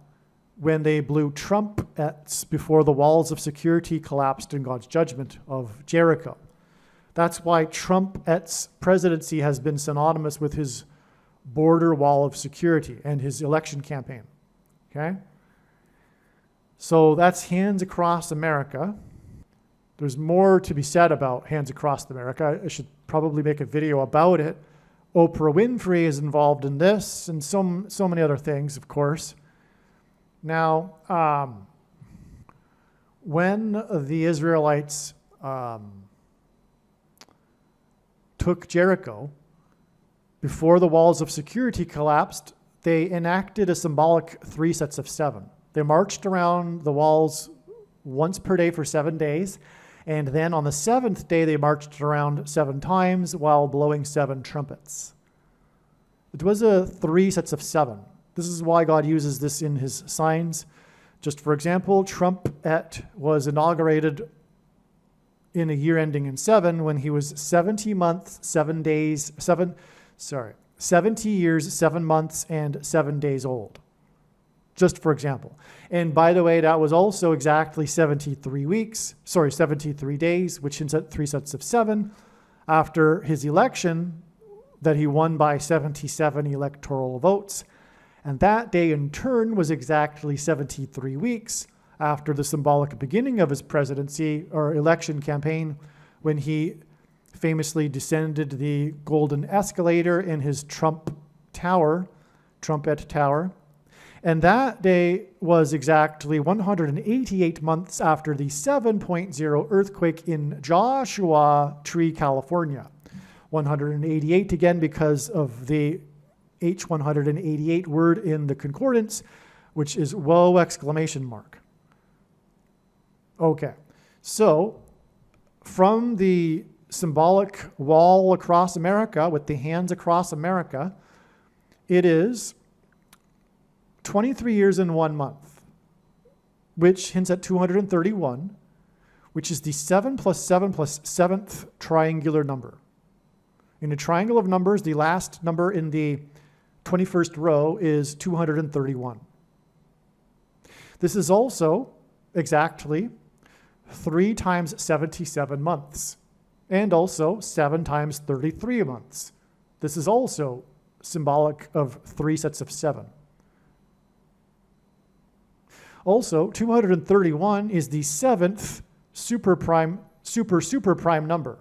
when they blew trumpets before the walls of security collapsed in God's judgment of Jericho. That's why Trumpet's presidency has been synonymous with his border wall of security and his election campaign. Okay? So that's Hands Across America. There's more to be said about Hands Across America. I should probably make a video about it. Oprah Winfrey is involved in this and so many other things, of course. Now, when the Israelites took Jericho, before the walls of security collapsed, they enacted a symbolic 3 sets of 7. They marched around the walls once per day for 7 days, and then on the 7th day, they marched around 7 times while blowing 7 trumpets. It was a 3 sets of 7. This is why God uses this in his signs. Just for example, trumpet was inaugurated in a year ending in 7 when he was 70 months, 7 days, 70 years, 7 months, and 7 days old. Just for example. And by the way, that was also exactly 73 days, which hints at 3 sets of 7, after his election that he won by 77 electoral votes. And that day in turn was exactly 73 weeks after the symbolic beginning of his presidency or election campaign, when he famously descended the golden escalator in his trumpet tower. And that day was exactly 188 months after the 7.0 earthquake in Joshua Tree, California. 188 again because of the H188 word in the concordance, which is whoa exclamation mark. Okay, so from the symbolic wall across America with the hands across America, it is 23 years and 1 month, which hints at 231, which is the 7 plus 7 plus 7th triangular number. In a triangle of numbers, the last number in the 21st row is 231. This is also exactly 3 times 77 months, and also 7 times 33 months. This is also symbolic of 3 sets of 7. Also, 231 is the 7th super prime number,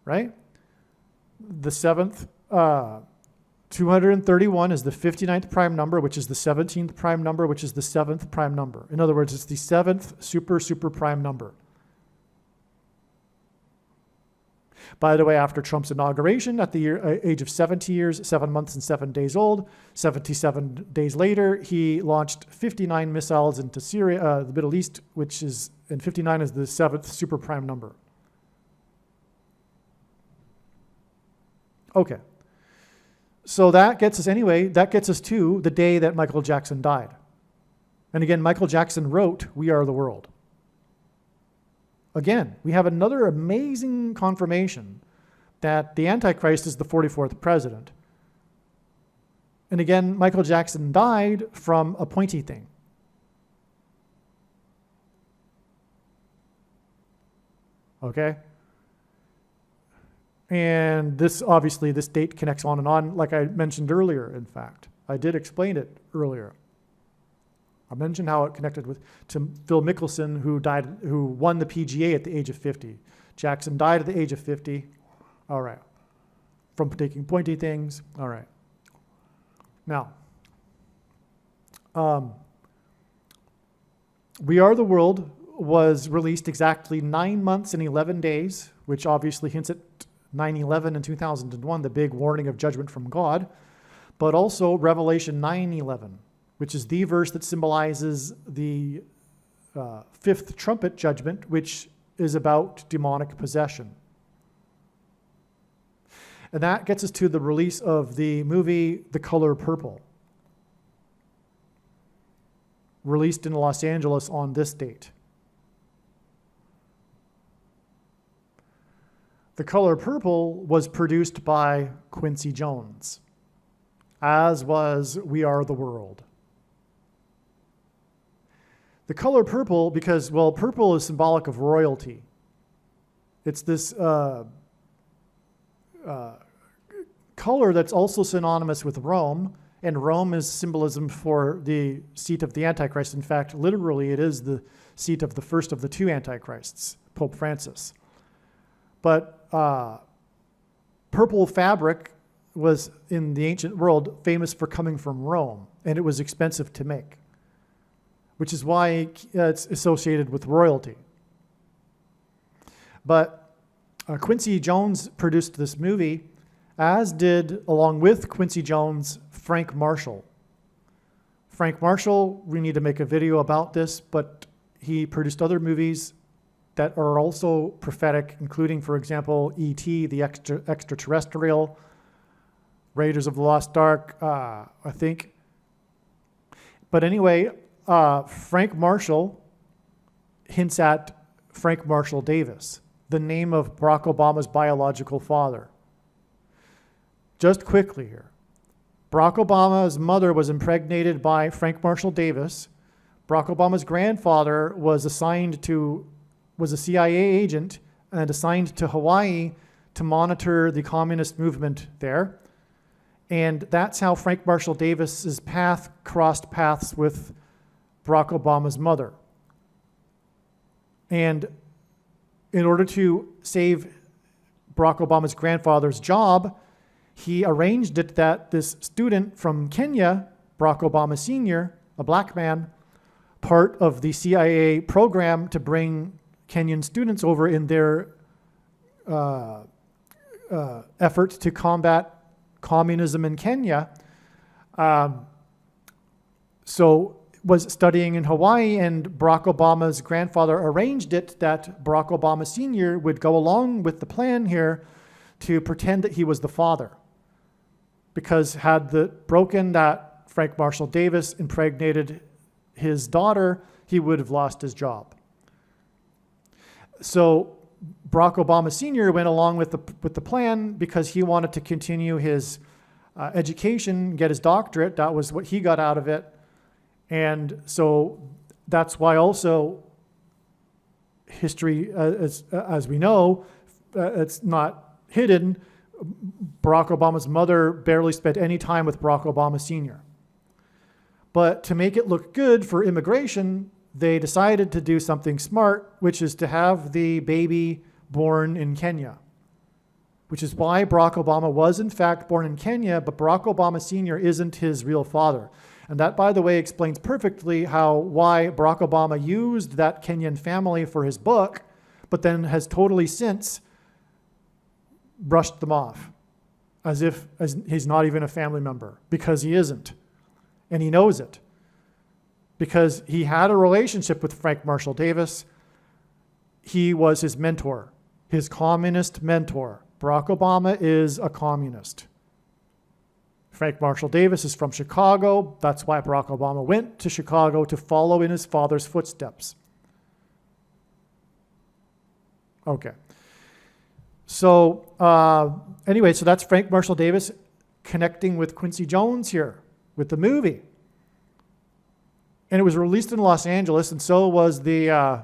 right? The 7th, 231 is the 59th prime number, which is the 17th prime number, which is the 7th prime number. In other words, it's the 7th super prime number. By the way, after Trump's inauguration at the age of 70 years, 7 months and 7 days old, 77 days later, he launched 59 missiles into Syria, the Middle East, which is, and 59 is the 7th super prime number. Okay. So that gets us to the day that Michael Jackson died. And again, Michael Jackson wrote, "We Are the World." Again, we have another amazing confirmation that the Antichrist is the 44th president. And again, Michael Jackson died from a pointy thing. Okay? And this, obviously, this date connects on and on, like I mentioned earlier, in fact. I did explain it earlier. I mentioned how it connected to Phil Mickelson, who won the PGA at the age of 50. Jackson died at the age of 50. All right. From taking pointy things. All right. Now, We Are the World was released exactly 9 months and 11 days, which obviously hints at 9/11 in 2001, the big warning of judgment from God, but also Revelation 9:11, which is the verse that symbolizes the fifth trumpet judgment, which is about demonic possession. And that gets us to the release of the movie The Color Purple, released in Los Angeles on this date. The Color Purple was produced by Quincy Jones, as was We Are the World. The color purple, because, well, purple is symbolic of royalty. It's this color that's also synonymous with Rome, and Rome is symbolism for the seat of the Antichrist. In fact, literally, it is the seat of the first of the two Antichrists, Pope Francis. But purple fabric was, in the ancient world, famous for coming from Rome, and it was expensive to make, which is why it's associated with royalty. But Quincy Jones produced this movie, as did, along with Quincy Jones, Frank Marshall. Frank Marshall, we need to make a video about this, but he produced other movies that are also prophetic, including, for example, E.T., the extraterrestrial, Raiders of the Lost Ark, I think. But anyway, Frank Marshall hints at Frank Marshall Davis, the name of Barack Obama's biological father. Just quickly here. Barack Obama's mother was impregnated by Frank Marshall Davis. Barack Obama's grandfather was a CIA agent and assigned to Hawaii to monitor the communist movement there. And that's how Frank Marshall Davis's path crossed paths with Barack Obama's mother. And in order to save Barack Obama's grandfather's job, he arranged it that this student from Kenya, Barack Obama Sr., a black man, part of the CIA program to bring Kenyan students over in their effort to combat communism in Kenya, so was studying in Hawaii, and Barack Obama's grandfather arranged it that Barack Obama Sr. would go along with the plan here to pretend that he was the father. Because had the broken that Frank Marshall Davis impregnated his daughter, he would have lost his job. So Barack Obama Sr. went along with the plan because he wanted to continue his education, get his doctorate. That was what he got out of it. And so that's why also history, as we know, it's not hidden. Barack Obama's mother barely spent any time with Barack Obama Sr. But to make it look good for immigration, they decided to do something smart, which is to have the baby born in Kenya, which is why Barack Obama was in fact born in Kenya, but Barack Obama Sr. isn't his real father. And that, by the way, explains perfectly why Barack Obama used that Kenyan family for his book, but then has totally since brushed them off as if he's not even a family member, because he isn't. And he knows it. Because he had a relationship with Frank Marshall Davis. He was his mentor, his communist mentor. Barack Obama is a communist. Frank Marshall Davis is from Chicago. That's why Barack Obama went to Chicago, to follow in his father's footsteps. Okay. So anyway, so that's Frank Marshall Davis connecting with Quincy Jones here with the movie. And it was released in Los Angeles, and so was the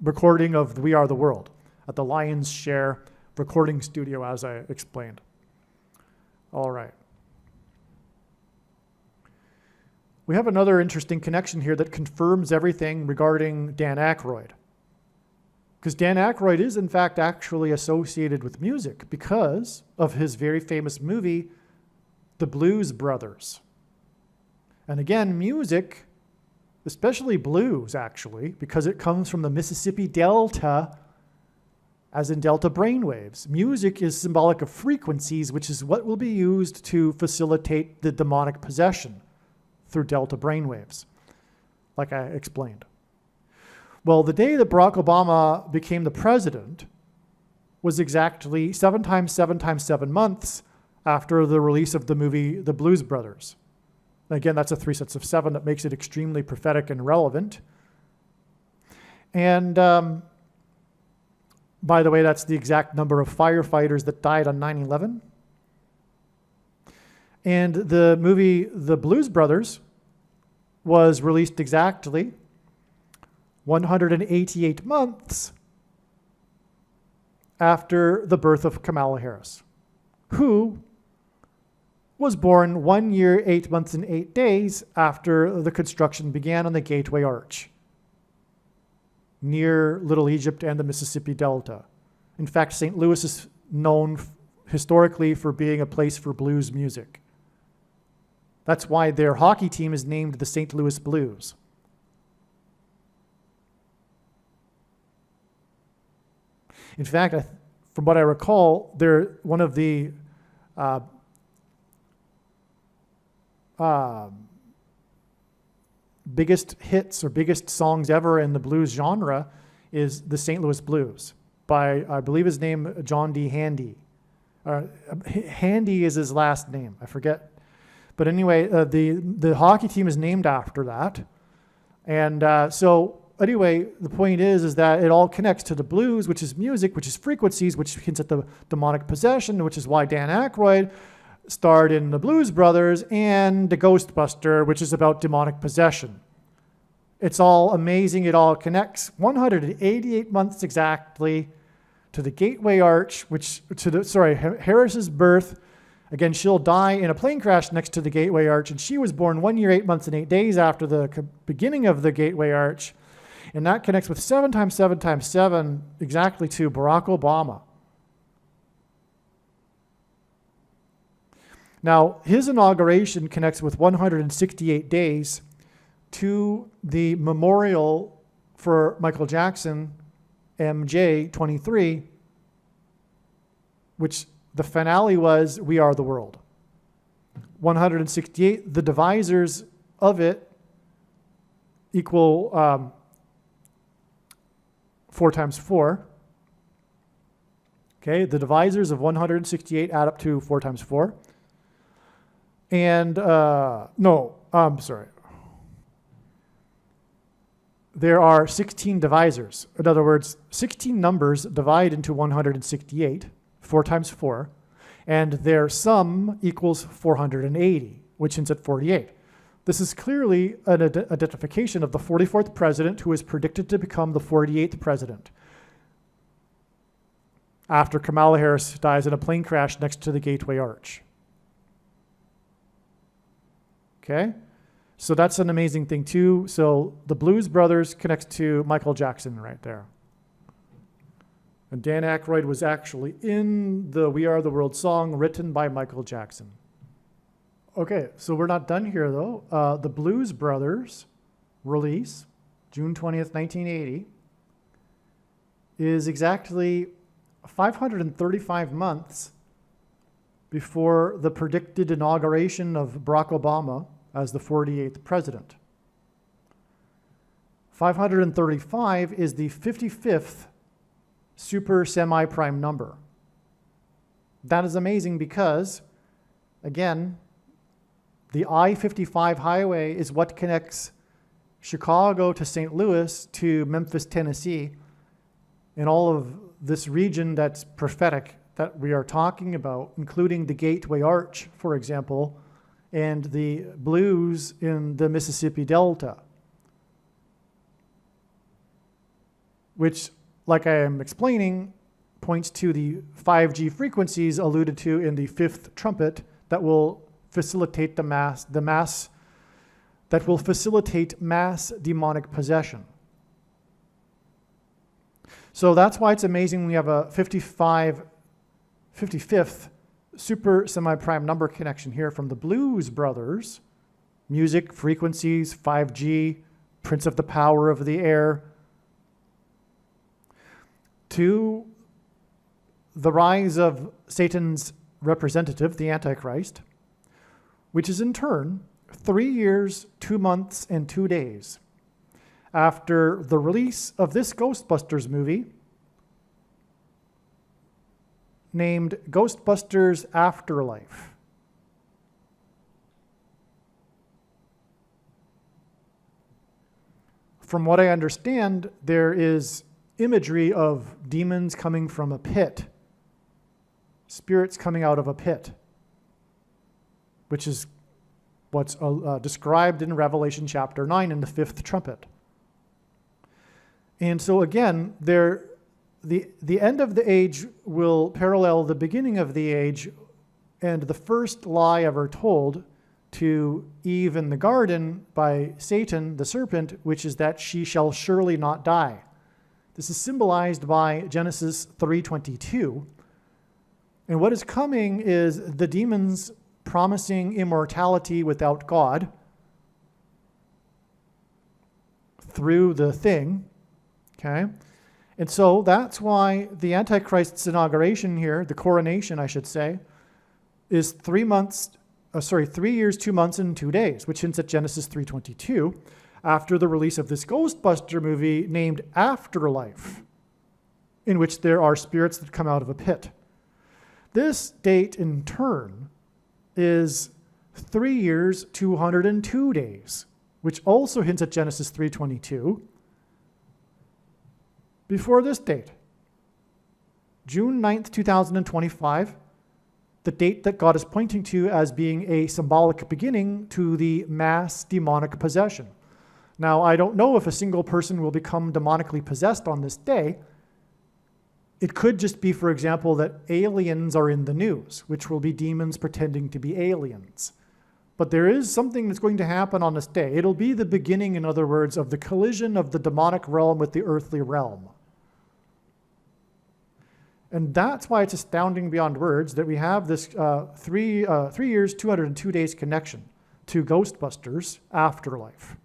recording of We Are the World at the Lion's Share recording studio, as I explained. All right. We have another interesting connection here that confirms everything regarding Dan Aykroyd. Because Dan Aykroyd is, in fact, actually associated with music because of his very famous movie, The Blues Brothers. And again, music, especially blues, actually, because it comes from the Mississippi Delta, as in delta brainwaves. Music is symbolic of frequencies, which is what will be used to facilitate the demonic possession through delta brainwaves, like I explained. Well, the day that Barack Obama became the president was exactly 7 times 7 times 7 months after the release of the movie The Blues Brothers. Again, that's a 3 sets of 7 that makes it extremely prophetic and relevant. And By the way, that's the exact number of firefighters that died on 9/11. And the movie The Blues Brothers was released exactly 188 months after the birth of Kamala Harris, who was born 1 year, 8 months, and 8 days after the construction began on the Gateway Arch near Little Egypt and the Mississippi Delta. In fact, St. Louis is known historically for being a place for blues music. That's why their hockey team is named the St. Louis Blues. In fact, from what I recall, they're one of the biggest hits or biggest songs ever in the blues genre is the St. Louis Blues by, I believe his name, John D. Handy. Handy is his last name. I forget. But anyway, the hockey team is named after that. And so anyway, the point is that it all connects to the blues, which is music, which is frequencies, which hints at the demonic possession, which is why Dan Aykroyd starred in The Blues Brothers and The Ghostbuster, which is about demonic possession. It's all amazing. It all connects 188 months exactly to the Gateway Arch, Harris's birth. Again, she'll die in a plane crash next to the Gateway Arch, and she was born 1 year, 8 months, and 8 days after the beginning of the Gateway Arch. And that connects with 7 times 7 times 7 exactly to Barack Obama. Now, his inauguration connects with 168 days to the memorial for Michael Jackson, MJ23, which the finale was We Are the World. 168, the divisors of it equal 4 times 4. Okay, the divisors of 168 add up to 4 times 4. And, sorry. There are 16 divisors. In other words, 16 numbers divide into 168, 4 times 4, and their sum equals 480, which ends at 48. This is clearly an identification of the 44th president who is predicted to become the 48th president after Kamala Harris dies in a plane crash next to the Gateway Arch. Okay, so that's an amazing thing too. So the Blues Brothers connects to Michael Jackson right there. And Dan Aykroyd was actually in the We Are the World song written by Michael Jackson. Okay, so we're not done here though. The Blues Brothers release, June 20th, 1980, is exactly 535 months before the predicted inauguration of Barack Obama as the 48th president. 535 is the 55th super semi-prime number. That is amazing because, again, the I-55 highway is what connects Chicago to St. Louis to Memphis, Tennessee, and all of this region that's prophetic that we are talking about, including the Gateway Arch, for example, and the blues in the Mississippi Delta, which, like I am explaining, points to the 5G frequencies alluded to in the fifth trumpet that will facilitate mass demonic possession. So that's why it's amazing we have a 55th super semi-prime number connection here from the Blues Brothers, music, frequencies, 5G, Prince of the Power of the Air, to the rise of Satan's representative, the Antichrist, which is in turn 3 years, 2 months, and 2 days after the release of this Ghostbusters movie named Ghostbusters Afterlife. From what I understand, there is imagery of demons coming from a pit, spirits coming out of a pit, which is what's described in Revelation chapter 9 in the fifth trumpet. And so again, the end of the age will parallel the beginning of the age, and the first lie ever told to Eve in the garden by Satan, the serpent, which is that she shall surely not die. This is symbolized by Genesis 3:22. And what is coming is the demons promising immortality without God through the thing, okay? And so that's why the Antichrist's inauguration here, the coronation, I should say, is 3 years, 2 months, and 2 days, which hints at Genesis 3:22, after the release of this Ghostbuster movie named Afterlife, in which there are spirits that come out of a pit. This date, in turn, is 3 years, 202 days, which also hints at Genesis 3:22, before this date, June 9th, 2025, the date that God is pointing to as being a symbolic beginning to the mass demonic possession. Now, I don't know if a single person will become demonically possessed on this day. It could just be, for example, that aliens are in the news, which will be demons pretending to be aliens. But there is something that's going to happen on this day. It'll be the beginning, in other words, of the collision of the demonic realm with the earthly realm. And that's why it's astounding beyond words that we have this 3 years, 202 days connection to Ghostbusters Afterlife,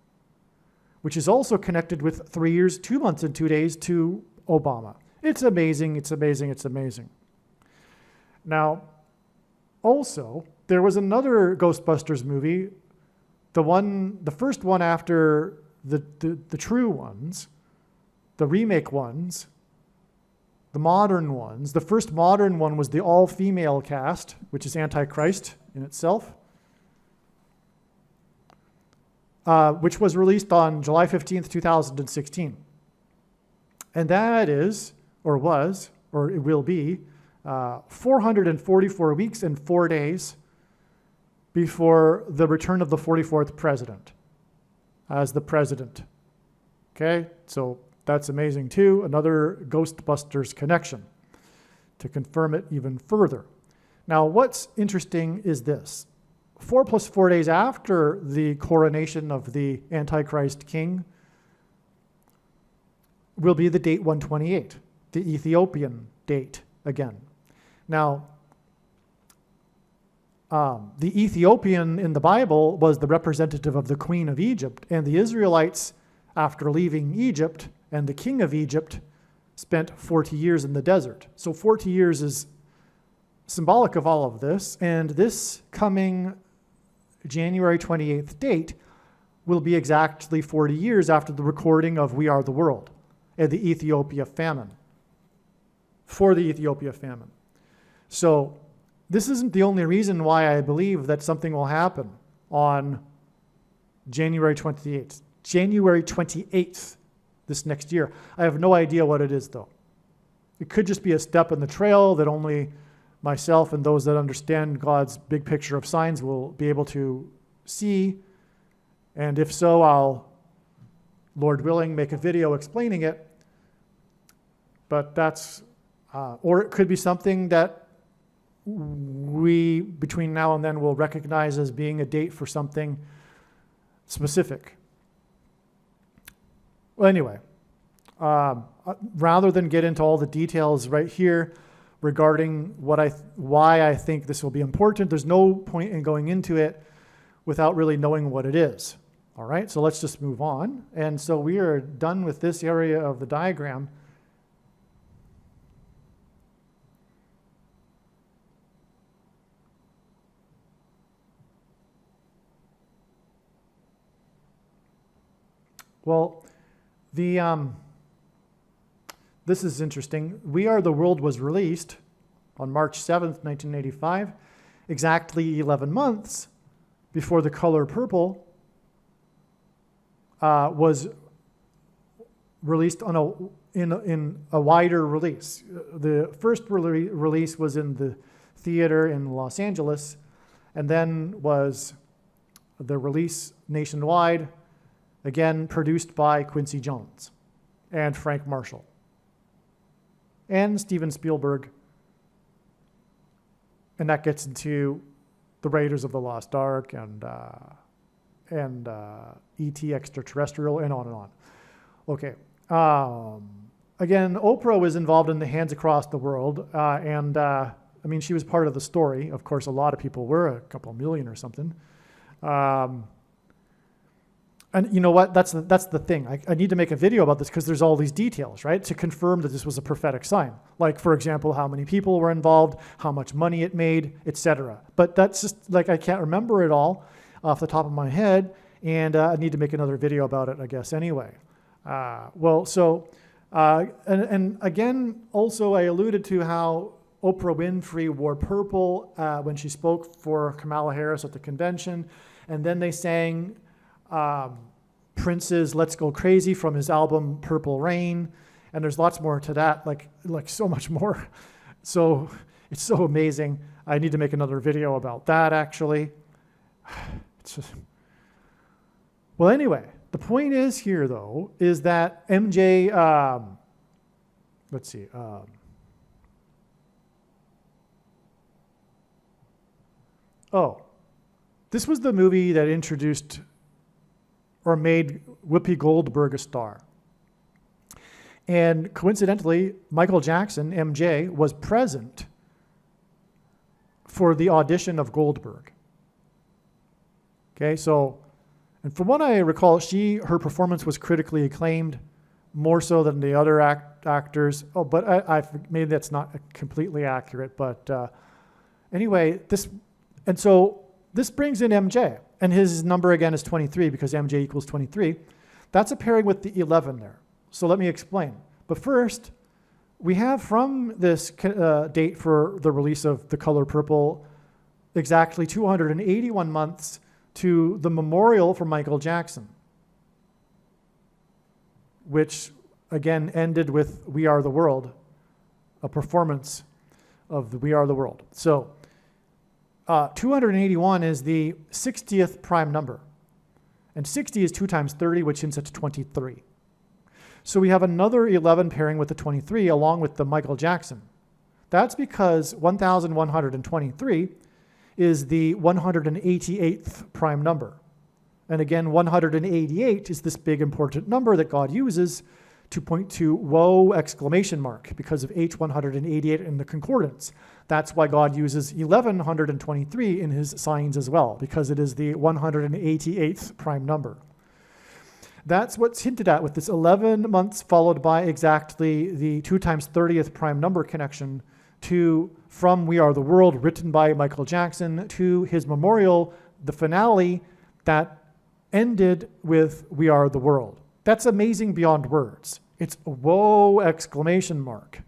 which is also connected with 3 years, 2 months, and 2 days to Obama. It's amazing, it's amazing, it's amazing. Now, also, there was another Ghostbusters movie, the first one after the true ones, the remake ones, the modern ones. The first modern one was the all-female cast, which is Antichrist in itself, which was released on July 15th, 2016. And that is, or was, or it will be, 444 weeks and 4 days before the return of the 44th president as the president. Okay, so that's amazing too. Another Ghostbusters connection to confirm it even further. Now, what's interesting is this. 4 plus 4 days after the coronation of the Antichrist king will be the date 128, the Ethiopian date again. Now, the Ethiopian in the Bible was the representative of the Queen of Egypt, and the Israelites, after leaving Egypt, and the king of Egypt spent 40 years in the desert. So 40 years is symbolic of all of this, and this coming January 28th date will be exactly 40 years after the recording of We Are the World and the Ethiopia famine, for the Ethiopia famine. So this isn't the only reason why I believe that something will happen on January 28th. January 28th, this next year. I have no idea what it is, though. It could just be a step in the trail that only myself and those that understand God's big picture of signs will be able to see. And if so, I'll, Lord willing, make a video explaining it. But that's, or it could be something that we, between now and then, will recognize as being a date for something specific. Well, anyway, rather than get into all the details right here regarding why I think this will be important, there's no point in going into it without really knowing what it is. All right, so let's just move on. And so we are done with this area of the diagram. Well, this is interesting. We Are the World was released on March 7th, 1985, exactly 11 months before The Color Purple was released in a wider release. The first release was in the theater in Los Angeles, and then was the release nationwide, again produced by Quincy Jones and Frank Marshall and Steven Spielberg. And that gets into the Raiders of the Lost Ark and E.T. Extraterrestrial and on and on. Okay. Again, Oprah was involved in the Hands Across the World, and I mean, she was part of the story. Of course, a lot of people were, a couple million or something. And you know what? That's the thing. I need to make a video about this because there's all these details, right? To confirm that this was a prophetic sign. Like, for example, how many people were involved, how much money it made, etc. But that's just, like, I can't remember it all off the top of my head, and I need to make another video about it, I guess, anyway. And again, also I alluded to how Oprah Winfrey wore purple when she spoke for Kamala Harris at the convention, and then they sang Prince's Let's Go Crazy from his album Purple Rain, and there's lots more to that, like so much more. So it's so amazing. I need to make another video about that, actually. It's just... Well, anyway, the point is here, though, is that MJ, let's see, this was the movie that introduced or made Whoopi Goldberg a star. And coincidentally, Michael Jackson, MJ, was present for the audition of Goldberg. Okay, so, and from what I recall, her performance was critically acclaimed, more so than the other actors. Oh, but maybe that's not completely accurate, but anyway, this brings in MJ, and his number again is 23 because MJ equals 23. That's a pairing with the 11 there. So let me explain. But first, we have from this date for the release of The Color Purple exactly 281 months to the memorial for Michael Jackson, which again ended with We Are the World, a performance of the We Are the World. So 281 is the 60th prime number, and 60 is 2 times 30, which hints at 23. So we have another 11 pairing with the 23 along with the Michael Jackson. That's because 1,123 is the 188th prime number. And again, 188 is this big important number that God uses to point to whoa exclamation mark because of H188 in the concordance. That's why God uses 1123 in his signs as well, because it is the 188th prime number. That's what's hinted at with this 11 months followed by exactly the 2 times 30th prime number connection from We Are the World, written by Michael Jackson, to his memorial, the finale that ended with We Are the World. That's amazing beyond words. It's a whoa exclamation mark.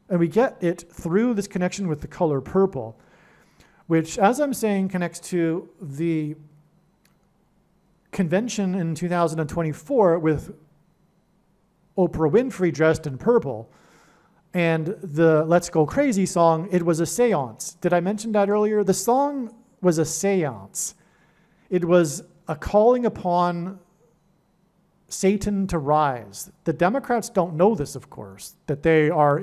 And we get it through this connection with The Color Purple, which, as I'm saying, connects to the convention in 2024 with Oprah Winfrey dressed in purple, and the Let's Go Crazy song, it was a seance. Did I mention that earlier? The song was a seance. It was a calling upon Satan to rise. The Democrats don't know this, of course, that they are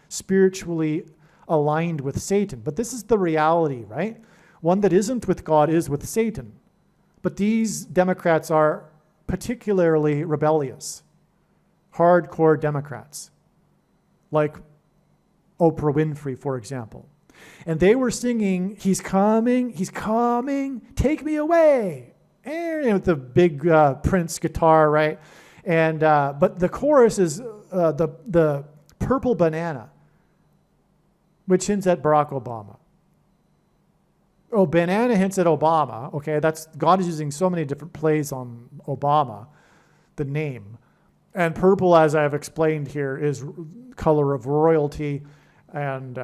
spiritually aligned with Satan. But this is the reality, right? One that isn't with God is with Satan. But these Democrats are particularly rebellious, hardcore Democrats, like Oprah Winfrey, for example. And they were singing, he's coming, take me away. And with the big Prince guitar, right? And but the chorus is the purple banana, which hints at Barack Obama. Oh, banana hints at Obama. Okay, God is using so many different plays on Obama, the name. And purple, as I've explained here, is color of royalty, and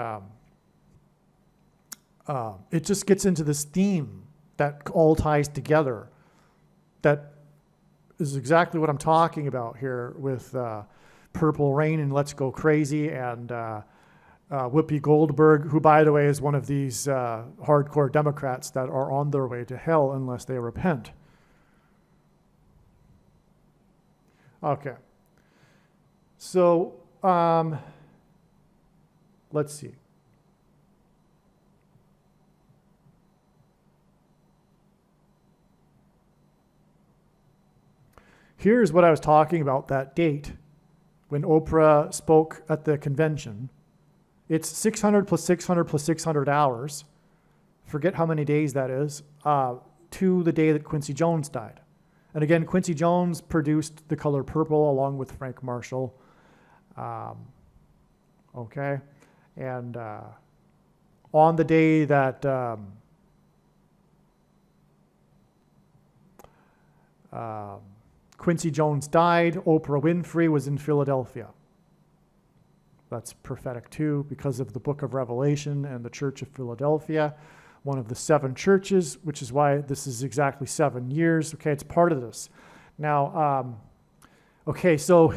it just gets into this theme that all ties together. That is exactly what I'm talking about here with Purple Rain and Let's Go Crazy, and Whoopi Goldberg, who, by the way, is one of these hardcore Democrats that are on their way to hell unless they repent. Okay. So, let's see. Here's what I was talking about, that date when Oprah spoke at the convention. It's 600 plus 600 plus 600 hours. Forget how many days that is, to the day that Quincy Jones died. And again, Quincy Jones produced The Color Purple along with Frank Marshall. Okay. And on the day that Quincy Jones died, Oprah Winfrey was in Philadelphia. That's prophetic too, because of the book of Revelation and the Church of Philadelphia, one of the 7 churches, which is why this is exactly 7 years. Okay, it's part of this. Now, okay, so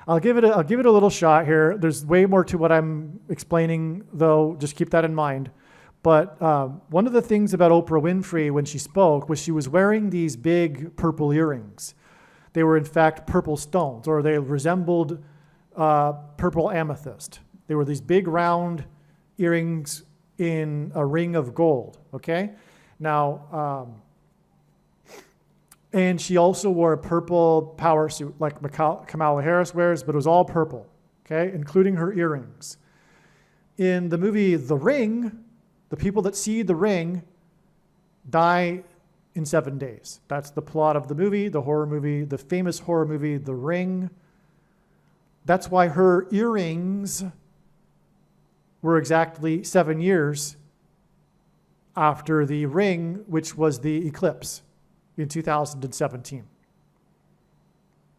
I'll give it a little shot here. There's way more to what I'm explaining, though. Just keep that in mind. But one of the things about Oprah Winfrey when she spoke was she was wearing these big purple earrings. They were in fact purple stones, or they resembled purple amethyst. They were these big round earrings in a ring of gold, okay? Now, and she also wore a purple power suit like Kamala Harris wears, but it was all purple, okay, including her earrings. In the movie The Ring, the people that see The Ring die in 7 days. That's the plot of the movie, the horror movie, the famous horror movie, The Ring. That's why her earrings were exactly 7 years after The Ring, which was the eclipse in 2017.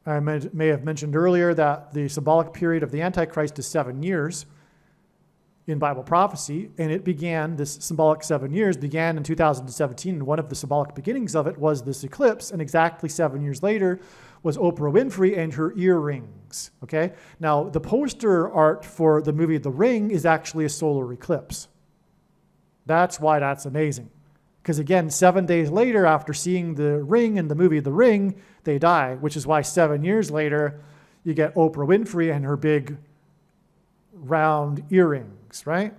I may have mentioned earlier that the symbolic period of the Antichrist is 7 years in Bible prophecy, and it began, this symbolic 7 years began in 2017, and one of the symbolic beginnings of it was this eclipse, and exactly 7 years later was Oprah Winfrey and her earrings, okay? Now, the poster art for the movie The Ring is actually a solar eclipse. That's why that's amazing. Because again, 7 days later, after seeing The Ring in the movie The Ring, they die, which is why 7 years later, you get Oprah Winfrey and her big round earrings, right?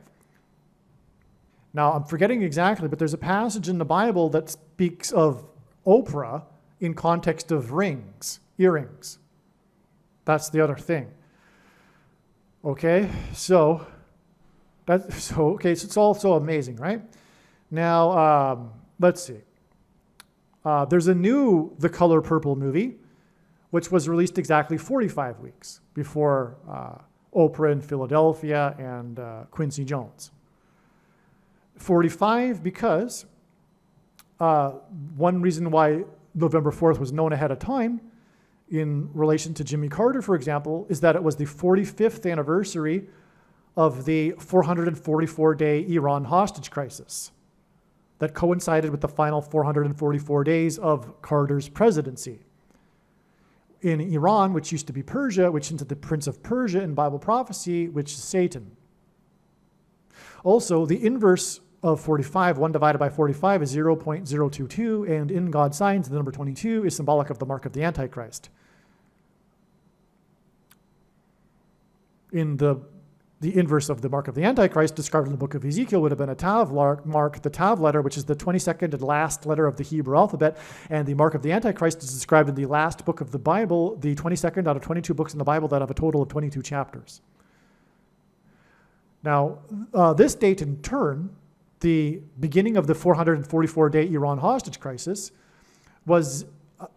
Now, I'm forgetting exactly, but there's a passage in the Bible that speaks of Oprah in context of rings, earrings. That's the other thing. Okay, so it's all so amazing, right? Now, let's see. There's a new The Color Purple movie, which was released exactly 45 weeks before Oprah in Philadelphia and Quincy Jones. 45 because one reason why November 4th was known ahead of time in relation to Jimmy Carter, for example, is that it was the 45th anniversary of the 444-day Iran hostage crisis that coincided with the final 444 days of Carter's presidency. In Iran, which used to be Persia, which into the Prince of Persia in Bible prophecy, which is Satan. Also, the inverse of 45, 1 divided by 45 is 0.022, and in God's signs, the number 22 is symbolic of the mark of the Antichrist. In the inverse of the mark of the Antichrist described in the book of Ezekiel would have been a Tav mark, the Tav letter, which is the 22nd and last letter of the Hebrew alphabet, and the mark of the Antichrist is described in the last book of the Bible, the 22nd out of 22 books in the Bible that have a total of 22 chapters. Now, this date in turn, the beginning of the 444-day Iran hostage crisis, was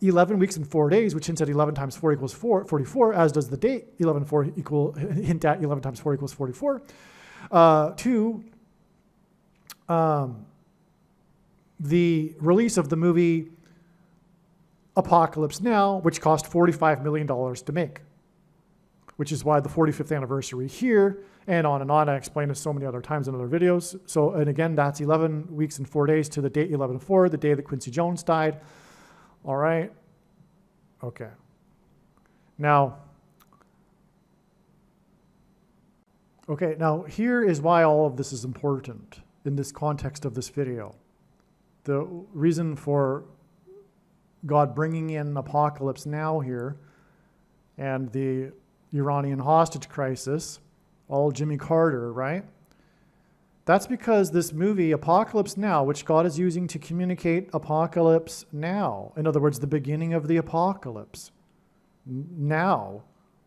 11 weeks and 4 days, which hints at 11 times 4 equals 44, as does the date 11 hint at 11 times 4 equals 44, to the release of the movie Apocalypse Now, which cost $45 million to make, which is why the 45th anniversary here, and on. I explained this so many other times in other videos. So, and again, that's 11 weeks and 4 days to the date 11/4, the day that Quincy Jones died. All right. Okay. Now, Okay, now here is why all of this is important in this context of this video. The reason for God bringing in Apocalypse Now here and the Iranian hostage crisis, all Jimmy Carter, right? That's because this movie, Apocalypse Now, which God is using to communicate Apocalypse Now, in other words, the beginning of the apocalypse, now.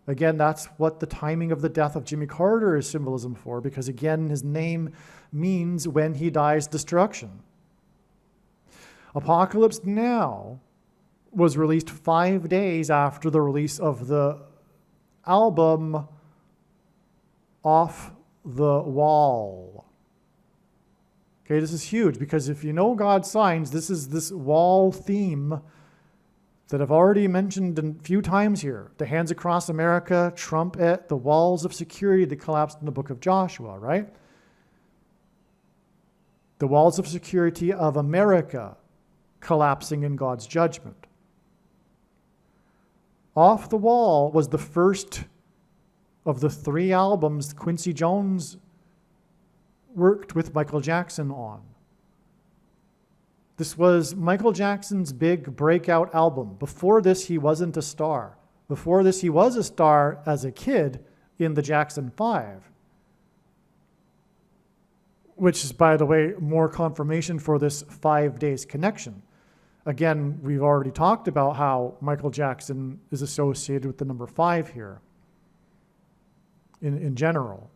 Again, that's what the timing of the death of Jimmy Carter is symbolism for, because again, his name means when he dies, destruction. Apocalypse Now was released 5 days after the release of the album Off the Wall. Okay, this is huge, because if you know God's signs, this is this wall theme that I've already mentioned a few times here. The hands across America, trumpet, the walls of security that collapsed in the book of Joshua, right? The walls of security of America collapsing in God's judgment. Off the Wall was the first of the 3 albums Quincy Jones worked with Michael Jackson on. This was Michael Jackson's big breakout album. Before this, he wasn't a star. Before this, he was a star as a kid in the Jackson 5, which is, by the way, more confirmation for this 5 days connection. Again, we've already talked about how Michael Jackson is associated with the number 5 here in general.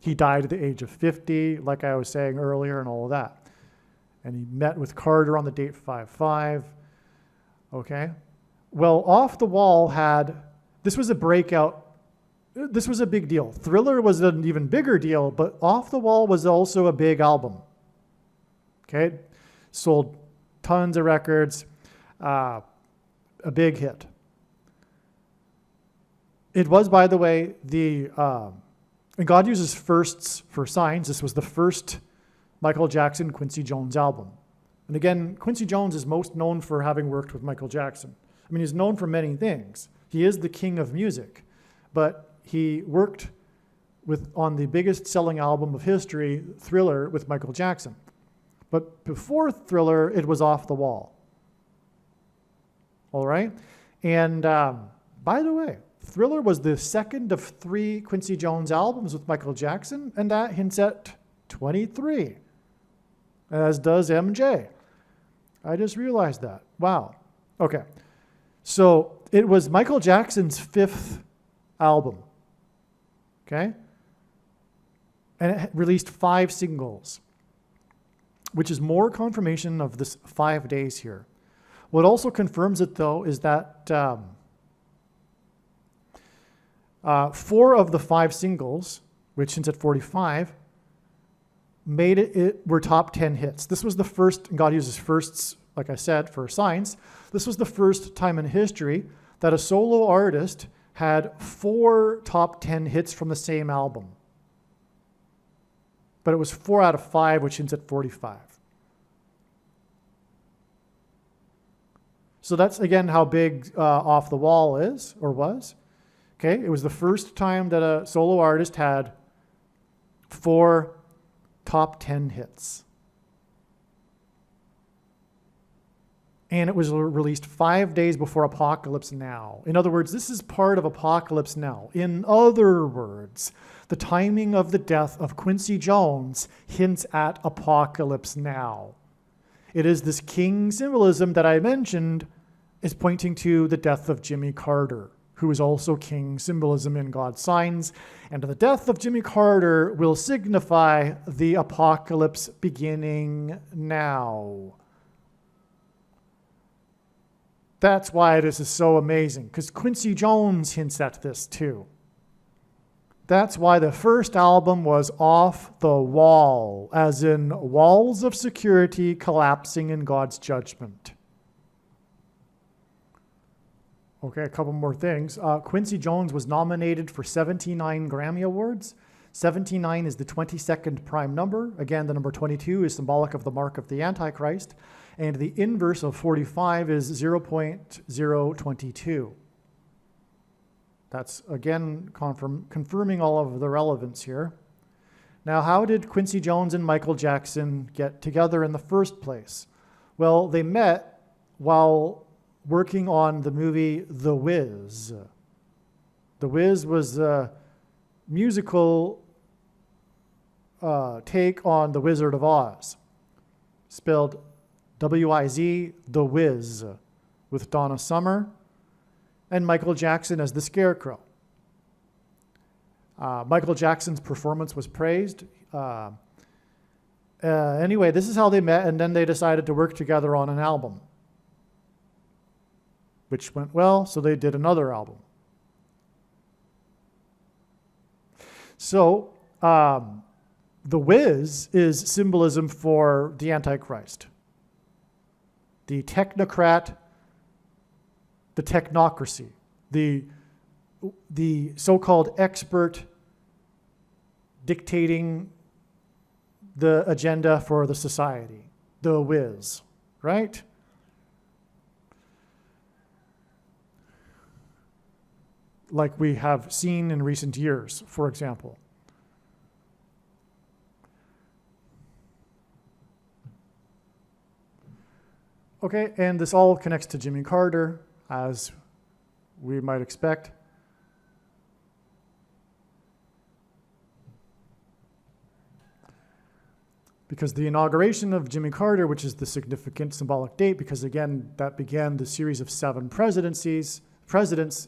He died at the age of 50, like I was saying earlier, and all of that. And he met with Carter on the date 5/5. Okay? Well, Off the Wall this was a breakout, this was a big deal. Thriller was an even bigger deal, but Off the Wall was also a big album. Okay? Sold tons of records, a big hit. It was, by the way, and God uses firsts for signs. This was the first Michael Jackson, Quincy Jones album. And again, Quincy Jones is most known for having worked with Michael Jackson. I mean, he's known for many things. He is the king of music, but he worked on the biggest selling album of history, Thriller, with Michael Jackson. But before Thriller, it was Off the Wall. All right? And by the way, Thriller was the second of 3 Quincy Jones albums with Michael Jackson, and that hints at 23. As does MJ. I just realized that. Wow. Okay. So it was Michael Jackson's 5th album. Okay? And it released 5 singles, which is more confirmation of this 5 days here. What also confirms it, though, is that 4 of the 5 singles, which hints at 45, were top 10 hits. This was the first, and God uses firsts, like I said, for signs. This was the first time in history that a solo artist had 4 top 10 hits from the same album. But it was 4 out of 5, which hints at 45. So that's, again, how big Off the Wall is, or was. Okay, it was the first time that a solo artist had 4 top 10 hits. And it was released 5 days before Apocalypse Now. In other words, this is part of Apocalypse Now. In other words, the timing of the death of Quincy Jones hints at Apocalypse Now. It is this king symbolism that I mentioned is pointing to the death of Jimmy Carter, who is also king symbolism in God's signs. And the death of Jimmy Carter will signify the apocalypse beginning now. That's why this is so amazing, because Quincy Jones hints at this too. That's why the first album was Off the Wall, as in walls of security collapsing in God's judgment. Okay, a couple more things. Quincy Jones was nominated for 79 Grammy Awards. 79 is the 22nd prime number. Again, the number 22 is symbolic of the mark of the Antichrist. And the inverse of 45 is 0.022. That's, again, confirming all of the relevance here. Now, how did Quincy Jones and Michael Jackson get together in the first place? Well, they met while working on the movie The Wiz. The Wiz was a musical take on The Wizard of Oz, spelled W-I-Z, The Wiz, with Donna Summer and Michael Jackson as the Scarecrow. Michael Jackson's performance was praised. Anyway, this is how they met, and then they decided to work together on an album, which went well, so they did another album. So, The Wiz is symbolism for the Antichrist, the technocrat, the technocracy, the so-called expert dictating the agenda for the society, the Wiz, right? Like we have seen in recent years, for example. Okay, and this all connects to Jimmy Carter, as we might expect. Because the inauguration of Jimmy Carter, which is the significant symbolic date, because again, that began the series of 7 presidents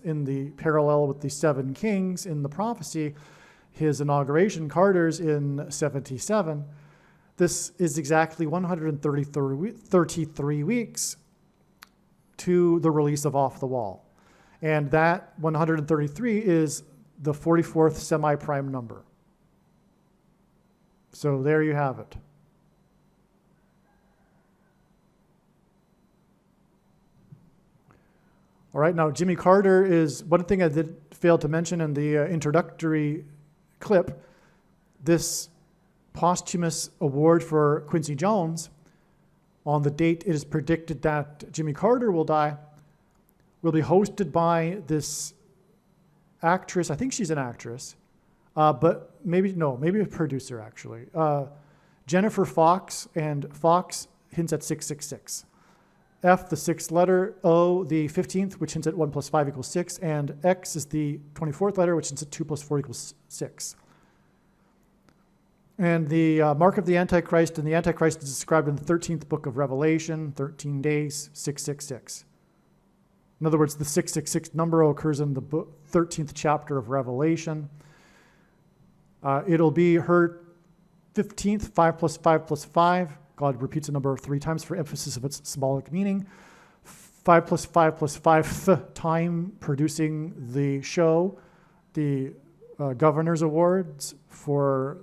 in the parallel with the 7 kings in the prophecy, his inauguration, Carter's, in 77. This is exactly 133 weeks to the release of Off the Wall. And that 133 is the 44th semi-prime number. So there you have it. All right, now Jimmy Carter is, one thing I did fail to mention in the introductory clip, this posthumous award for Quincy Jones, on the date it is predicted that Jimmy Carter will die, will be hosted by this actress. I think she's an actress, but maybe a producer actually. Jennifer Fox, and Fox hints at 666. F, the 6th letter, O, the 15th, which hints at 1 + 5 = 6, and X is the 24th letter, which hints at 2 + 4 = 6. And the mark of the Antichrist, and the Antichrist is described in the 13th book of Revelation, 13 days, 666. In other words, the 666 number occurs in the 13th chapter of Revelation. It'll be her 15th, 5 + 5 + 5. God repeats a number 3 times for emphasis of its symbolic meaning. 5 + 5 + 5th time producing the show, the Governor's Awards for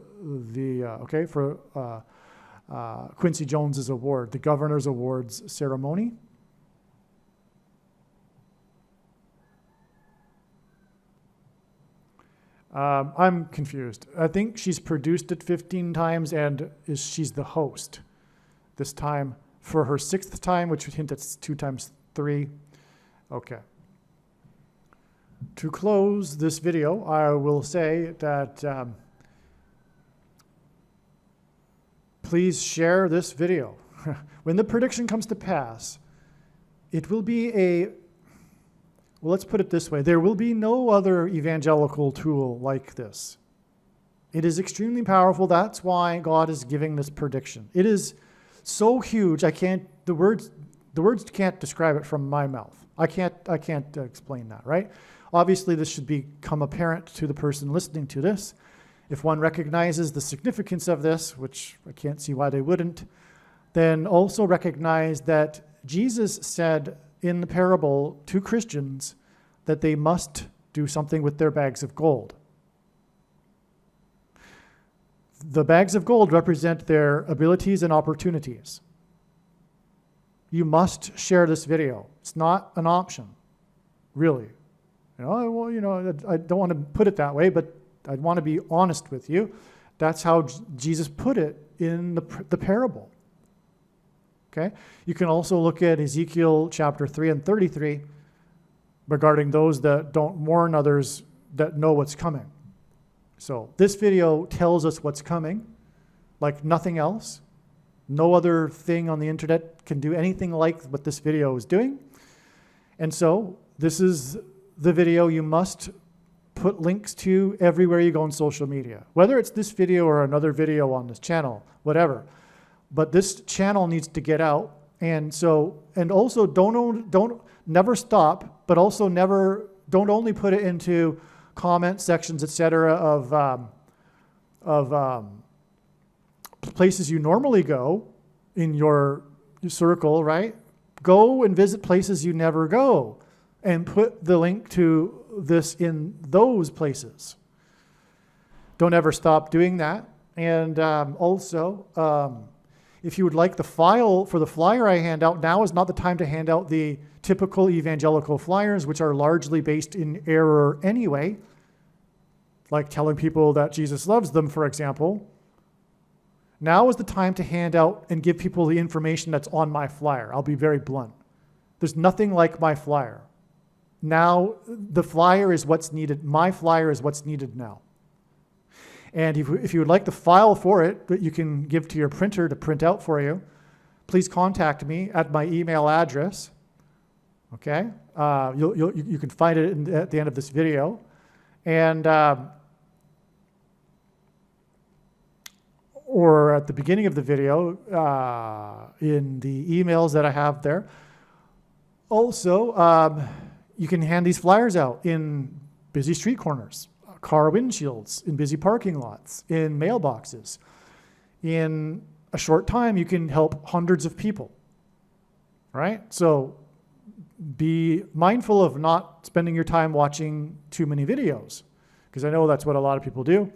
Quincy Jones's award, the Governor's Awards ceremony. I'm confused. I think she's produced it 15 times and she's the host this time for her 6th time, which would hint at 2 × 3. Okay. To close this video, I will say that please share this video. When the prediction comes to pass, it will be well, let's put it this way. There will be no other evangelical tool like this. It is extremely powerful. That's why God is giving this prediction. It is so huge, the words can't describe it from my mouth. I can't explain that, right? Obviously, this should become apparent to the person listening to this. If one recognizes the significance of this, which I can't see why they wouldn't, then also recognize that Jesus said in the parable to Christians that they must do something with their bags of gold. The bags of gold represent their abilities and opportunities. You must share this video. It's not an option, really. I don't want to put it that way, but I want to be honest with you. That's how Jesus put it in the parable. Okay? You can also look at Ezekiel chapter 3 and 33. regarding those that don't warn others that know what's coming. So this video tells us what's coming, like nothing else. No other thing on the internet can do anything like what this video is doing. And so this is the video you must put links to everywhere you go on social media, whether it's this video or another video on this channel, whatever. But this channel needs to get out. And so, and also don't never stop, but also don't only put it into comment sections, etc. of places you normally go in your circle, right? Go and visit places you never go and put the link to this in those places. Don't ever stop doing that. And also, if you would like the file for the flyer I hand out, now is not the time to hand out the typical evangelical flyers, which are largely based in error anyway, like telling people that Jesus loves them, for example. Now is the time to hand out and give people the information that's on my flyer. I'll be very blunt. There's nothing like my flyer. Now, the flyer is what's needed. My flyer is what's needed now. And if you would like the file for it that you can give to your printer to print out for you, please contact me at my email address. Okay? You can find it at the end of this video. And or at the beginning of the video in the emails that I have there. Also, you can hand these flyers out in busy street corners, car windshields, in busy parking lots, in mailboxes. In a short time, you can help hundreds of people, right? So be mindful of not spending your time watching too many videos, because I know that's what a lot of people do.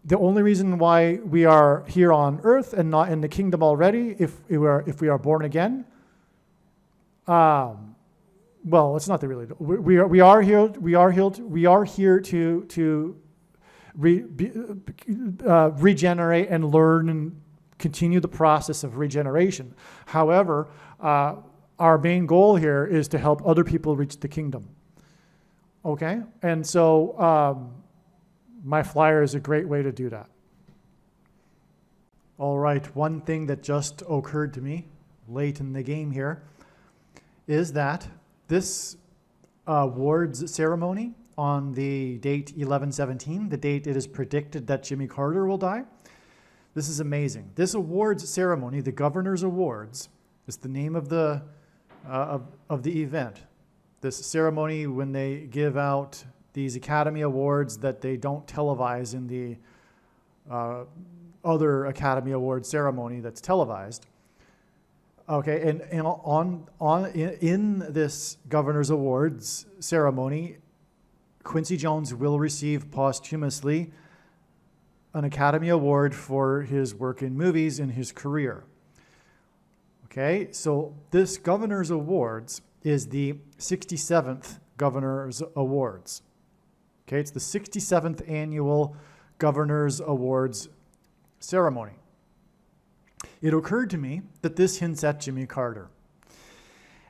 The only reason why we are here on earth and not in the kingdom already, if we are born again, well, it's not the really. We are here to regenerate and learn and continue the process of regeneration. However, our main goal here is to help other people reach the kingdom. Okay, and so my flyer is a great way to do that. All right, one thing that just occurred to me late in the game here is that this awards ceremony on the date 11/17, the date it is predicted that Jimmy Carter will die. This is amazing. This awards ceremony, the Governor's Awards, is the name of the event. This ceremony, when they give out these Academy Awards that they don't televise in the other Academy Award ceremony that's televised. Okay, and in this Governor's Awards ceremony, Quincy Jones will receive posthumously an Academy Award for his work in movies in his career. Okay, so this Governor's Awards is the 67th Governor's Awards. Okay, it's the 67th annual Governor's Awards ceremony. It occurred to me that this hints at Jimmy Carter.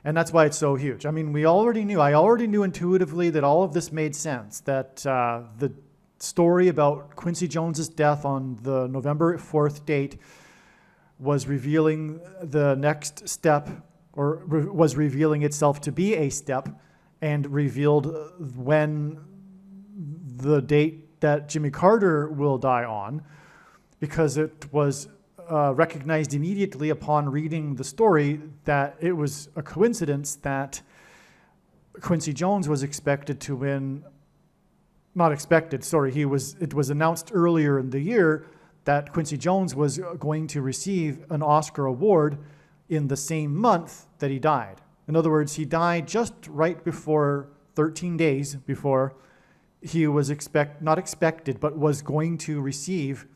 And that's why it's so huge. I mean, I already knew intuitively that all of this made sense, that the story about Quincy Jones's death on the November 4th date was revealing the next step, or was revealing itself to be a step, and revealed when the date that Jimmy Carter will die on, because it was recognized immediately upon reading the story that it was a coincidence that Quincy Jones was expected to win, not expected, sorry, it was announced earlier in the year that Quincy Jones was going to receive an Oscar award in the same month that he died. In other words, he died just right before, 13 days before he was not expected, but was going to receive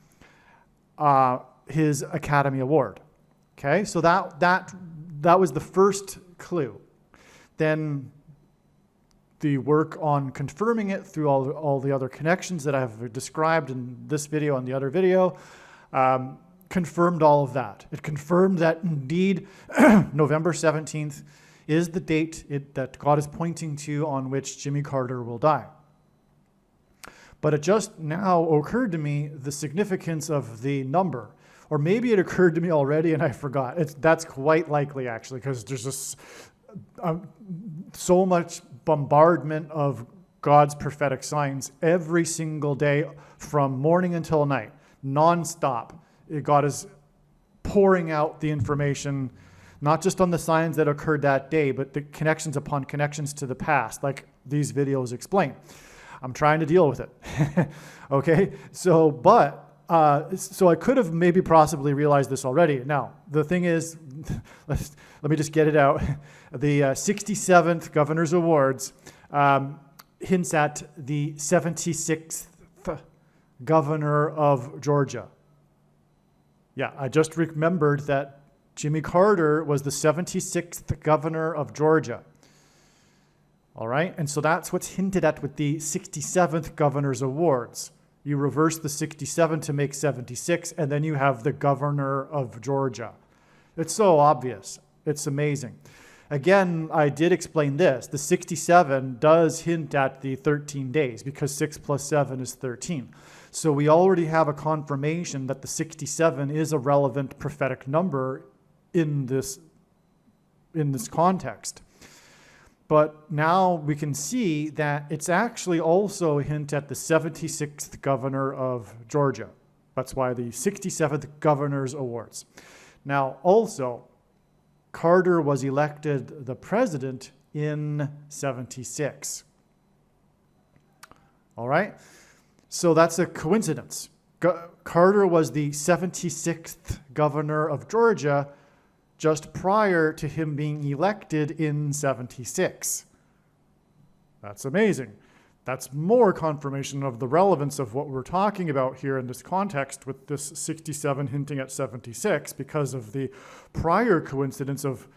his Academy Award. Okay, so that was the first clue. Then the work on confirming it through all the other connections that I've described in this video and the other video confirmed all of that. It confirmed that indeed November 17th is the date that God is pointing to on which Jimmy Carter will die. But it just now occurred to me the significance of the number. Or maybe it occurred to me already and I forgot. That's quite likely, actually, because there's just so much bombardment of God's prophetic signs every single day from morning until night, nonstop. God is pouring out the information, not just on the signs that occurred that day, but the connections upon connections to the past, like these videos explain. I'm trying to deal with it. Okay, so I could have maybe possibly realized this already. Now, the thing is, let me just get it out. The 67th Governor's Awards hints at the 76th Governor of Georgia. Yeah, I just remembered that Jimmy Carter was the 76th Governor of Georgia. All right, and so that's what's hinted at with the 67th Governor's Awards. You reverse the 67 to make 76, and then you have the Governor of Georgia. It's so obvious. It's amazing. Again, I did explain this. The 67 does hint at the 13 days because 6 plus 7 is 13. So we already have a confirmation that the 67 is a relevant prophetic number in this context. But now we can see that it's actually also a hint at the 76th Governor of Georgia. That's why the 67th Governor's Awards. Now, also, Carter was elected the president in 76. All right? So that's a coincidence. Carter was the 76th Governor of Georgia just prior to him being elected in 76. That's amazing. That's more confirmation of the relevance of what we're talking about here in this context with this 67 hinting at 76 because of the prior coincidence of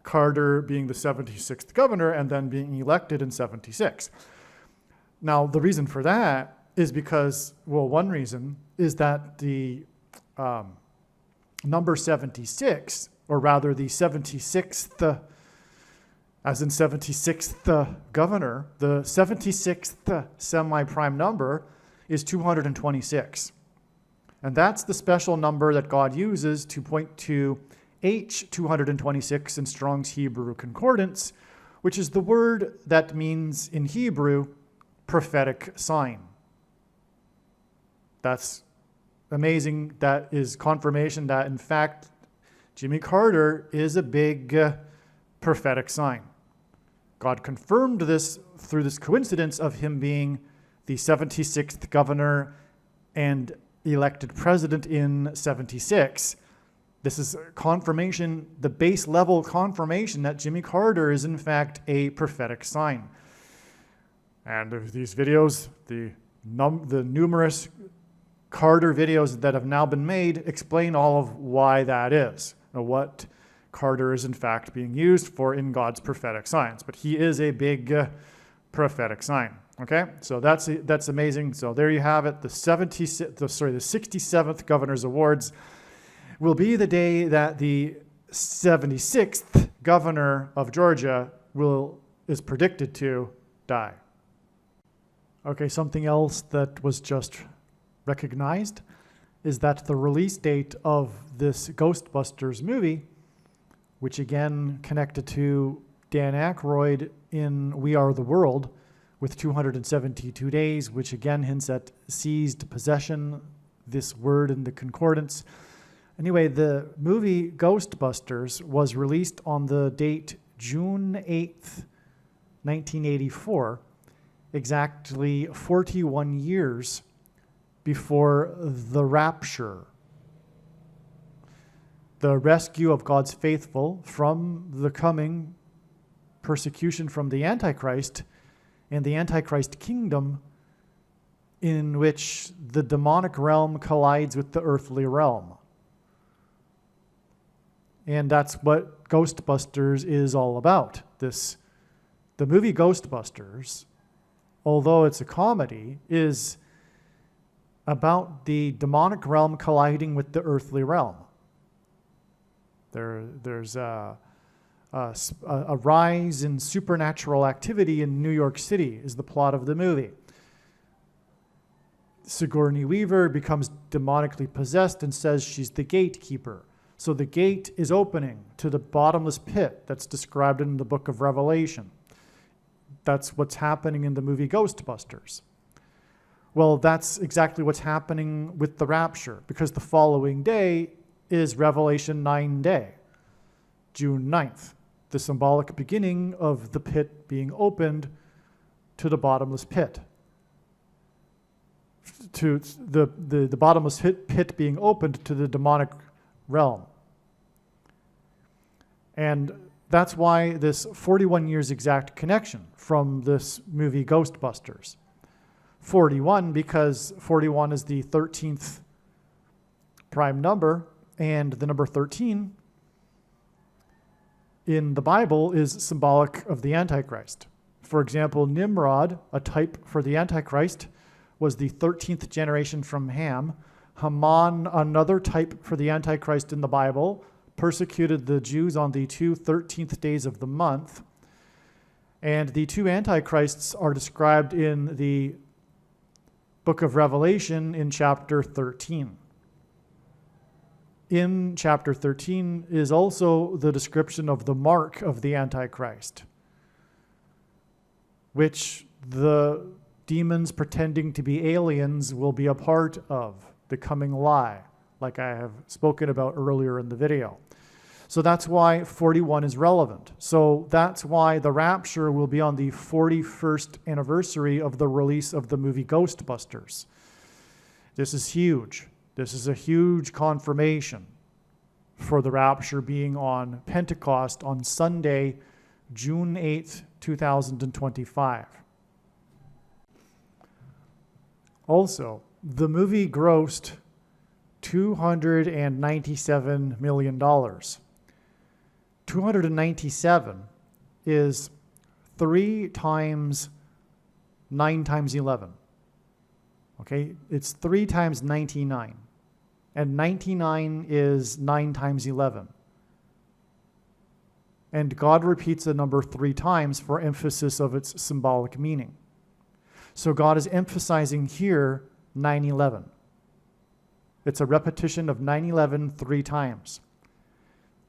Carter being the 76th governor and then being elected in 76. Now, the reason for that is because, well, one reason is that the number 76, or rather the 76th, as in 76th governor, the 76th semi-prime number is 226. And that's the special number that God uses to point to H226 in Strong's Hebrew Concordance, which is the word that means in Hebrew, prophetic sign. That's amazing. That is confirmation that, in fact, Jimmy Carter is a big prophetic sign. God confirmed this through this coincidence of him being the 76th governor and elected president in 76. This is confirmation, the base level confirmation that Jimmy Carter is in fact a prophetic sign. And these videos, the numerous Carter videos that have now been made explain all of why that is, what Carter is in fact being used for in God's prophetic signs. But he is a big prophetic sign. Okay, so that's amazing. So there you have it. The 67th Governor's Awards will be the day that the 76th governor of Georgia is predicted to die. Okay, something else that was just recognized is that the release date of this Ghostbusters movie, which again connected to Dan Aykroyd in We Are the World with 272 days, which again hints at seized possession, this word in the concordance. Anyway, the movie Ghostbusters was released on the date June 8th, 1984, exactly 41 years before the rapture, the rescue of God's faithful from the coming persecution from the Antichrist and the Antichrist kingdom, in which the demonic realm collides with the earthly realm. And that's what Ghostbusters is all about. The movie Ghostbusters, although it's a comedy, is about the demonic realm colliding with the earthly realm. There's a A rise in supernatural activity in New York City is the plot of the movie. Sigourney Weaver becomes demonically possessed and says she's the gatekeeper. So the gate is opening to the bottomless pit that's described in the book of Revelation. That's what's happening in the movie Ghostbusters. Well, that's exactly what's happening with the rapture, because the following day is Revelation 9 day, June 9th, the symbolic beginning of the pit being opened to the bottomless pit. To the bottomless pit being opened to the demonic realm. And that's why this 41 years exact connection from this movie Ghostbusters. 41 because 41 is the 13th prime number, and the number 13 in the Bible is symbolic of the Antichrist. For example, Nimrod, a type for the Antichrist, was the 13th generation from Ham. Haman, another type for the Antichrist in the Bible, persecuted the Jews on the 13th days of the month. And the two Antichrists are described in the book of Revelation in chapter 13. In chapter 13 is also the description of the mark of the Antichrist, which the demons pretending to be aliens will be a part of, the coming lie, like I have spoken about earlier in the video. So that's why 41 is relevant. So that's why the rapture will be on the 41st anniversary of the release of the movie Ghostbusters. This is huge. This is a huge confirmation for the rapture being on Pentecost on Sunday, June 8th, 2025. Also, the movie grossed $297 million. 297 is 3 times 9 times 11. Okay, it's 3 times 99. And 99 is 9 times 11. And God repeats the number 3 times for emphasis of its symbolic meaning. So God is emphasizing here 9/11. It's a repetition of 9/11 3 times.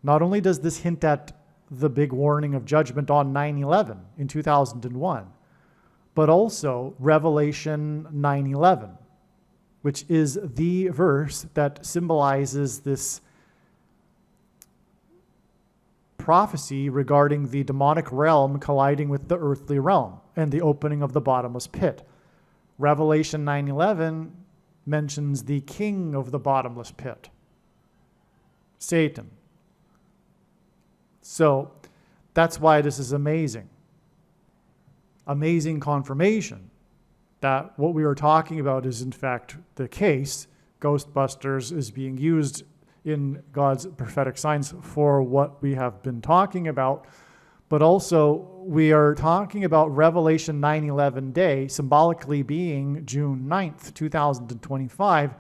Not only does this hint at the big warning of judgment on 9/11 in 2001, but also Revelation 9/11, which is the verse that symbolizes this prophecy regarding the demonic realm colliding with the earthly realm and the opening of the bottomless pit. Revelation 9/11 mentions the king of the bottomless pit, Satan. So that's why this is amazing. Amazing confirmation that what we were talking about is in fact the case. Ghostbusters is being used in God's prophetic signs for what we have been talking about. But also we are talking about Revelation 9/11 day symbolically being June 9th, 2025,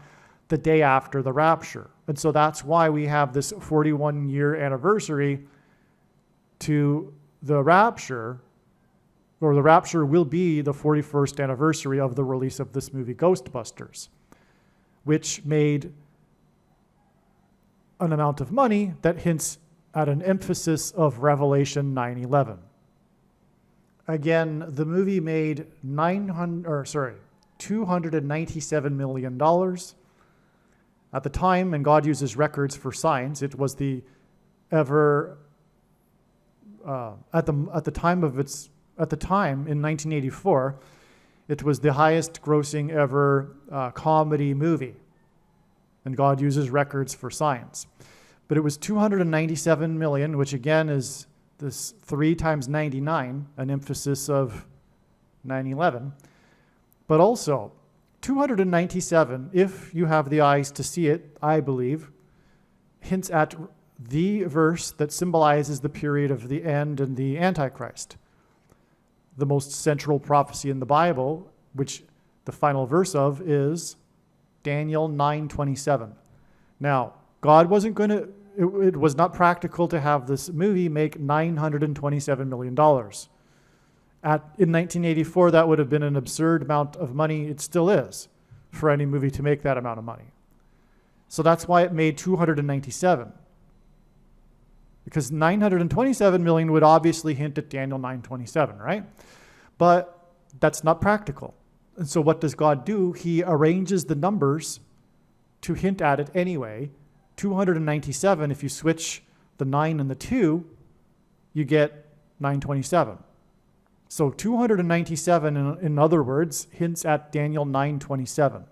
the day after the rapture. And so that's why we have this 41-year anniversary to the rapture, or the rapture will be the 41st anniversary of the release of this movie Ghostbusters, which made an amount of money that hints at an emphasis of Revelation 9/11. Again, the movie made $297 million. At the time, and God uses records for signs, it was the ever at the time in 1984, it was the highest grossing ever comedy movie. And God uses records for signs. But it was 297 million, which again is this 3 times 99, an emphasis of 9/11. But also, 297, if you have the eyes to see it, I believe, hints at the verse that symbolizes the period of the end and the Antichrist. The most central prophecy in the Bible, which the final verse of is Daniel 9:27. Now, God wasn't going to It was not practical to have this movie make $927 million. In 1984, that would have been an absurd amount of money. It still is for any movie to make that amount of money. So that's why it made 297. Because 927 million would obviously hint at Daniel 9:27, right? But that's not practical. And so what does God do? He arranges the numbers to hint at it anyway. 297, if you switch the 9 and the 2, you get 927. So 297, in other words, hints at Daniel 9:27,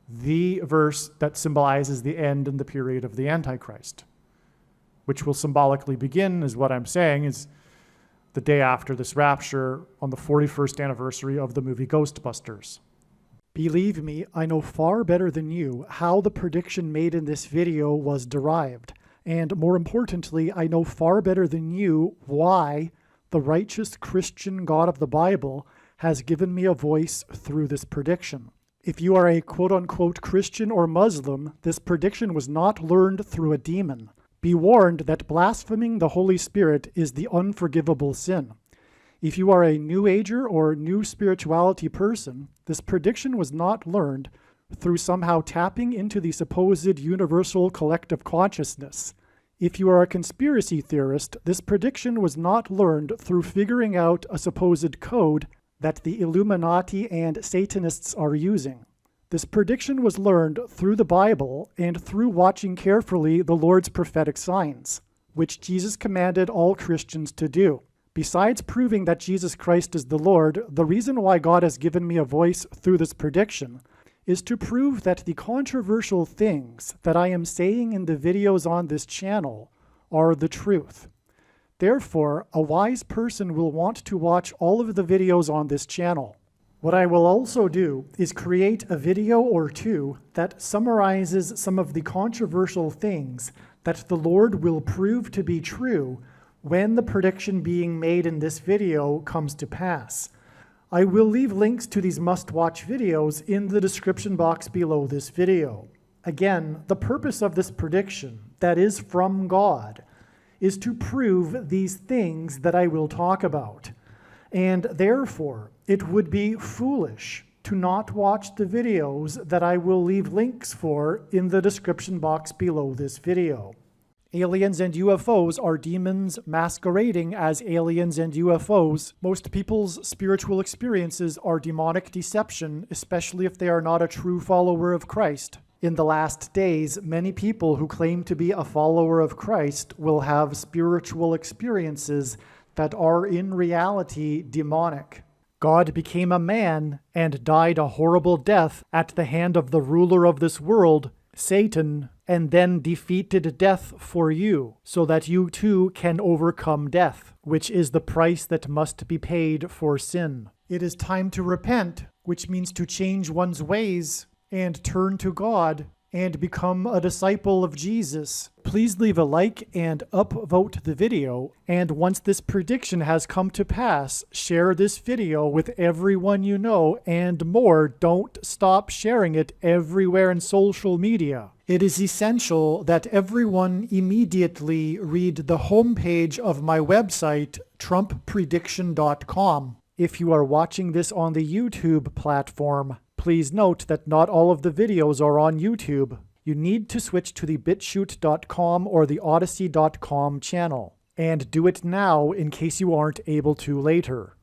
the verse that symbolizes the end and the period of the Antichrist, which will symbolically begin, is what I'm saying, is the day after this rapture on the 41st anniversary of the movie Ghostbusters. Believe me, I know far better than you how the prediction made in this video was derived. And more importantly, I know far better than you why the righteous Christian God of the Bible has given me a voice through this prediction. If you are a quote-unquote Christian or Muslim, this prediction was not learned through a demon. Be warned that blaspheming the Holy Spirit is the unforgivable sin. If you are a New Ager or New Spirituality person, this prediction was not learned through somehow tapping into the supposed universal collective consciousness. If you are a conspiracy theorist, this prediction was not learned through figuring out a supposed code that the Illuminati and Satanists are using. This prediction was learned through the Bible and through watching carefully the Lord's prophetic signs, which Jesus commanded all Christians to do. Besides proving that Jesus Christ is the Lord, the reason why God has given me a voice through this prediction is to prove that the controversial things that I am saying in the videos on this channel are the truth. Therefore, a wise person will want to watch all of the videos on this channel. What I will also do is create a video or two that summarizes some of the controversial things that the Lord will prove to be true when the prediction being made in this video comes to pass. I will leave links to these must-watch videos in the description box below this video. Again, the purpose of this prediction, that is from God, is to prove these things that I will talk about. And therefore, it would be foolish to not watch the videos that I will leave links for in the description box below this video. Aliens and UFOs are demons masquerading as aliens and UFOs. Most people's spiritual experiences are demonic deception, especially if they are not a true follower of Christ. In the last days, many people who claim to be a follower of Christ will have spiritual experiences that are in reality demonic. God became a man and died a horrible death at the hand of the ruler of this world, Satan, and then defeated death for you, so that you too can overcome death, which is the price that must be paid for sin. It is time to repent, which means to change one's ways and turn to God and become a disciple of Jesus. Please leave a like and upvote the video, and once this prediction has come to pass, share this video with everyone you know, and more, don't stop sharing it everywhere in social media. It is essential that everyone immediately read the homepage of my website, TrumpPrediction.com. If you are watching this on the YouTube platform, please note that not all of the videos are on YouTube. You need to switch to the BitChute.com or the Odyssey.com channel. And do it now in case you aren't able to later.